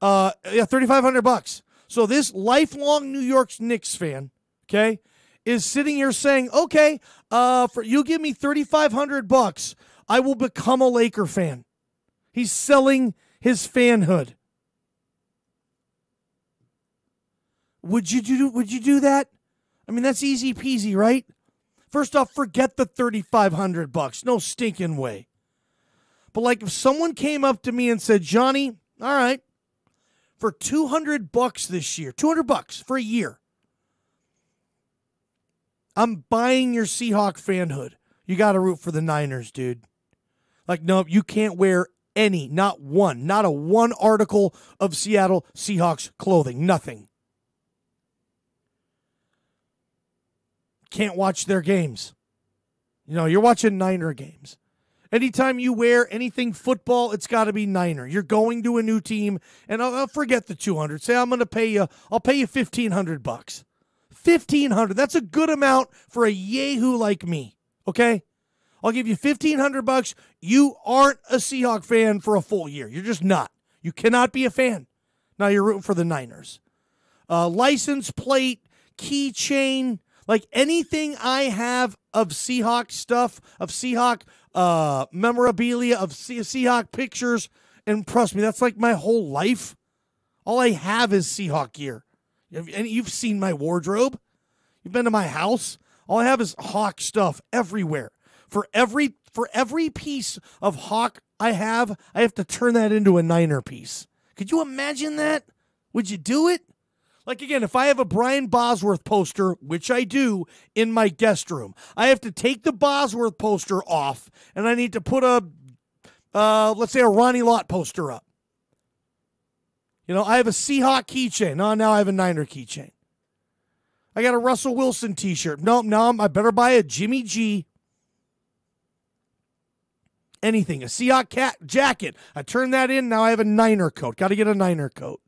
Yeah, $3,500. So this lifelong New York Knicks fan, okay, is sitting here saying, okay, for you give me $3,500, I will become a Laker fan. He's selling his fanhood. Would you do that? I mean, that's easy peasy, right? First off, forget the $3,500. No stinking way. But like, if someone came up to me and said, Johnny, all right, for $200 this year, $200 for a year, I'm buying your Seahawk fanhood. You got to root for the Niners, dude. Like, no, you can't wear Not one. Not a one article of Seattle Seahawks clothing. Nothing. Can't watch their games. You're watching Niner games. Anytime you wear anything football, it's got to be Niner. You're going to a new team, and I'll forget the $200. Say I'm going to pay you. I'll pay you $1,500. $1,500. That's a good amount for a yahoo like me. Okay, I'll give you $1,500. You aren't a Seahawk fan for a full year. You're just not. You cannot be a fan. Now you're rooting for the Niners. License plate, keychain, like anything I have of Seahawk stuff, of Seahawk memorabilia, of Seahawk pictures, and trust me, that's like my whole life. All I have is Seahawk gear. And you've seen my wardrobe. You've been to my house. All I have is Hawk stuff everywhere. For every piece of Hawk I have to turn that into a Niner piece. Could you imagine that? Would you do it? Like, again, if I have a Brian Bosworth poster, which I do, in my guest room, I have to take the Bosworth poster off, and I need to put let's say a Ronnie Lott poster up. I have a Seahawk keychain. Now I have a Niner keychain. I got a Russell Wilson t-shirt. Now I better buy a Jimmy G. Anything. A Seahawk jacket. I turn that in. Now I have a Niner coat. Got to get a Niner coat.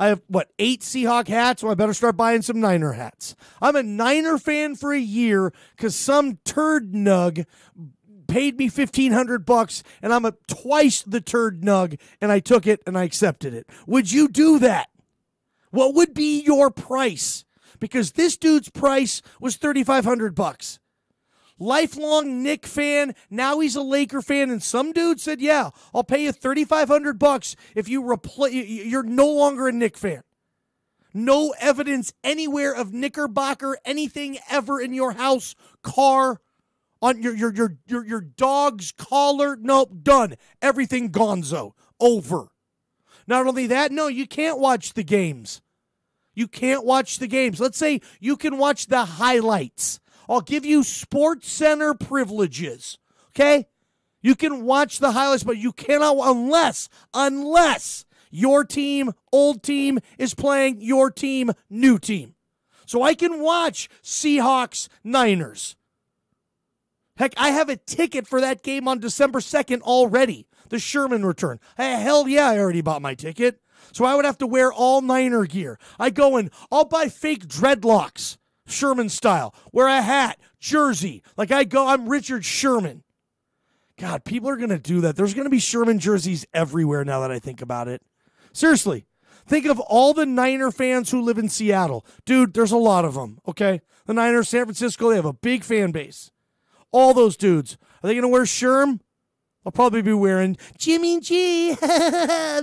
I have, 8 Seahawk hats, so I better start buying some Niner hats. I'm a Niner fan for a year because some turd nug paid me $1,500, and I'm twice the turd nug, and I took it and I accepted it. Would you do that? What would be your price? Because this dude's price was $3,500. Lifelong Knick fan, now he's a Laker fan, and some dude said, yeah, I'll pay you $3,500 if you're no longer a Knick fan. No evidence anywhere of Knickerbocker, anything ever in your house, car, on your dog's collar. Nope, done. Everything gonzo. Over. Not only that, no, you can't watch the games. You can't watch the games. Let's say you can watch the highlights. I'll give you Sports Center privileges, okay? You can watch the highlights, but you cannot unless your team, old team, is playing your team, new team. So I can watch Seahawks, Niners. Heck, I have a ticket for that game on December 2nd already, the Sherman return. Hell yeah, I already bought my ticket. So I would have to wear all Niner gear. I go in, I'll buy fake dreadlocks. Sherman style. Wear a hat, jersey. Like I'm Richard Sherman. God, people are going to do that. There's going to be Sherman jerseys everywhere now that I think about it. Seriously, think of all the Niner fans who live in Seattle. Dude, there's a lot of them, okay? The Niners, San Francisco, they have a big fan base. All those dudes. Are they going to wear Sherm? I'll probably be wearing Jimmy G.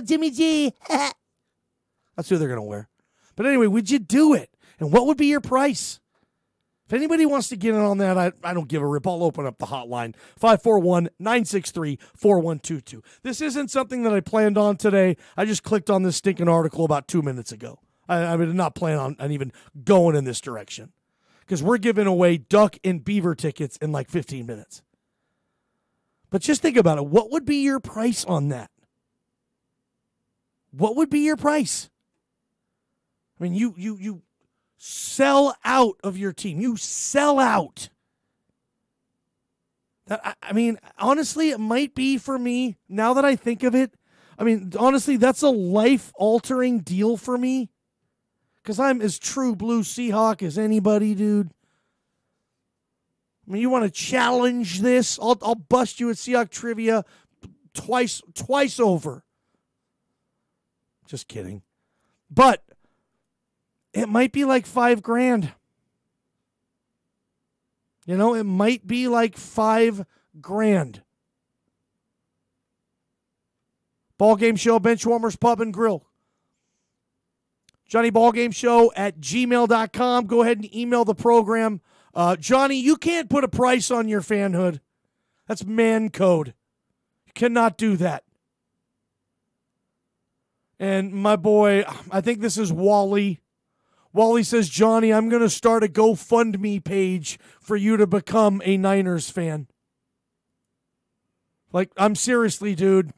Jimmy G. That's who they're going to wear. But anyway, would you do it? And what would be your price? If anybody wants to get in on that, I don't give a rip. I'll open up the hotline, 541-963-4122. This isn't something that I planned on today. I just clicked on this stinking article about 2 minutes ago. I did not plan on even going in this direction because we're giving away duck and beaver tickets in like 15 minutes. But just think about it. What would be your price on that? What would be your price? I mean, you sell out of your team. You sell out. I mean, honestly, it might be for me, now that I think of it. I mean, honestly, that's a life-altering deal for me. Because I'm as true blue Seahawk as anybody, dude. I mean, you want to challenge this? I'll bust you at Seahawk trivia twice over. Just kidding. But it might be like $5,000. You know, it might be like $5,000. Ballgame Show, Benchwarmers Pub and Grill. Johnny Ballgame Show at gmail.com. Go ahead and email the program. Johnny, you can't put a price on your fanhood. That's man code. You cannot do that. And my boy, I think this is Wally. Wally says, Johnny, I'm going to start a GoFundMe page for you to become a Niners fan. Like, I'm seriously, dude.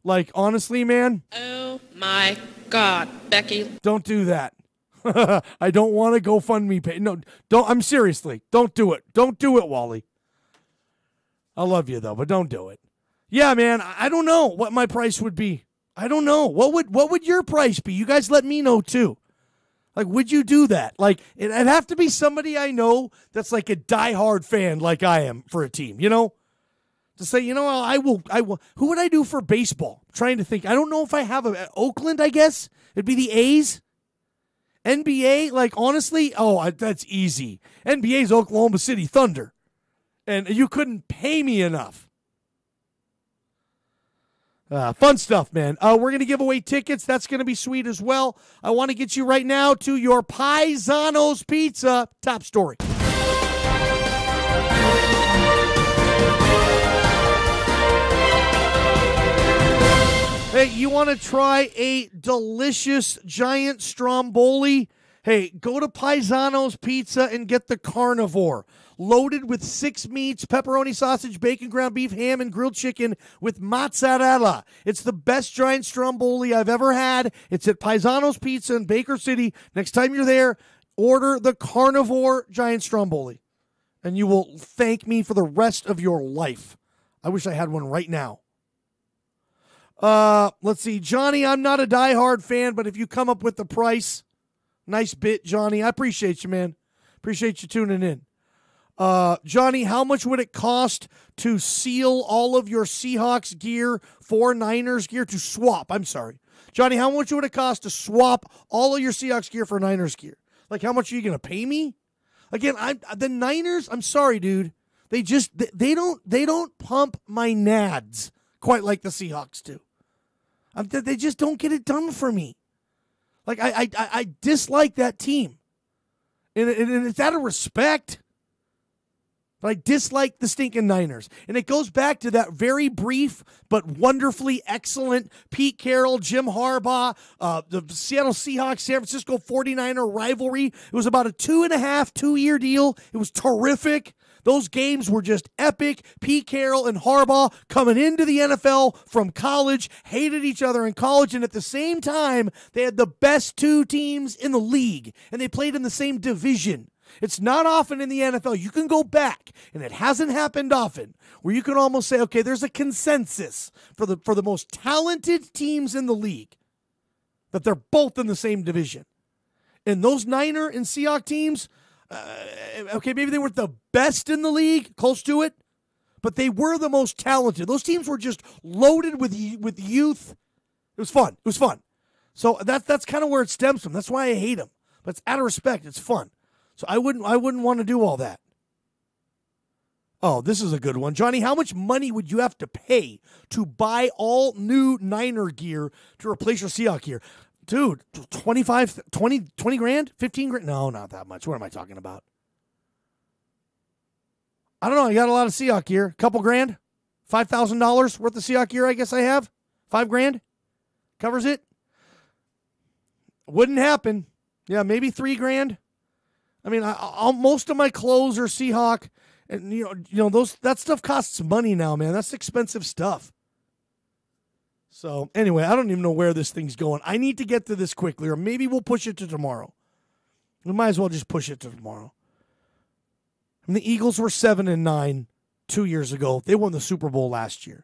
Like, honestly, man. Oh, my God, Becky. Don't do that. I don't want to GoFundMe pay. No, don't. I'm seriously. Don't do it. Don't do it, Wally. I love you, though, but don't do it. Yeah, man, I don't know what my price would be. I don't know. What would your price be? You guys let me know, too. Like, would you do that? Like, it'd have to be somebody I know that's like a diehard fan like I am for a team, you know? To say, you know, I will. Who would I do for baseball? I'm trying to think. I don't know if I have Oakland, I guess. It'd be the A's. NBA, like, honestly, that's easy. NBA's Oklahoma City Thunder. And you couldn't pay me enough. Fun stuff, man. We're going to give away tickets. That's going to be sweet as well. I want to get you right now to your Paisano's Pizza top story. Hey, you want to try a delicious giant stromboli? Hey, go to Paisano's Pizza and get the carnivore. Loaded with 6 meats, pepperoni, sausage, bacon, ground beef, ham, and grilled chicken with mozzarella. It's the best giant stromboli I've ever had. It's at Paisano's Pizza in Baker City. Next time you're there, order the carnivore giant stromboli, and you will thank me for the rest of your life. I wish I had one right now. Let's see. Johnny, I'm not a diehard fan, but if you come up with the price, nice bit, Johnny. I appreciate you, man. Appreciate you tuning in. Johnny, how much would it cost to seal all of your Seahawks gear for Niners gear? To swap, I'm sorry. Johnny, how much would it cost to swap all of your Seahawks gear for Niners gear? Like, how much are you going to pay me? Again, the Niners, I'm sorry, dude. They don't pump my nads quite like the Seahawks do. They just don't get it done for me. Like, I dislike that team. And it's out of respect. But I dislike the stinking Niners. And it goes back to that very brief but wonderfully excellent Pete Carroll, Jim Harbaugh, the Seattle Seahawks, San Francisco 49er rivalry. It was about a 2.5-2-year deal. It was terrific. Those games were just epic. Pete Carroll and Harbaugh coming into the NFL from college, hated each other in college, and at the same time, they had the best 2 teams in the league, and they played in the same division. It's not often in the NFL. You can go back, and it hasn't happened often, where you can almost say, okay, there's a consensus for the most talented teams in the league, that they're both in the same division. And those Niner and Seahawks teams, okay, maybe they weren't the best in the league, close to it, but they were the most talented. Those teams were just loaded with youth. It was fun. It was fun. So that's kind of where it stems from. That's why I hate them. But it's out of respect. It's fun. So I wouldn't want to do all that. Oh, this is a good one. Johnny, how much money would you have to pay to buy all new Niner gear to replace your Seahawks gear? Dude, 20 grand? 15 grand? No, not that much. What am I talking about? I don't know. I got a lot of Seahawks gear. A couple grand? $5,000 worth of Seahawks gear, I guess I have. 5 grand? Covers it? Wouldn't happen. Yeah, maybe 3 grand. I mean, most of my clothes are Seahawks, and you know that stuff costs money now, man. That's expensive stuff. So anyway, I don't even know where this thing's going. I need to get to this quickly, or maybe we'll push it to tomorrow. We might as well just push it to tomorrow. And the Eagles were 7-9 2 years ago. They won the Super Bowl last year.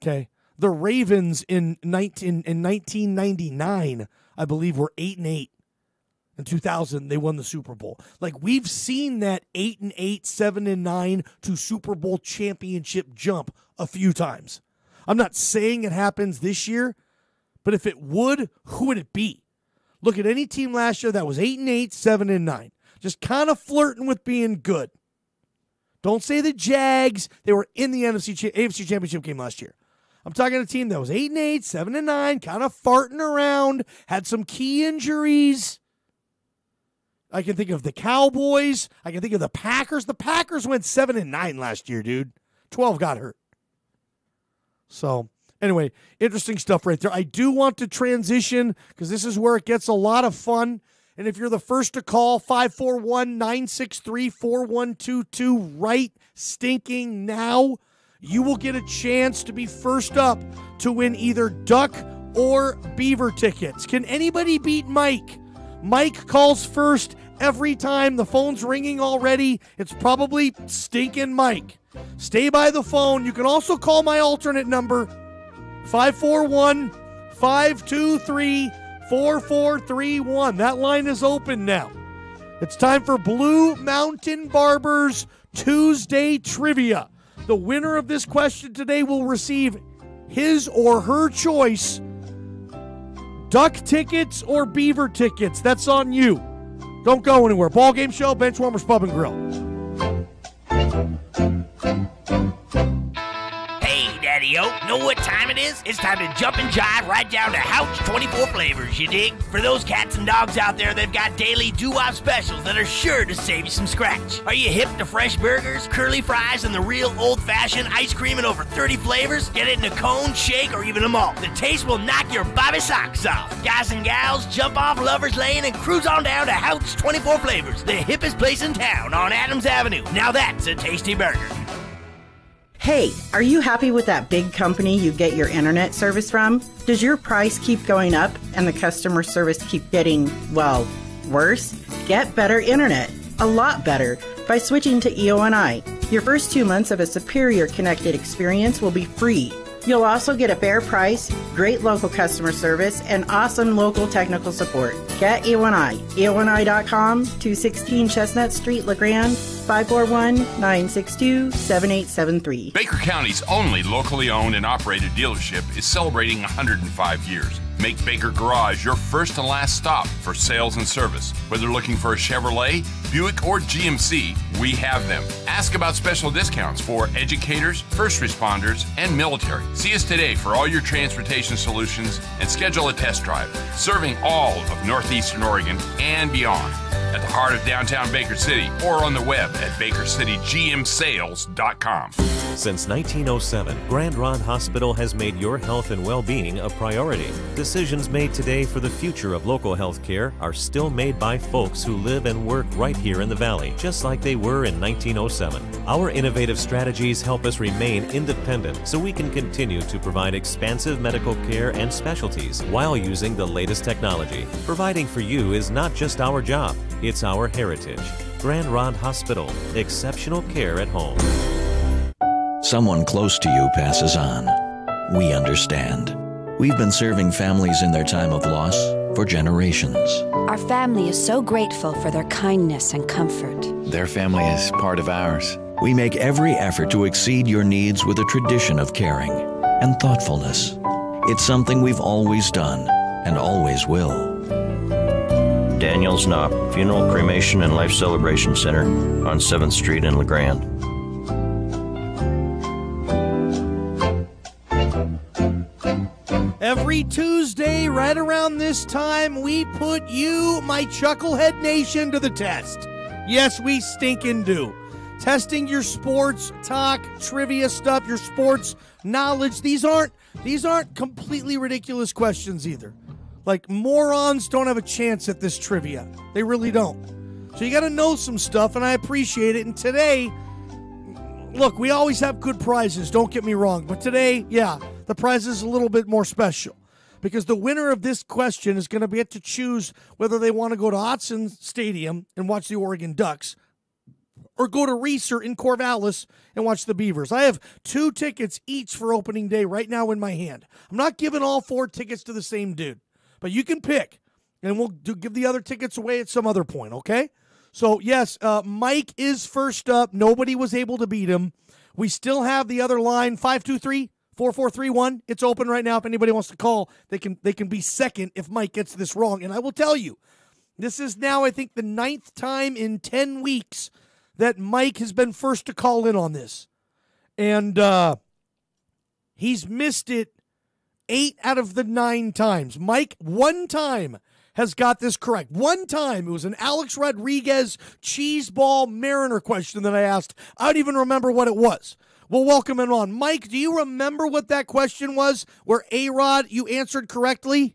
Okay, the Ravens in 1999, I believe, were 8-8. In 2000, they won the Super Bowl. Like, we've seen that 8-8, 7-9 to Super Bowl championship jump a few times. I'm not saying it happens this year, but if it would, who would it be? Look at any team last year that was 8-8, 7-9. Just kind of flirting with being good. Don't say the Jags. They were in the AFC championship game last year. I'm talking a team that was 8-8, 7-9, kind of farting around, had some key injuries. I can think of the Cowboys. I can think of the Packers. The Packers went 7-9 last year, dude. 12 got hurt. So, anyway, interesting stuff right there. I do want to transition because this is where it gets a lot of fun. And if you're the first to call, 541-963-4122 right stinking now. you will get a chance to be first up to win either Duck or Beaver tickets. Can anybody beat Mike? Mike calls first every time. The phone's ringing already. It's probably stinking Mike. Stay by the phone. You can also call my alternate number, 541-523-4431. That line is open now. It's time for Blue Mountain Barbers Tuesday Trivia. The winner of this question today will receive his or her choice, Duck tickets or Beaver tickets. That's on you. Don't go anywhere. Ballgame Show, Benchwarmers Pub and Grill. Hey, Daddy-O, know what time it is? It's time to jump and jive right down to Houch 24 Flavors, you dig? For those cats and dogs out there, they've got daily doo-wop specials that are sure to save you some scratch. Are you hip to fresh burgers, curly fries, and the real old-fashioned ice cream in over 30 flavors? Get it in a cone, shake, or even a malt. The taste will knock your bobby socks off. Guys and gals, jump off Lover's Lane and cruise on down to Houch 24 Flavors, the hippest place in town on Adams Avenue. Now that's a tasty burger. Hey, are you happy with that big company you get your internet service from? Does your price keep going up and the customer service keep getting, well, worse? Get better internet, a lot better, by switching to EONI. Your first 2 months of a superior connected experience will be free. You'll also get a fair price, great local customer service, and awesome local technical support. Get EONI. EONI.com, 216 Chestnut Street, LeGrand, 541-962-7873. Baker County's only locally owned and operated dealership is celebrating 105 years. Make Baker Garage your first and last stop for sales and service. Whether looking for a Chevrolet, Buick, or GMC, we have them. Ask about special discounts for educators, first responders, and military. See us today for all your transportation solutions and schedule a test drive. Serving all of Northeastern Oregon and beyond. At the heart of downtown Baker City or on the web at bakercitygmsales.com. Since 1907, Grand Rod Hospital has made your health and well-being a priority. Decisions made today for the future of local health care are still made by folks who live and work right here in the Valley, just like they were in 1907. Our innovative strategies help us remain independent so we can continue to provide expansive medical care and specialties while using the latest technology. Providing for you is not just our job, it's our heritage. Grand Rod Hospital, exceptional care at home. Someone close to you passes on. We understand. We've been serving families in their time of loss for generations. Our family is so grateful for their kindness and comfort. Their family is part of ours. We make every effort to exceed your needs with a tradition of caring and thoughtfulness. It's something we've always done and always will. Daniel's Knopp Funeral, Cremation, and Life Celebration Center on 7th Street in LeGrand. Every Tuesday, right around this time, we put you, my Chucklehead Nation, to the test. Yes, we stinking do. Testing your sports talk, trivia stuff, your sports knowledge. These aren't completely ridiculous questions either. Like, morons don't have a chance at this trivia. They really don't. So you got to know some stuff, and I appreciate it. And today, look, we always have good prizes, don't get me wrong. But today, yeah, the prize is a little bit more special because the winner of this question is going to get to choose whether they want to go to Autzen Stadium and watch the Oregon Ducks or go to Reeser in Corvallis and watch the Beavers. I have 2 tickets each for opening day right now in my hand. I'm not giving all 4 tickets to the same dude, but you can pick, and we'll give the other tickets away at some other point, okay? So, yes, Mike is first up. Nobody was able to beat him. We still have the other line, 523-4431. It's open right now. If anybody wants to call, they can be second if Mike gets this wrong. And I will tell you, this is now, I think, the 9th time in 10 weeks that Mike has been first to call in on this. And he's missed it 8 out of the 9 times. Mike, one time, has got this correct. One time, it was an Alex Rodriguez cheeseball Mariner question that I asked. I don't even remember what it was. We'll welcome him on. Mike, do you remember what that question was where A-Rod, you answered correctly?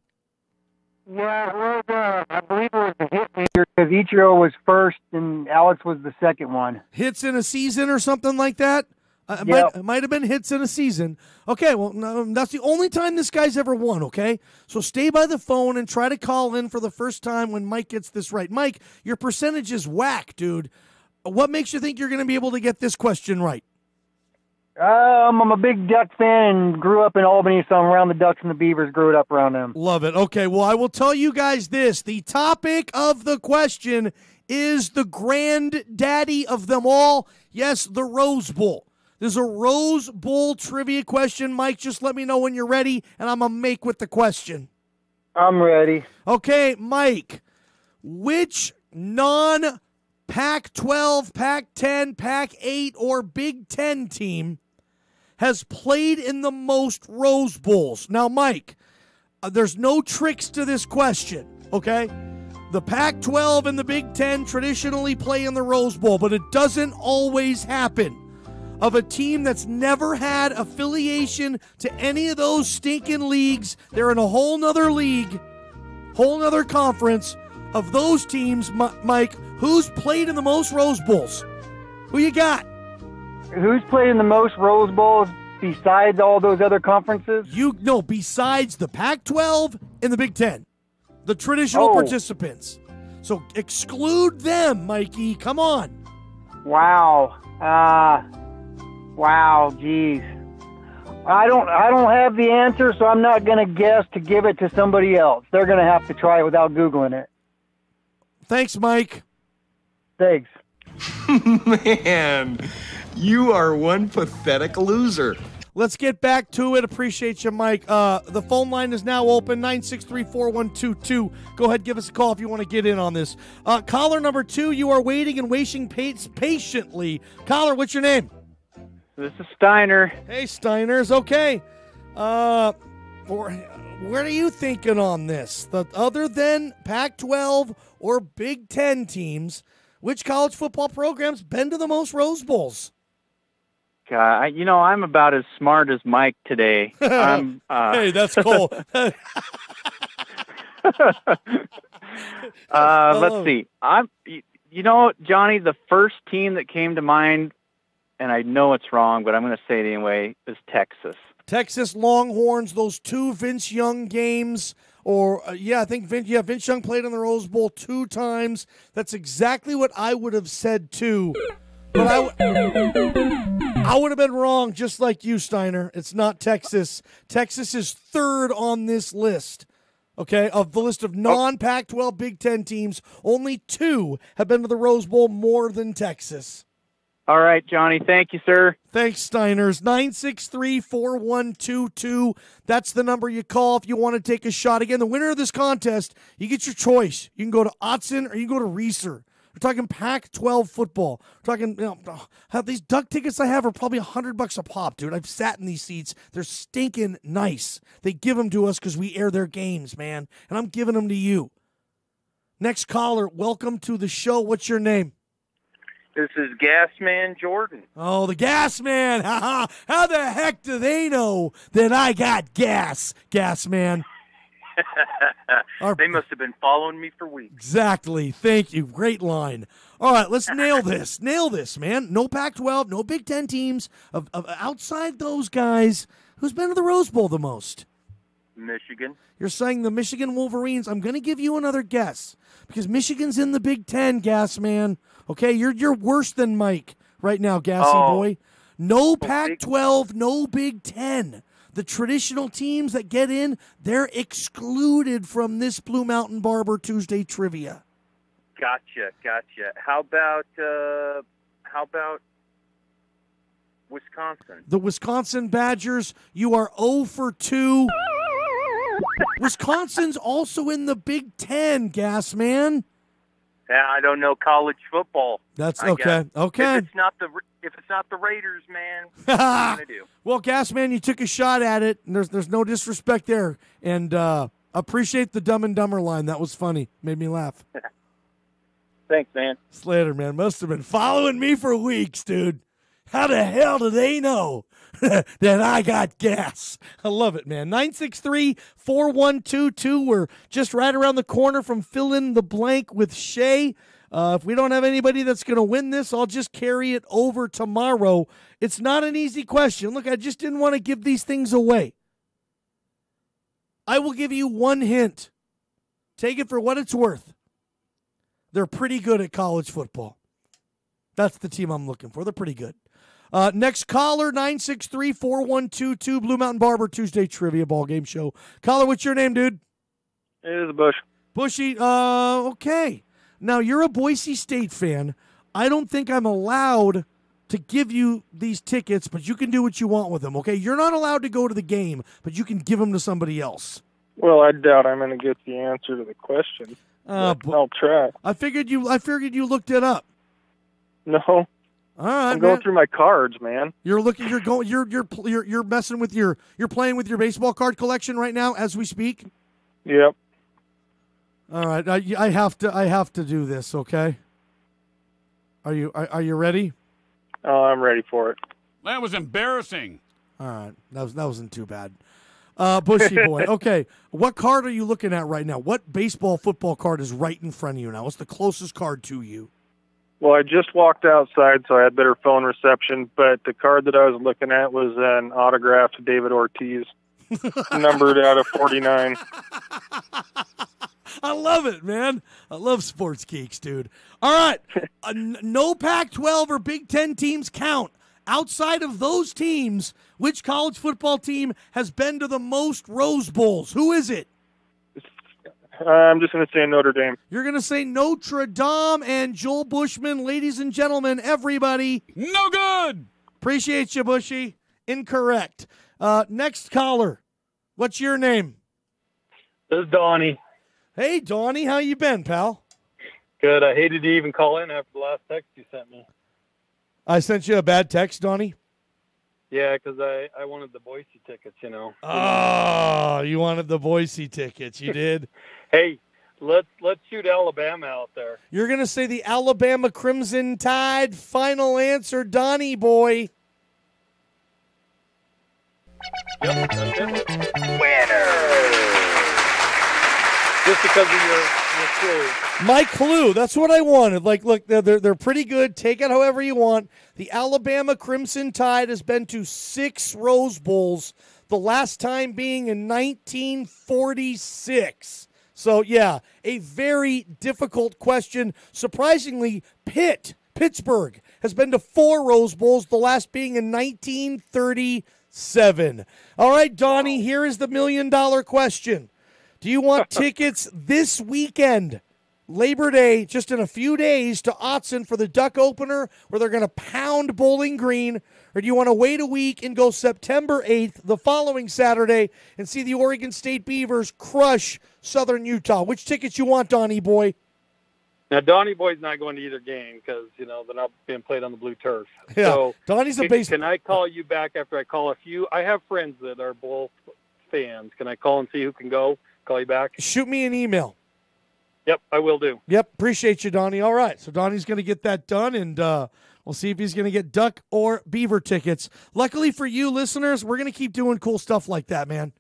Yeah, well, I believe it was the hit leader because Ichiro was first and Alex was the second one. Hits in a season or something like that? It might have been hits in a season. Okay, well, no, that's the only time this guy's ever won, okay? So stay by the phone and try to call in for the first time when Mike gets this right. Mike, your percentage is whack, dude. What makes you think you're going to be able to get this question right? I'm a big Duck fan and grew up in Albany, so I'm around the Ducks and the Beavers, grew up around them. Love it. Okay, well, I will tell you guys this. The topic of the question is the granddaddy of them all. Yes, the Rose Bowl. There's a Rose Bowl trivia question. Mike, just let me know when you're ready, and I'm going to make with the question. I'm ready. Okay, Mike, which non-Pac-12, Pac-10, Pac-8, or Big Ten team has played in the most Rose Bowls? Now, Mike, there's no tricks to this question, okay? The Pac-12 and the Big Ten traditionally play in the Rose Bowl, but it doesn't always happen. Of a team that's never had affiliation to any of those stinking leagues, they're in a whole nother league, whole nother conference. Of those teams, Mike, who's played in the most Rose Bowls? Who you got? Who's played in the most Rose Bowls besides all those other conferences? Besides the Pac-12 and the Big Ten, the traditional participants. So exclude them, Mikey. Come on. Wow. Wow, geez. I don't have the answer, so I'm not going to guess to give it to somebody else. They're going to have to try it without Googling it. Thanks, Mike. Thanks. Man, you are one pathetic loser. Let's get back to it. Appreciate you, Mike. The phone line is now open, 963-4122. Go ahead, give us a call if you want to get in on this. Caller number 2, you are waiting and waiting patiently. Caller, what's your name? This is Steiner. Hey, Steiners. Okay. What are you thinking on this? Other than Pac-12 or Big Ten teams, which college football program's been to the most Rose Bowls? I'm about as smart as Mike today. Hey, that's cool. Let's see. Johnny, the first team that came to mind, and I know it's wrong, but I'm going to say it anyway, is Texas. Texas Longhorns, those 2 Vince Young games. I think Vince Young played in the Rose Bowl 2 times. That's exactly what I would have said too. But I would have been wrong, just like you, Steiner. It's not Texas. Texas is 3rd on this list. Okay, of the list of non-Pac-12 Big Ten teams, only 2 have been to the Rose Bowl more than Texas. All right, Johnny. Thank you, sir. Thanks, Steiners. 963-4122. That's the number you call if you want to take a shot. Again, the winner of this contest, you get your choice. You can go to Autzen or you can go to Reeser. We're talking Pac-12 football. We're talking, these Duck tickets I have are probably $100 a pop, dude. I've sat in these seats. They're stinking nice. They give them to us because we air their games, man. And I'm giving them to you. Next caller, welcome to the show. What's your name? This is Gasman Jordan. Oh, the Gas Man. How the heck do they know that I got gas, Man? They must have been following me for weeks. Exactly. Thank you. Great line. All right, let's nail this. Nail this, man. No Pac-12, no Big Ten teams. Of outside those guys, who's been to the Rose Bowl the most? Michigan. You're saying the Michigan Wolverines. I'm going to give you another guess because Michigan's in the Big Ten, Gas Man. Okay, you're worse than Mike right now, Gassy boy. No Pac-12, no Big Ten. The traditional teams that get in, they're excluded from this Blue Mountain Barber Tuesday trivia. Gotcha. How about Wisconsin? The Wisconsin Badgers, you are 0 for 2. Wisconsin's also in the Big Ten, Gas Man. Yeah, I don't know college football. That's okay. Okay. If it's not the Raiders, man, what are you gonna do? Well, Gas Man, you took a shot at it, and there's no disrespect there. And appreciate the Dumb and Dumber line. That was funny. Made me laugh. Thanks, man. Slater, man, must have been following me for weeks, dude. How the hell do they know that I got gas? I love it, man. 963-4122. We're just right around the corner from Fill in the Blank with Shay. If we don't have anybody that's going to win this, I'll just carry it over tomorrow. It's not an easy question. Look, I just didn't want to give these things away. I will give you one hint. Take it for what it's worth. They're pretty good at college football. That's the team I'm looking for. They're pretty good. Next caller, 963-4122, Blue Mountain Barber Tuesday Trivia Ball Game Show. Caller, what's your name, dude? It is Bush. Bushy, okay. Now, you're a Boise State fan. I don't think I'm allowed to give you these tickets, but you can do what you want with them, okay? You're not allowed to go to the game, but you can give them to somebody else. Well, I doubt I'm going to get the answer to the question. I'll try. I figured you looked it up. No. All right, I'm going through my cards, man. You're messing with you're playing with your baseball card collection right now as we speak? Yep. All right, I have to do this, okay? Are you ready? Oh, I'm ready for it. That was embarrassing. All right, that wasn't too bad. Bushy boy. Okay, what card are you looking at right now? What baseball football card is right in front of you now? What's the closest card to you? Well, I just walked outside, so I had better phone reception, but the card that I was looking at was an autographed David Ortiz, numbered out of 49. I love it, man. I love sports geeks, dude. All right, no Pac-12 or Big Ten teams count. Outside of those teams, which college football team has been to the most Rose Bowls? Who is it? I'm just going to say Notre Dame. You're going to say Notre Dame and Joel Bushman. Ladies and gentlemen, everybody. No good. Appreciate you, Bushy. Incorrect. Next caller. What's your name? This is Donnie. Hey, Donnie. How you been, pal? Good. I hated to even call in after the last text you sent me. I sent you a bad text, Donnie? Yeah, because I wanted the Boise tickets, you know. Oh, you wanted the Boise tickets. You did? Hey, let's shoot Alabama out there. You're going to say the Alabama Crimson Tide. Final answer, Donnie boy. Yep, that's it. Winner! Just because of your clue. My clue. That's what I wanted. Like, look, they're pretty good. Take it however you want. The Alabama Crimson Tide has been to 6 Rose Bowls, the last time being in 1946. So, yeah, a very difficult question. Surprisingly, Pittsburgh, has been to 4 Rose Bowls, the last being in 1937. All right, Donnie, here is the $1 million question. Do you want tickets this weekend, Labor Day, just in a few days, to Autzen for the Duck opener, where they're going to pound Bowling Green? Or do you want to wait a week and go September 8th, the following Saturday, and see the Oregon State Beavers crush Southern Utah? Which tickets you want, Donnie boy? Now, Donnie boy's not going to either game because, you know, they're not being played on the blue turf. Yeah, so Donnie's a baseball. Can I call you back after I call a few? I have friends that are both fans. Can I call and see who can go? Call you back? Shoot me an email. Yep, I will do. Yep, appreciate you, Donnie. All right, so Donnie's going to get that done, and we'll see if he's going to get Duck or Beaver tickets. Luckily for you, listeners, we're going to keep doing cool stuff like that, man.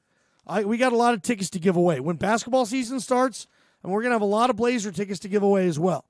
We got a lot of tickets to give away. When basketball season starts, and we're going to have a lot of Blazer tickets to give away as well.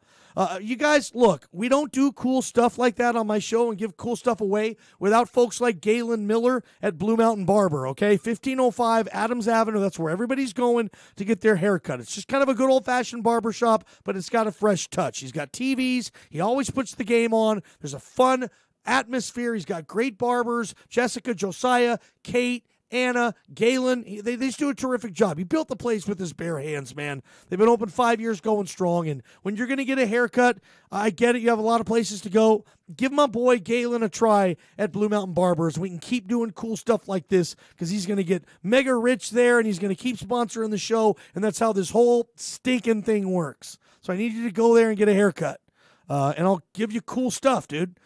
You guys, look, we don't do cool stuff like that on my show and give cool stuff away without folks like Galen Miller at Blue Mountain Barber, okay? 1505 Adams Avenue. That's where everybody's going to get their haircut. It's just kind of a good old-fashioned barbershop, but it's got a fresh touch. He's got TVs. He always puts the game on. There's a fun atmosphere. He's got great barbers. Jessica, Josiah, Kate, Anna, Galen, they just do a terrific job. He built the place with his bare hands, man. They've been open 5 years, going strong, and when you're going to get a haircut, I get it, you have a lot of places to go. Give my boy Galen a try at Blue Mountain Barbers. We can keep doing cool stuff like this because he's going to get mega rich there, and he's going to keep sponsoring the show, and that's how this whole stinking thing works. So I need you to go there and get a haircut. And I'll give you cool stuff, dude.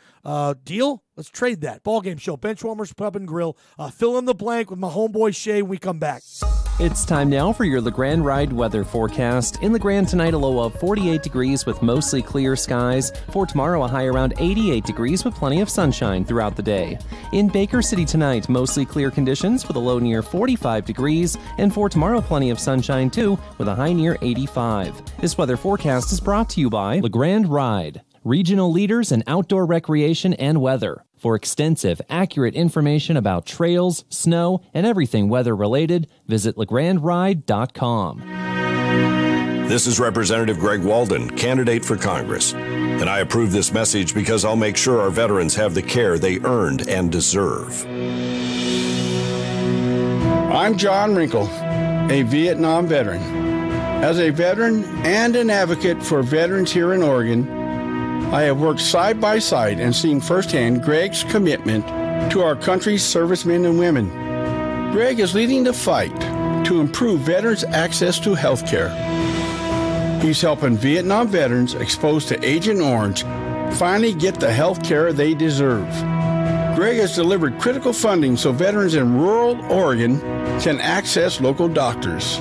Deal? Let's trade that. Ballgame Show, Benchwarmers Pub and Grill. Fill in the blank with my homeboy Shay when we come back. It's time now for your LeGrand Ride weather forecast. In LeGrand tonight, a low of 48 degrees with mostly clear skies. For tomorrow, a high around 88 degrees with plenty of sunshine throughout the day. In Baker City tonight, mostly clear conditions with a low near 45 degrees. And for tomorrow, plenty of sunshine too with a high near 85. This weather forecast is brought to you by LeGrand Ride, regional leaders in outdoor recreation and weather. For extensive, accurate information about trails, snow, and everything weather-related, visit legrandride.com. This is Representative Greg Walden, candidate for Congress. And I approve this message because I'll make sure our veterans have the care they earned and deserve. I'm John Wrinkle, a Vietnam veteran. As a veteran and an advocate for veterans here in Oregon, I have worked side by side and seen firsthand Greg's commitment to our country's servicemen and women. Greg is leading the fight to improve veterans' access to health care. He's helping Vietnam veterans exposed to Agent Orange finally get the health care they deserve. Greg has delivered critical funding so veterans in rural Oregon can access local doctors.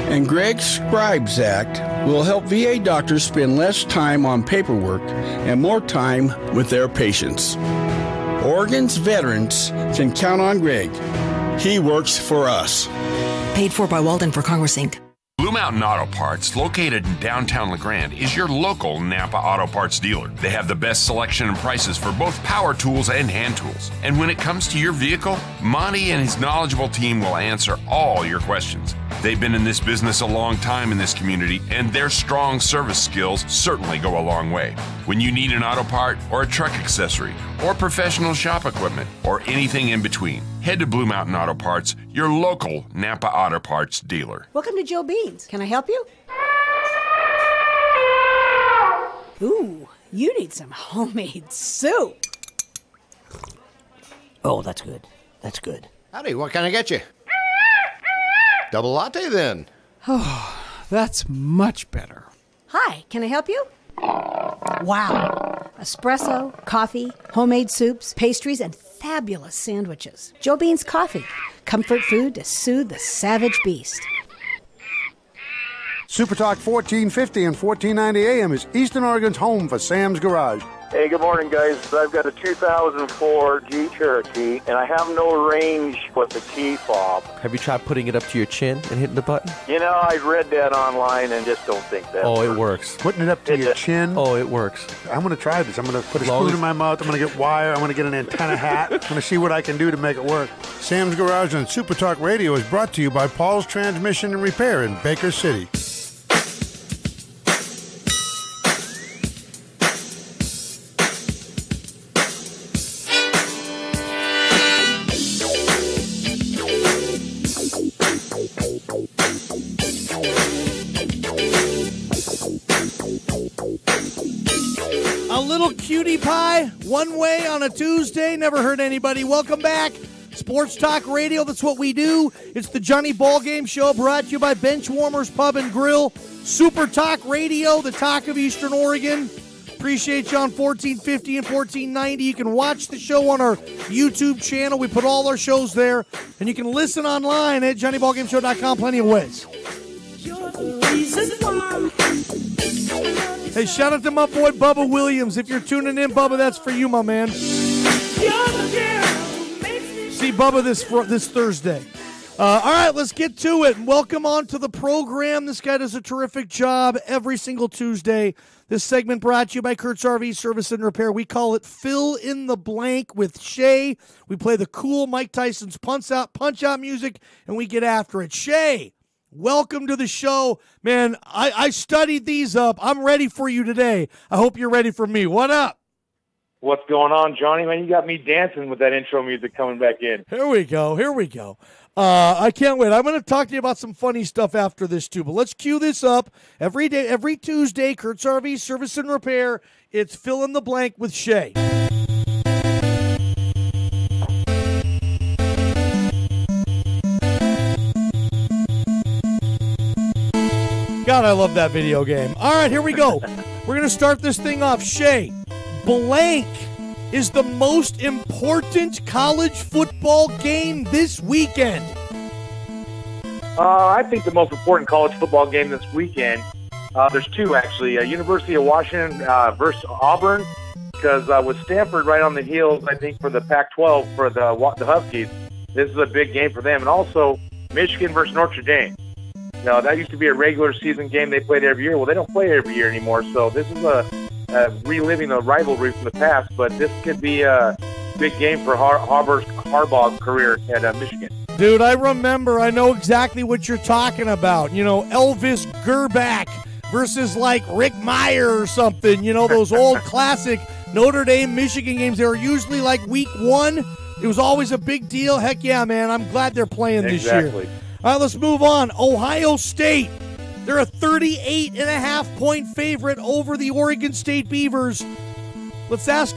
And Greg's Scribes Act will help VA doctors spend less time on paperwork and more time with their patients. Oregon's veterans can count on Greg. He works for us. Paid for by Walden for Congress, Inc. Blue Mountain Auto Parts, located in downtown LeGrand, is your local Napa Auto Parts dealer. They have the best selection and prices for both power tools and hand tools. And when it comes to your vehicle, Monty and his knowledgeable team will answer all your questions. They've been in this business a long time in this community, and their strong service skills certainly go a long way. When you need an auto part or a truck accessory or professional shop equipment or anything in between, head to Blue Mountain Auto Parts, your local Napa Auto Parts dealer. Welcome to Joe Beans. Can I help you? Ooh, you need some homemade soup. Oh, that's good. That's good. Howdy, what can I get you? Double latte, then. Oh, that's much better. Hi, can I help you? Wow. Espresso, coffee, homemade soups, pastries, and fabulous sandwiches. Joe Beans Coffee. Comfort food to soothe the savage beast. Super Talk 1450 and 1490 AM is Eastern Oregon's home for Sam's Garage. Hey, good morning, guys. I've got a 2004 Jeep Cherokee, and I have no range with the key fob. Have you tried putting it up to your chin and hitting the button? You know, I read that online and just don't think that Oh, works. it works. Putting it up to your chin? Oh, it works. I'm going to try this. I'm going to put a spoon in my mouth. I'm going to get wire. I'm going to get an antenna hat. I'm going to see what I can do to make it work. Sam's Garage on Super Talk Radio is brought to you by Paul's Transmission and Repair in Baker City. A little cutie pie, one way on a Tuesday. Never hurt anybody. Welcome back. Sports Talk Radio, that's what we do. It's the Johnny Ballgame Show, brought to you by Benchwarmers Pub and Grill. Super Talk Radio, the talk of Eastern Oregon. Appreciate you on 1450 and 1490. You can watch the show on our YouTube channel. We put all our shows there. And you can listen online at JohnnyBallGameShow.com. Plenty of ways. Hey, shout out to my boy Bubba Williams. If you're tuning in, Bubba, that's for you, my man. See Bubba this Thursday. All right, let's get to it. Welcome on to the program. This guy does a terrific job every single Tuesday. This segment brought to you by Kurt's RV Service and Repair. We call it Fill in the Blank with Shay. We play the cool Mike Tyson's punch out music, and we get after it. Shay, welcome to the show. Man, I studied these up. I'm ready for you today. I hope you're ready for me. What up? What's going on, Johnny? Man, you got me dancing with that intro music coming back in. Here we go. I can't wait. I'm going to talk to you about some funny stuff after this, too. But let's cue this up. Every day, every Tuesday, Kurt's RV Service and Repair. It's Fill in the Blank with Shay. God, I love that video game. All right, here we go. We're going to start this thing off. Shay, blank is the most important college football game this weekend. I think the most important college football game this weekend, there's two actually. University of Washington versus Auburn, because with Stanford right on the heels, I think, for the Pac-12 for the Huskies, this is a big game for them. And also Michigan versus Notre Dame. Now, that used to be a regular season game they played every year. Well, they don't play every year anymore, so this is reliving a rivalry from the past, but this could be a big game for Harbaugh's career at Michigan. Dude, I remember. I know exactly what you're talking about. You know, Elvis Gerback versus like Rick Meyer or something. You know, those old classic Notre Dame Michigan games. They were usually like week 1. It was always a big deal. Heck yeah, man. I'm glad they're playing this year. All right, let's move on. Ohio State. They're a 38.5-point favorite over the Oregon State Beavers. Let's ask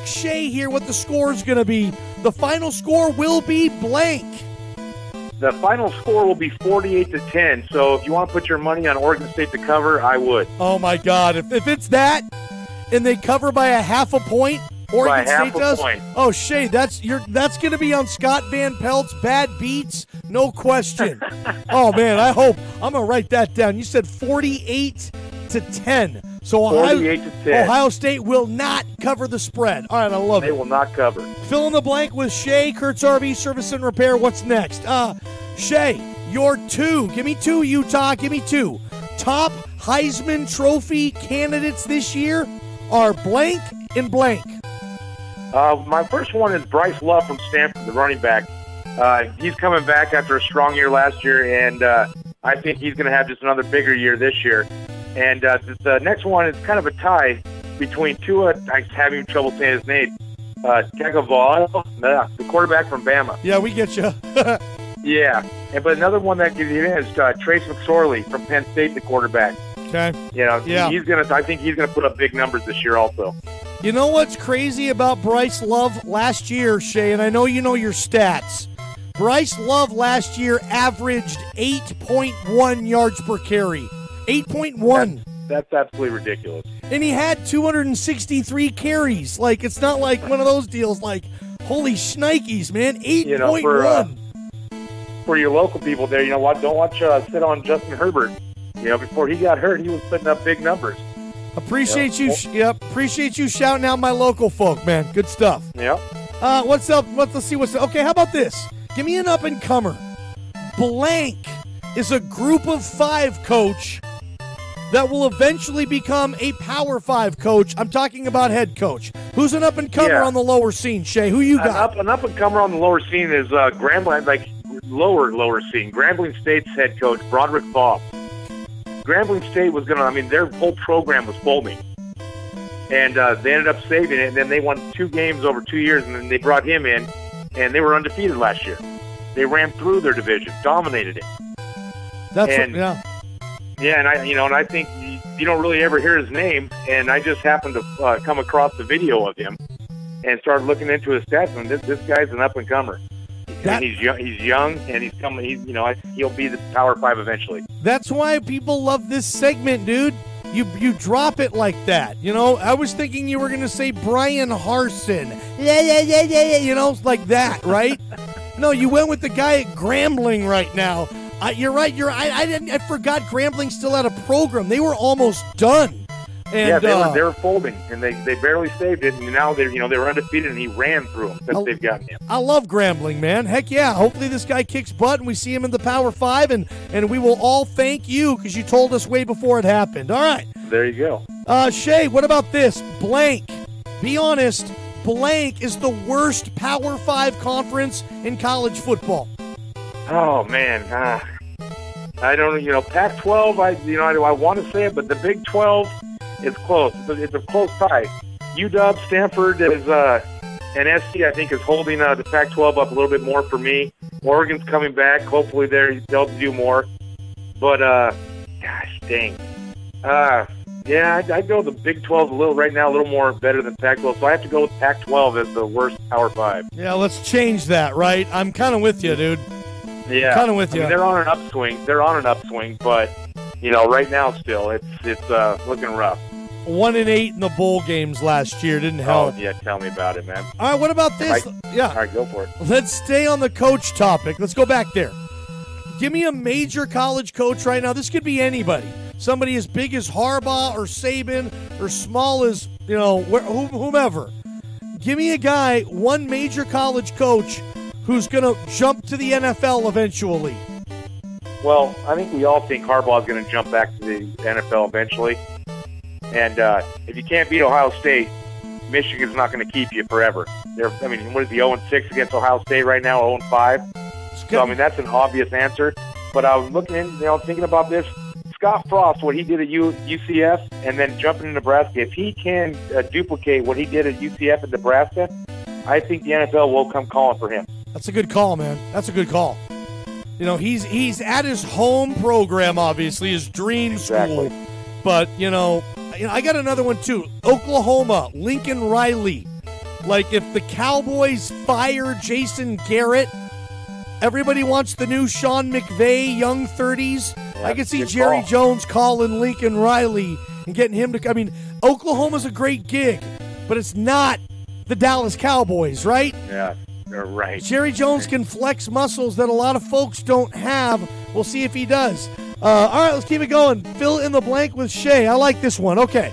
Shay here what the score is going to be. The final score will be blank. The final score will be 48-10. So if you want to put your money on Oregon State to cover, I would. Oh my God! If it's that, and they cover by a half a point, Oregon State does. Oh, Shay, that's going to be on Scott Van Pelt's Bad Beats, no question. Oh man, I'm gonna write that down. You said 48-10. So Ohio State will not cover the spread. All right, I love it. They will not cover. Fill in the blank with Shay, Kurt's RV Service and Repair. What's next? Shay, your 2. Give me 2, Utah. Give me 2. Top Heisman Trophy candidates this year are blank and blank. My first one is Bryce Love from Stanford, the running back. He's coming back after a strong year last year, and I think he's going to have just another bigger year this year. And the next one is kind of a tie between Tua. I'm having trouble saying his name. Tagovailoa, the quarterback from Bama. Yeah, we get you. Yeah, but another one that gives you is Trace McSorley from Penn State, the quarterback. Okay. You know, yeah. I think he's gonna put up big numbers this year also. You know what's crazy about Bryce Love last year, Shay, and I know you know your stats. Bryce Love last year averaged 8.1 yards per carry. 8.1. That's absolutely ridiculous. And he had 263 carries. Like, it's not like one of those deals like, holy shnikes, man, 8.1. For your local people there, you know what? Don't watch sit on Justin Herbert. You know, before he got hurt, he was putting up big numbers. Appreciate you shouting out my local folk, man. Good stuff. Yeah. What's up? Let's see what's up. Okay, how about this? Give me an up-and-comer. Blank is a group of 5 coach that will eventually become a Power 5 coach. I'm talking about head coach. Who's an up-and-comer on the lower scene, Shay? Who you got? An up-and-comer on the lower scene is Grambling, like lower scene. Grambling State's head coach, Broderick Bob. Grambling State was their whole program was folding. And they ended up saving it, and then they won 2 games over 2 years, and then they brought him in, and they were undefeated last year. They ran through their division, dominated it. Yeah, and I think you don't really ever hear his name, and I just happened to come across the video of him and started looking into his stats, and this guy's an up-and-comer. He's young, and he'll be the Power 5 eventually. That's why people love this segment, dude. You drop it like that. You know, I was thinking you were going to say Brian Harsin. Yeah, you know, like that, right? No, you went with the guy at Grambling right now. You're right. I forgot Grambling still had a program. They were almost done. And, they were folding, and they barely saved it. And now they were undefeated, and he ran through them since they've gotten him. I love Grambling, man. Heck yeah! Hopefully this guy kicks butt, and we see him in the Power 5, and we will all thank you because you told us way before it happened. All right. There you go. Shay, what about this? Blank. Be honest. Blank is the worst Power 5 conference in college football. Oh man. I don't know. Pac-12. I want to say it, but the Big 12. It's close. It's a close tie. UW, Stanford is, and SC, I think, is holding the Pac-12 up a little bit more for me. Oregon's coming back. Hopefully they'll do more. But, gosh, dang. I'd go the Big 12 a little more better than Pac-12. So I have to go with Pac-12 as the worst Power 5. Yeah, let's change that, right? I'm kind of with you, dude. Yeah. Kind of with you. They're on an upswing. But, right now still, it's looking rough. 1-8 in the bowl games last year didn't help. Oh, yeah, tell me about it, man. All right, what about this? All right, go for it. Let's stay on the coach topic. Let's go back there. Give me a major college coach right now. This could be anybody. Somebody as big as Harbaugh or Saban or small as, whomever. Give me a guy, one major college coach who's going to jump to the NFL eventually. Well, I think we all think Harbaugh's going to jump back to the NFL eventually. And if you can't beat Ohio State, Michigan's not going to keep you forever. What is he, 0-6 against Ohio State right now, 0-5? So, that's an obvious answer. But I was looking, thinking about this. Scott Frost, what he did at UCF and then jumping to Nebraska, if he can duplicate what he did at UCF and Nebraska, I think the NFL will come calling for him. That's a good call, man. That's a good call. He's at his home program, obviously, his dream school. But, I got another one, too. Oklahoma, Lincoln Riley. Like, if the Cowboys fire Jason Garrett, everybody wants the new Sean McVay, young 30s. Yeah, I can see Jerry Jones calling Lincoln Riley and getting him to. Oklahoma's a great gig, but it's not the Dallas Cowboys, right? Yeah, you're right. Jerry Jones can flex muscles that a lot of folks don't have. We'll see if he does. All right, let's keep it going. Fill in the blank with Shay. I like this one. Okay.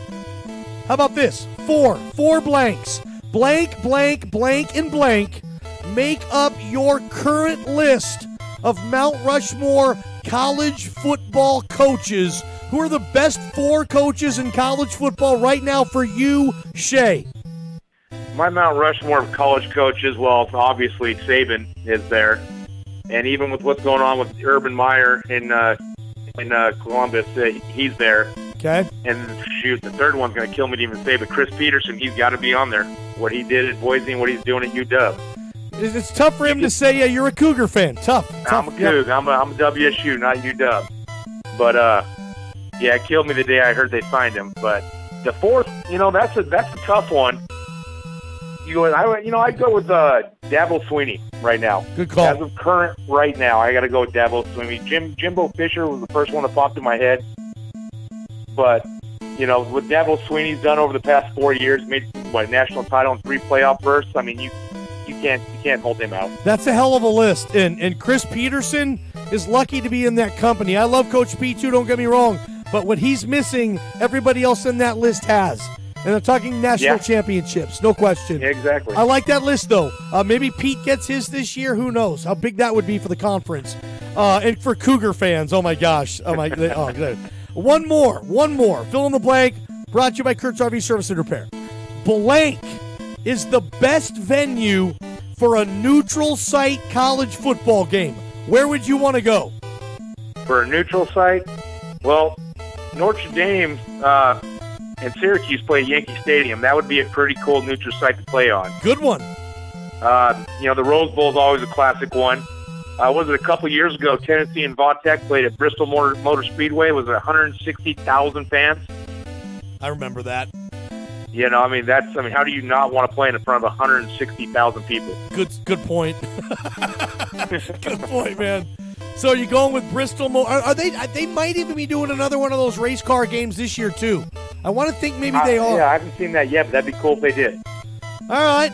How about this? Four blanks. Blank, blank, blank, and blank. Make up your current list of Mount Rushmore college football coaches. Who are the best 4 coaches in college football right now for you, Shay? My Mount Rushmore of college coaches, well, obviously Saban is there. And even with what's going on with Urban Meyer in Columbus, he's there. Okay. And shoot, the third one's going to kill me to even say, but Chris Peterson, he's got to be on there. What he did at Boise and what he's doing at UW. It's tough for him to say, you're a Cougar fan. Tough. I'm a Coug. Yep. I'm a WSU, not UW. But, it killed me the day I heard they signed him. But the fourth, that's a tough one. I'd go with Dabo Swinney right now. Good call. As of current right now, I got to go with Dabo Swinney. Jimbo Fisher was the first one that popped in my head. But, what Dabo Swinney's done over the past 4 years, made national title and 3 playoff bursts. You can't hold him out. That's a hell of a list. And Chris Peterson is lucky to be in that company. I love Coach P too, don't get me wrong. But what he's missing, everybody else in that list has. And I'm talking national championships, no question. Exactly. I like that list, though. Maybe Pete gets his this year. Who knows how big that would be for the conference. And for Cougar fans, oh, my gosh. Good. One more. Fill in the blank. Brought to you by Kurt's RV Service and Repair. Blank is the best venue for a neutral site college football game. Where would you want to go? For a neutral site? Well, Notre Dame and Syracuse play at Yankee Stadium. That would be a pretty cool neutral site to play on. Good one. The Rose Bowl is always a classic one. Was it a couple years ago, Tennessee and Vautech played at Bristol Motor Speedway. It was 160,000 fans. I remember that. How do you not want to play in front of 160,000 people? Good point. Good point, man. So you're going with Bristol? Are they? They might even be doing another one of those race car games this year too. I want to think maybe they are. Yeah, I haven't seen that yet, but that'd be cool if they did. All right.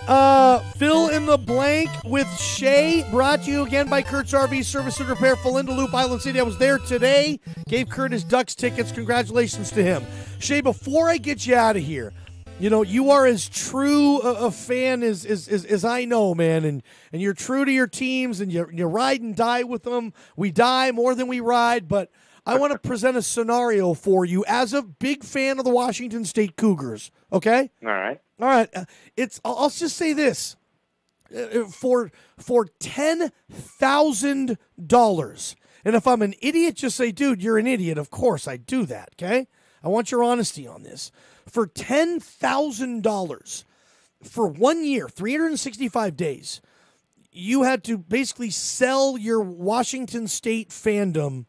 Fill in the blank with Shay. Brought to you again by Kurt's RV Service and Repair, Philinda Loop, Island City. I was there today. Gave Kurt his Ducks tickets. Congratulations to him. Shay, before I get you out of here, you are as true a fan as I know, man, and you're true to your teams, and you ride and die with them. We die more than we ride, but I want to present a scenario for you as a big fan of the Washington State Cougars, okay? All right. I'll just say this. For $10,000, and if I'm an idiot, just say, dude, you're an idiot. Of course I do that, okay? I want your honesty on this. For $10,000 for 1 year, 365 days, you had to basically sell your Washington State fandom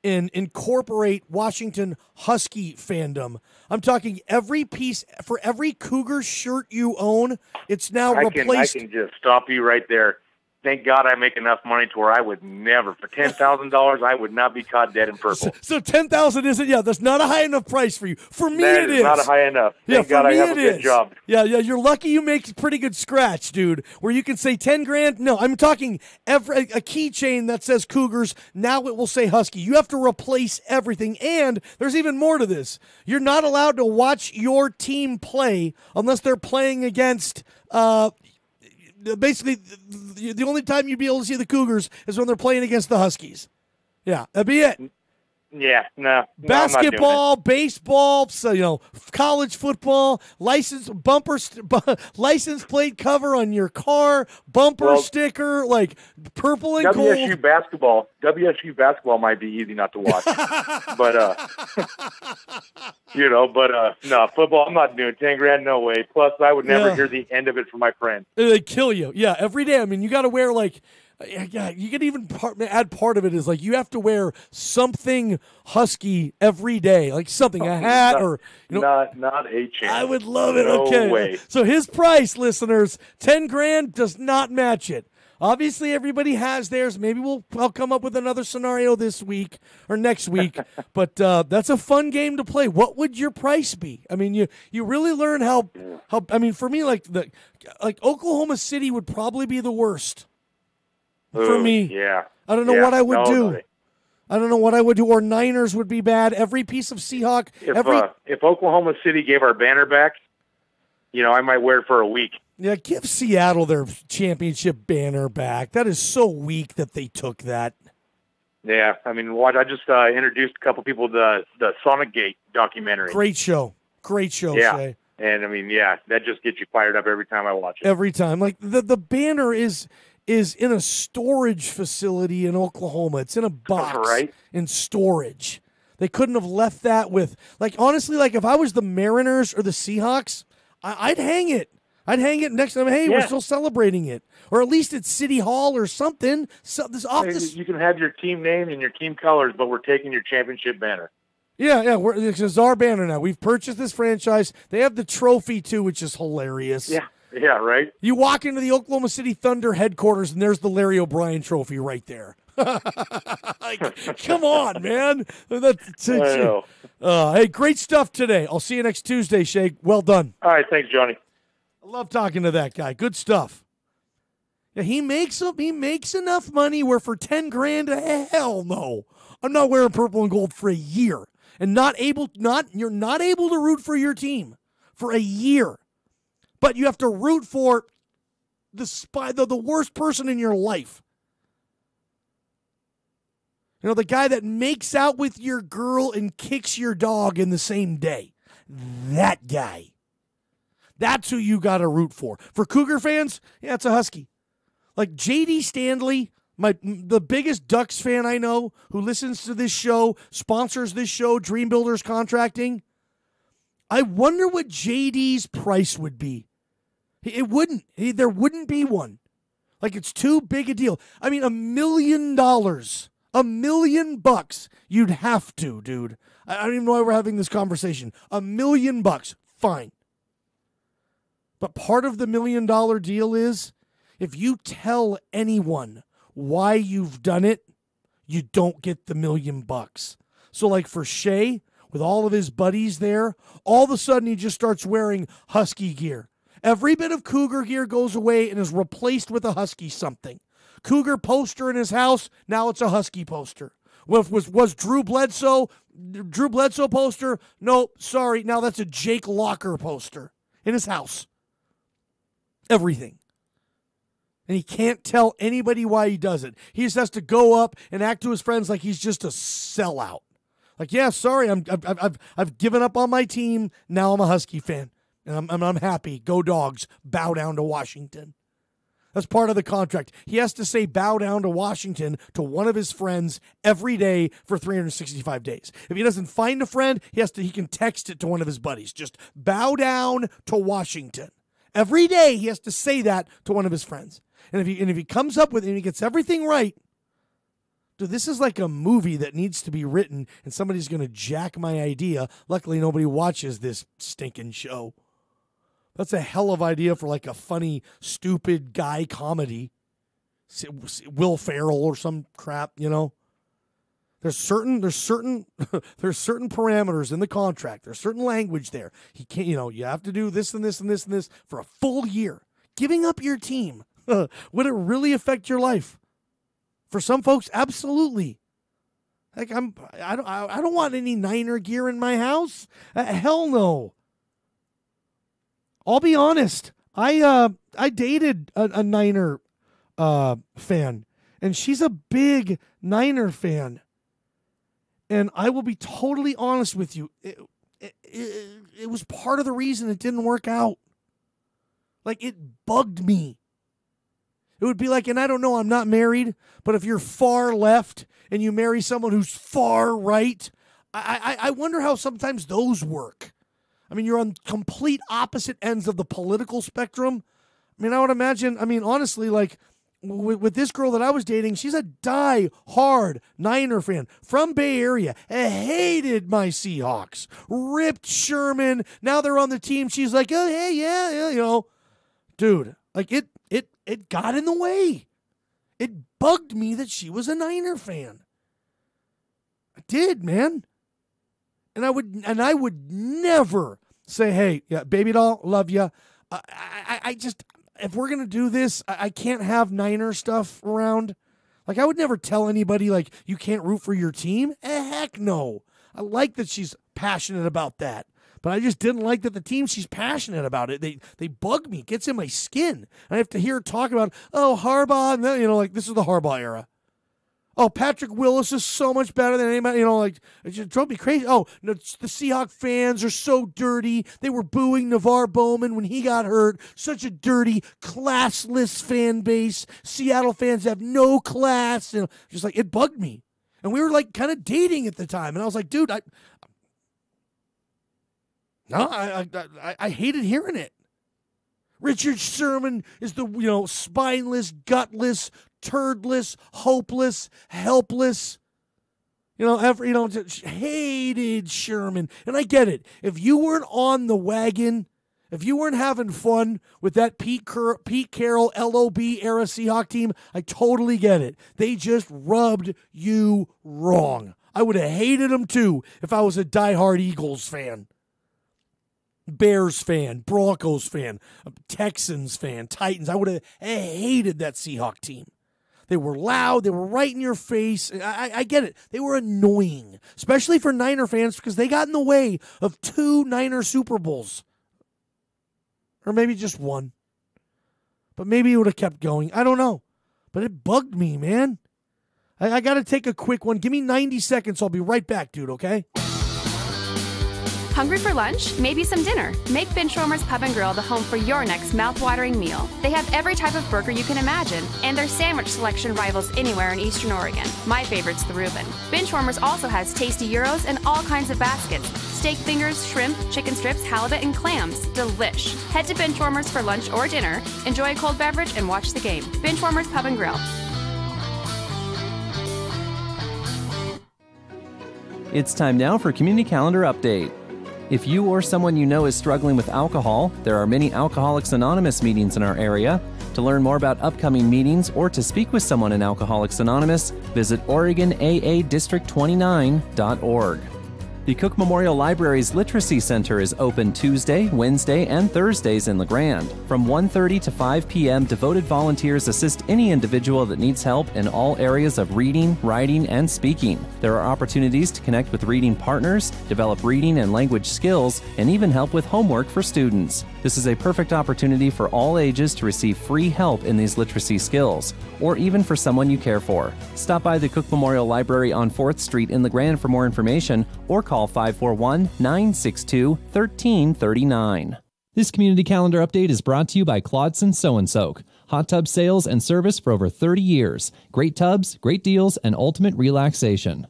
and incorporate Washington Husky fandom. I'm talking every piece, for every Cougar shirt you own, it's now replaced. I can just stop you right there. thank God I make enough money to where I would never, for $10,000, I would not be caught dead in purple. So 10,000 isn't, that's not a high enough price for you. For me, That it is not a high enough. Thank God I have a good job. Yeah, you're lucky you make pretty good scratch, dude, where you can say 10 grand. No, I'm talking a keychain that says Cougars. Now it will say Husky. You have to replace everything. And there's even more to this. You're not allowed to watch your team play unless they're playing against, basically, the only time you'd be able to see the Cougars is when they're playing against the Huskies. Yeah, that'd be it. Yeah, no. Basketball, baseball, so college football, license plate cover on your car, bumper sticker, like purple and gold. WSU basketball might be easy not to watch, but no, football. I'm not doing 10 grand, no way. Plus, I would never hear the end of it from my friend. They kill you. Yeah, every day. I mean, you got to wear yeah, you can even add part of it is you have to wear something Husky every day, like something, a hat or not a chance. I would love it. No Okay, way. So his price, listeners, 10 grand does not match it. Obviously, everybody has theirs. Maybe I'll come up with another scenario this week or next week. But that's a fun game to play. What would your price be? I mean, you really learn how. I mean, for me, like Oklahoma City would probably be the worst. For me, yeah. I don't know what I would do. I don't know what I would do. Or Niners would be bad. Every piece of Seahawk. If Oklahoma City gave our banner back, I might wear it for a week. Yeah, give Seattle their championship banner back. That is so weak that they took that. Yeah, I mean, I just introduced a couple people to the Sonic Gate documentary. Great show, yeah. Shay. And I mean, that just gets you fired up every time I watch it. Every time, like the banner is in a storage facility in Oklahoma. It's in a box in storage. They couldn't have left that with, honestly, if I was the Mariners or the Seahawks, I'd hang it. I'd hang it next to them. Hey, we're still celebrating it. Or at least at City Hall or something. You can have your team name and your team colors, but we're taking your championship banner. Yeah, it's our banner now. We've purchased this franchise. They have the trophy, too, which is hilarious. Yeah, right. You walk into the Oklahoma City Thunder headquarters, and there's the Larry O'Brien trophy right there. Come on, man. Hey, great stuff today. I'll see you next Tuesday, Shay. Well done. All right, thanks, Johnny. I love talking to that guy. Good stuff. Yeah, he makes enough money where for 10 grand, hell no. I'm not wearing purple and gold for a year. And you're not able to root for your team for a year. But you have to root for the worst person in your life. The guy that makes out with your girl and kicks your dog in the same day. That guy. That's who you got to root for. For Cougar fans, it's a Husky. Like J.D. Stanley, the biggest Ducks fan I know, who listens to this show, sponsors this show, Dream Builders Contracting. I wonder what JD's price would be. It wouldn't. There wouldn't be one. It's too big a deal. I mean, $1 million. $1 million. You'd have to, dude. I don't even know why we're having this conversation. $1 million. Fine. But part of the $1 million deal is if you tell anyone why you've done it, you don't get the $1 million. So for Shay, with all of his buddies there, all of a sudden he just starts wearing Husky gear. Every bit of Cougar gear goes away and is replaced with a Husky something. Cougar poster in his house, now it's a Husky poster. Was Drew Bledsoe poster? No, sorry, now that's a Jake Locker poster in his house. Everything. And he can't tell anybody why he does it. He just has to go up and act to his friends like he's just a sellout. Sorry, I've given up on my team. Now I'm a Husky fan. And I'm happy. Go Dogs. Bow down to Washington. That's part of the contract. He has to say bow down to Washington to one of his friends every day for 365 days. If he doesn't find a friend, he can text it to one of his buddies. Just bow down to Washington. Every day he has to say that to one of his friends. And if he comes up with it and he gets everything right, dude, this is like a movie that needs to be written and somebody's going to jack my idea. Luckily, nobody watches this stinking show. That's a hell of an idea for a funny, stupid guy comedy. Will Ferrell or some crap, you know. There's certain parameters in the contract. There's certain language there. He can't, you know, you have to do this and this and this and this for a full year. Giving up your team, would it really affect your life? For some folks, absolutely. Like I don't want any Niner gear in my house. Hell no. I'll be honest. I dated a Niner fan, and she's a big Niner fan. And I will be totally honest with you. It was part of the reason it didn't work out. Like, it bugged me. It would be like, and I don't know, I'm not married, but if you're far left and you marry someone who's far right, I wonder how sometimes those work. I mean, you're on complete opposite ends of the political spectrum. I mean, I would imagine, honestly, like, with this girl that I was dating, she's a die-hard Niner fan from Bay Area. Hated my Seahawks. Ripped Sherman. Now they're on the team. She's like, oh, hey, yeah, you know. Dude, like, it got in the way. It bugged me that she was a Niner fan. I did, man. And I would never say, hey, yeah, baby doll, love you. I just, if we're going to do this, I can't have Niner stuff around. Like, I would never tell anybody, like, you can't root for your team. Heck no. I like that she's passionate about that. But I just didn't like that the team she's passionate about it. They bug me. It gets in my skin. I have to hear her talk about, oh, Harbaugh. And then, you know, like, this is the Harbaugh era. Oh, Patrick Willis is so much better than anybody. You know, like, it just drove me crazy. Oh, no, the Seahawks fans are so dirty. They were booing NaVar Bowman when he got hurt. Such a dirty, classless fan base. Seattle fans have no class. You know, just like, it bugged me. And we were like kind of dating at the time. And I was like, dude, I hated hearing it. Richard Sherman is the, you know, spineless, gutless, turdless, hopeless, helpless. You know, hated Sherman. And I get it. If you weren't on the wagon, if you weren't having fun with that Pete Carroll LOB era Seahawk team, I totally get it. They just rubbed you wrong. I would have hated them too if I was a diehard Eagles fan. Bears fan, Broncos fan, Texans fan, Titans. I would have hated that Seahawk team. They were loud. They were right in your face. I get it. They were annoying, especially for Niner fans because they got in the way of 2 Niner Super Bowls. Or maybe just 1. But maybe it would have kept going. I don't know. But it bugged me, man. I got to take a quick one. Give me 90 seconds. I'll be right back, dude, okay? Hungry for lunch? Maybe some dinner? Make Benchwarmers Pub & Grill the home for your next mouth-watering meal. They have every type of burger you can imagine, and their sandwich selection rivals anywhere in Eastern Oregon. My favorite's the Reuben. Benchwarmers also has tasty gyros and all kinds of baskets. Steak fingers, shrimp, chicken strips, halibut, and clams. Delish. Head to Benchwarmers for lunch or dinner, enjoy a cold beverage, and watch the game. Benchwarmers Pub & Grill. It's time now for Community Calendar Update. If you or someone you know is struggling with alcohol, there are many Alcoholics Anonymous meetings in our area. To learn more about upcoming meetings or to speak with someone in Alcoholics Anonymous, visit OregonAADistrict29.org. The Cook Memorial Library's Literacy Center is open Tuesday, Wednesday, and Thursdays in LeGrand. From 1:30 to 5 p.m., devoted volunteers assist any individual that needs help in all areas of reading, writing, and speaking. There are opportunities to connect with reading partners, develop reading and language skills, and even help with homework for students. This is a perfect opportunity for all ages to receive free help in these literacy skills, or even for someone you care for. Stop by the Cook Memorial Library on 4th Street in LeGrand for more information, or call 541-962-1339. This community calendar update is brought to you by Claudson Sew & Soak. Hot tub sales and service for over 30 years. Great tubs, great deals, and ultimate relaxation.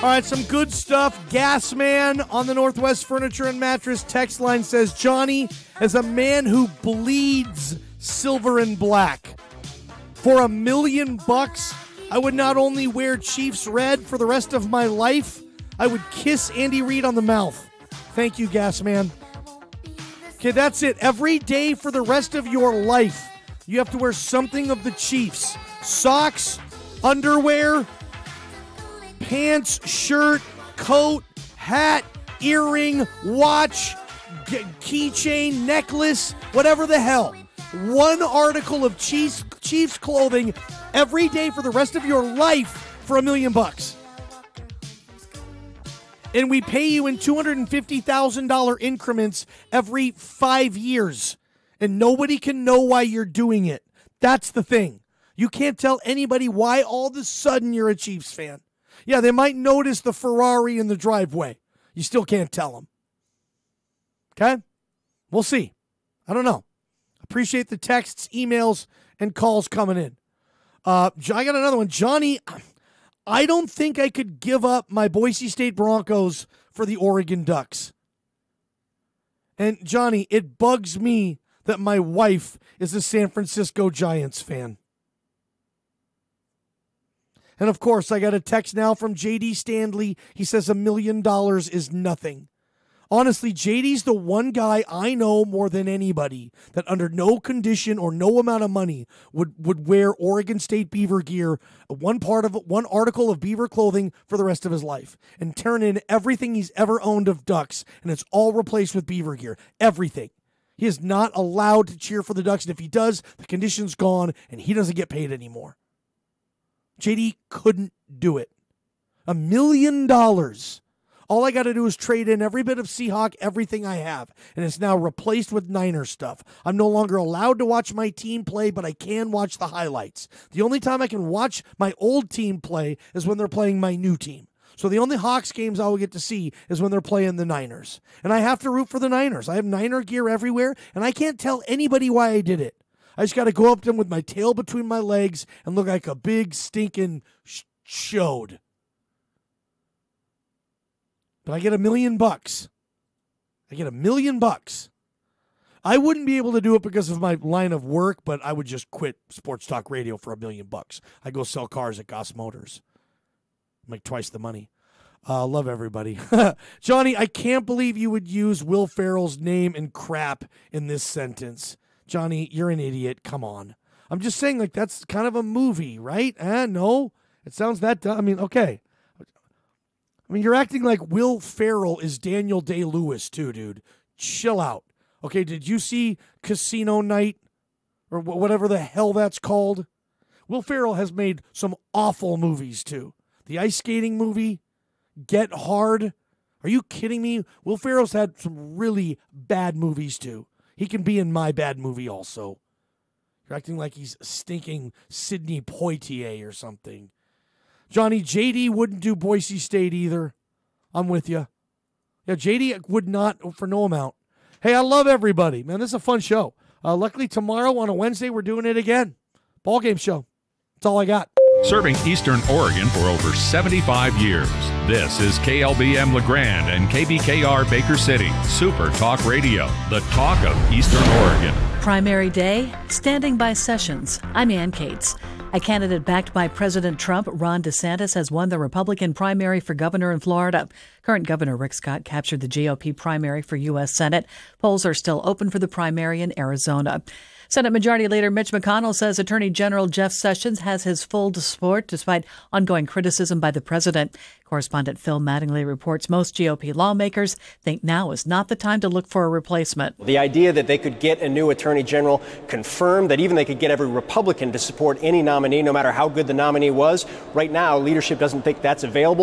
All right, some good stuff. Gas Man on the Northwest Furniture and Mattress text line says, Johnny, as a man who bleeds silver and black, for $1 million, I would not only wear Chiefs red for the rest of my life, I would kiss Andy Reid on the mouth. Thank you, Gas Man. Okay, that's it. Every day for the rest of your life, you have to wear something of the Chiefs. Socks, underwear, pants, shirt, coat, hat, earring, watch, keychain, necklace, whatever the hell. One article of Chiefs clothing every day for the rest of your life for $1 million. And we pay you in $250,000 increments every 5 years. And nobody can know why you're doing it. That's the thing. You can't tell anybody why all of a sudden you're a Chiefs fan. Yeah, they might notice the Ferrari in the driveway. You still can't tell them. Okay? We'll see. I don't know. Appreciate the texts, emails, and calls coming in. I got another one. Johnny, I don't think I could give up my Boise State Broncos for the Oregon Ducks. And Johnny, it bugs me that my wife is a San Francisco Giants fan. And of course, I got a text now from JD Stanley. He says $1 million is nothing. Honestly, JD's the one guy I know more than anybody that under no condition or no amount of money would wear Oregon State Beaver gear, one article of Beaver clothing for the rest of his life, and turn in everything he's ever owned of Ducks, and it's all replaced with Beaver gear. Everything. He is not allowed to cheer for the Ducks, and if he does, the condition's gone, and he doesn't get paid anymore. JD couldn't do it. $1 million. All I got to do is trade in every bit of Seahawk, everything I have, and it's now replaced with Niner stuff. I'm no longer allowed to watch my team play, but I can watch the highlights. The only time I can watch my old team play is when they're playing my new team. So the only Hawks games I will get to see is when they're playing the Niners. And I have to root for the Niners. I have Niner gear everywhere, and I can't tell anybody why I did it. I just got to go up to them with my tail between my legs and look like a big stinking chode. But I get $1 million. I get $1 million. I wouldn't be able to do it because of my line of work, but I would just quit sports talk radio for $1 million. I go sell cars at Goss Motors. Make twice the money. Love everybody. Johnny, I can't believe you would use Will Ferrell's name and crap in this sentence. Johnny, you're an idiot. Come on. I'm just saying, like, that's kind of a movie, right? No, it sounds that dumb. I mean, okay. I mean, you're acting like Will Ferrell is Daniel Day-Lewis, too, dude. Chill out. Okay, did you see Casino Night or whatever the hell that's called? Will Ferrell has made some awful movies, too. The ice skating movie, Get Hard. Are you kidding me? Will Ferrell's had some really bad movies, too. He can be in my bad movie also. You're acting like he's stinking Sidney Poitier or something. Johnny, JD wouldn't do Boise State either. I'm with you. Yeah, JD would not for no amount. Hey, I love everybody. Man, this is a fun show. Luckily, tomorrow on a Wednesday, we're doing it again. Ballgame show. That's all I got. Serving Eastern Oregon for over 75 years. This is KLBM LeGrand and KBKR Baker City. Super Talk Radio, the talk of Eastern Oregon. Primary day, standing by Sessions. I'm Ann Cates. A candidate backed by President Trump, Ron DeSantis, has won the Republican primary for governor in Florida. Current Governor Rick Scott captured the GOP primary for U.S. Senate. Polls are still open for the primary in Arizona. Senate Majority Leader Mitch McConnell says Attorney General Jeff Sessions has his full support despite ongoing criticism by the president. Correspondent Phil Mattingly reports most GOP lawmakers think now is not the time to look for a replacement. The idea that they could get a new attorney general confirmed, that even they could get every Republican to support any nominee, no matter how good the nominee was, right now leadership doesn't think that's available.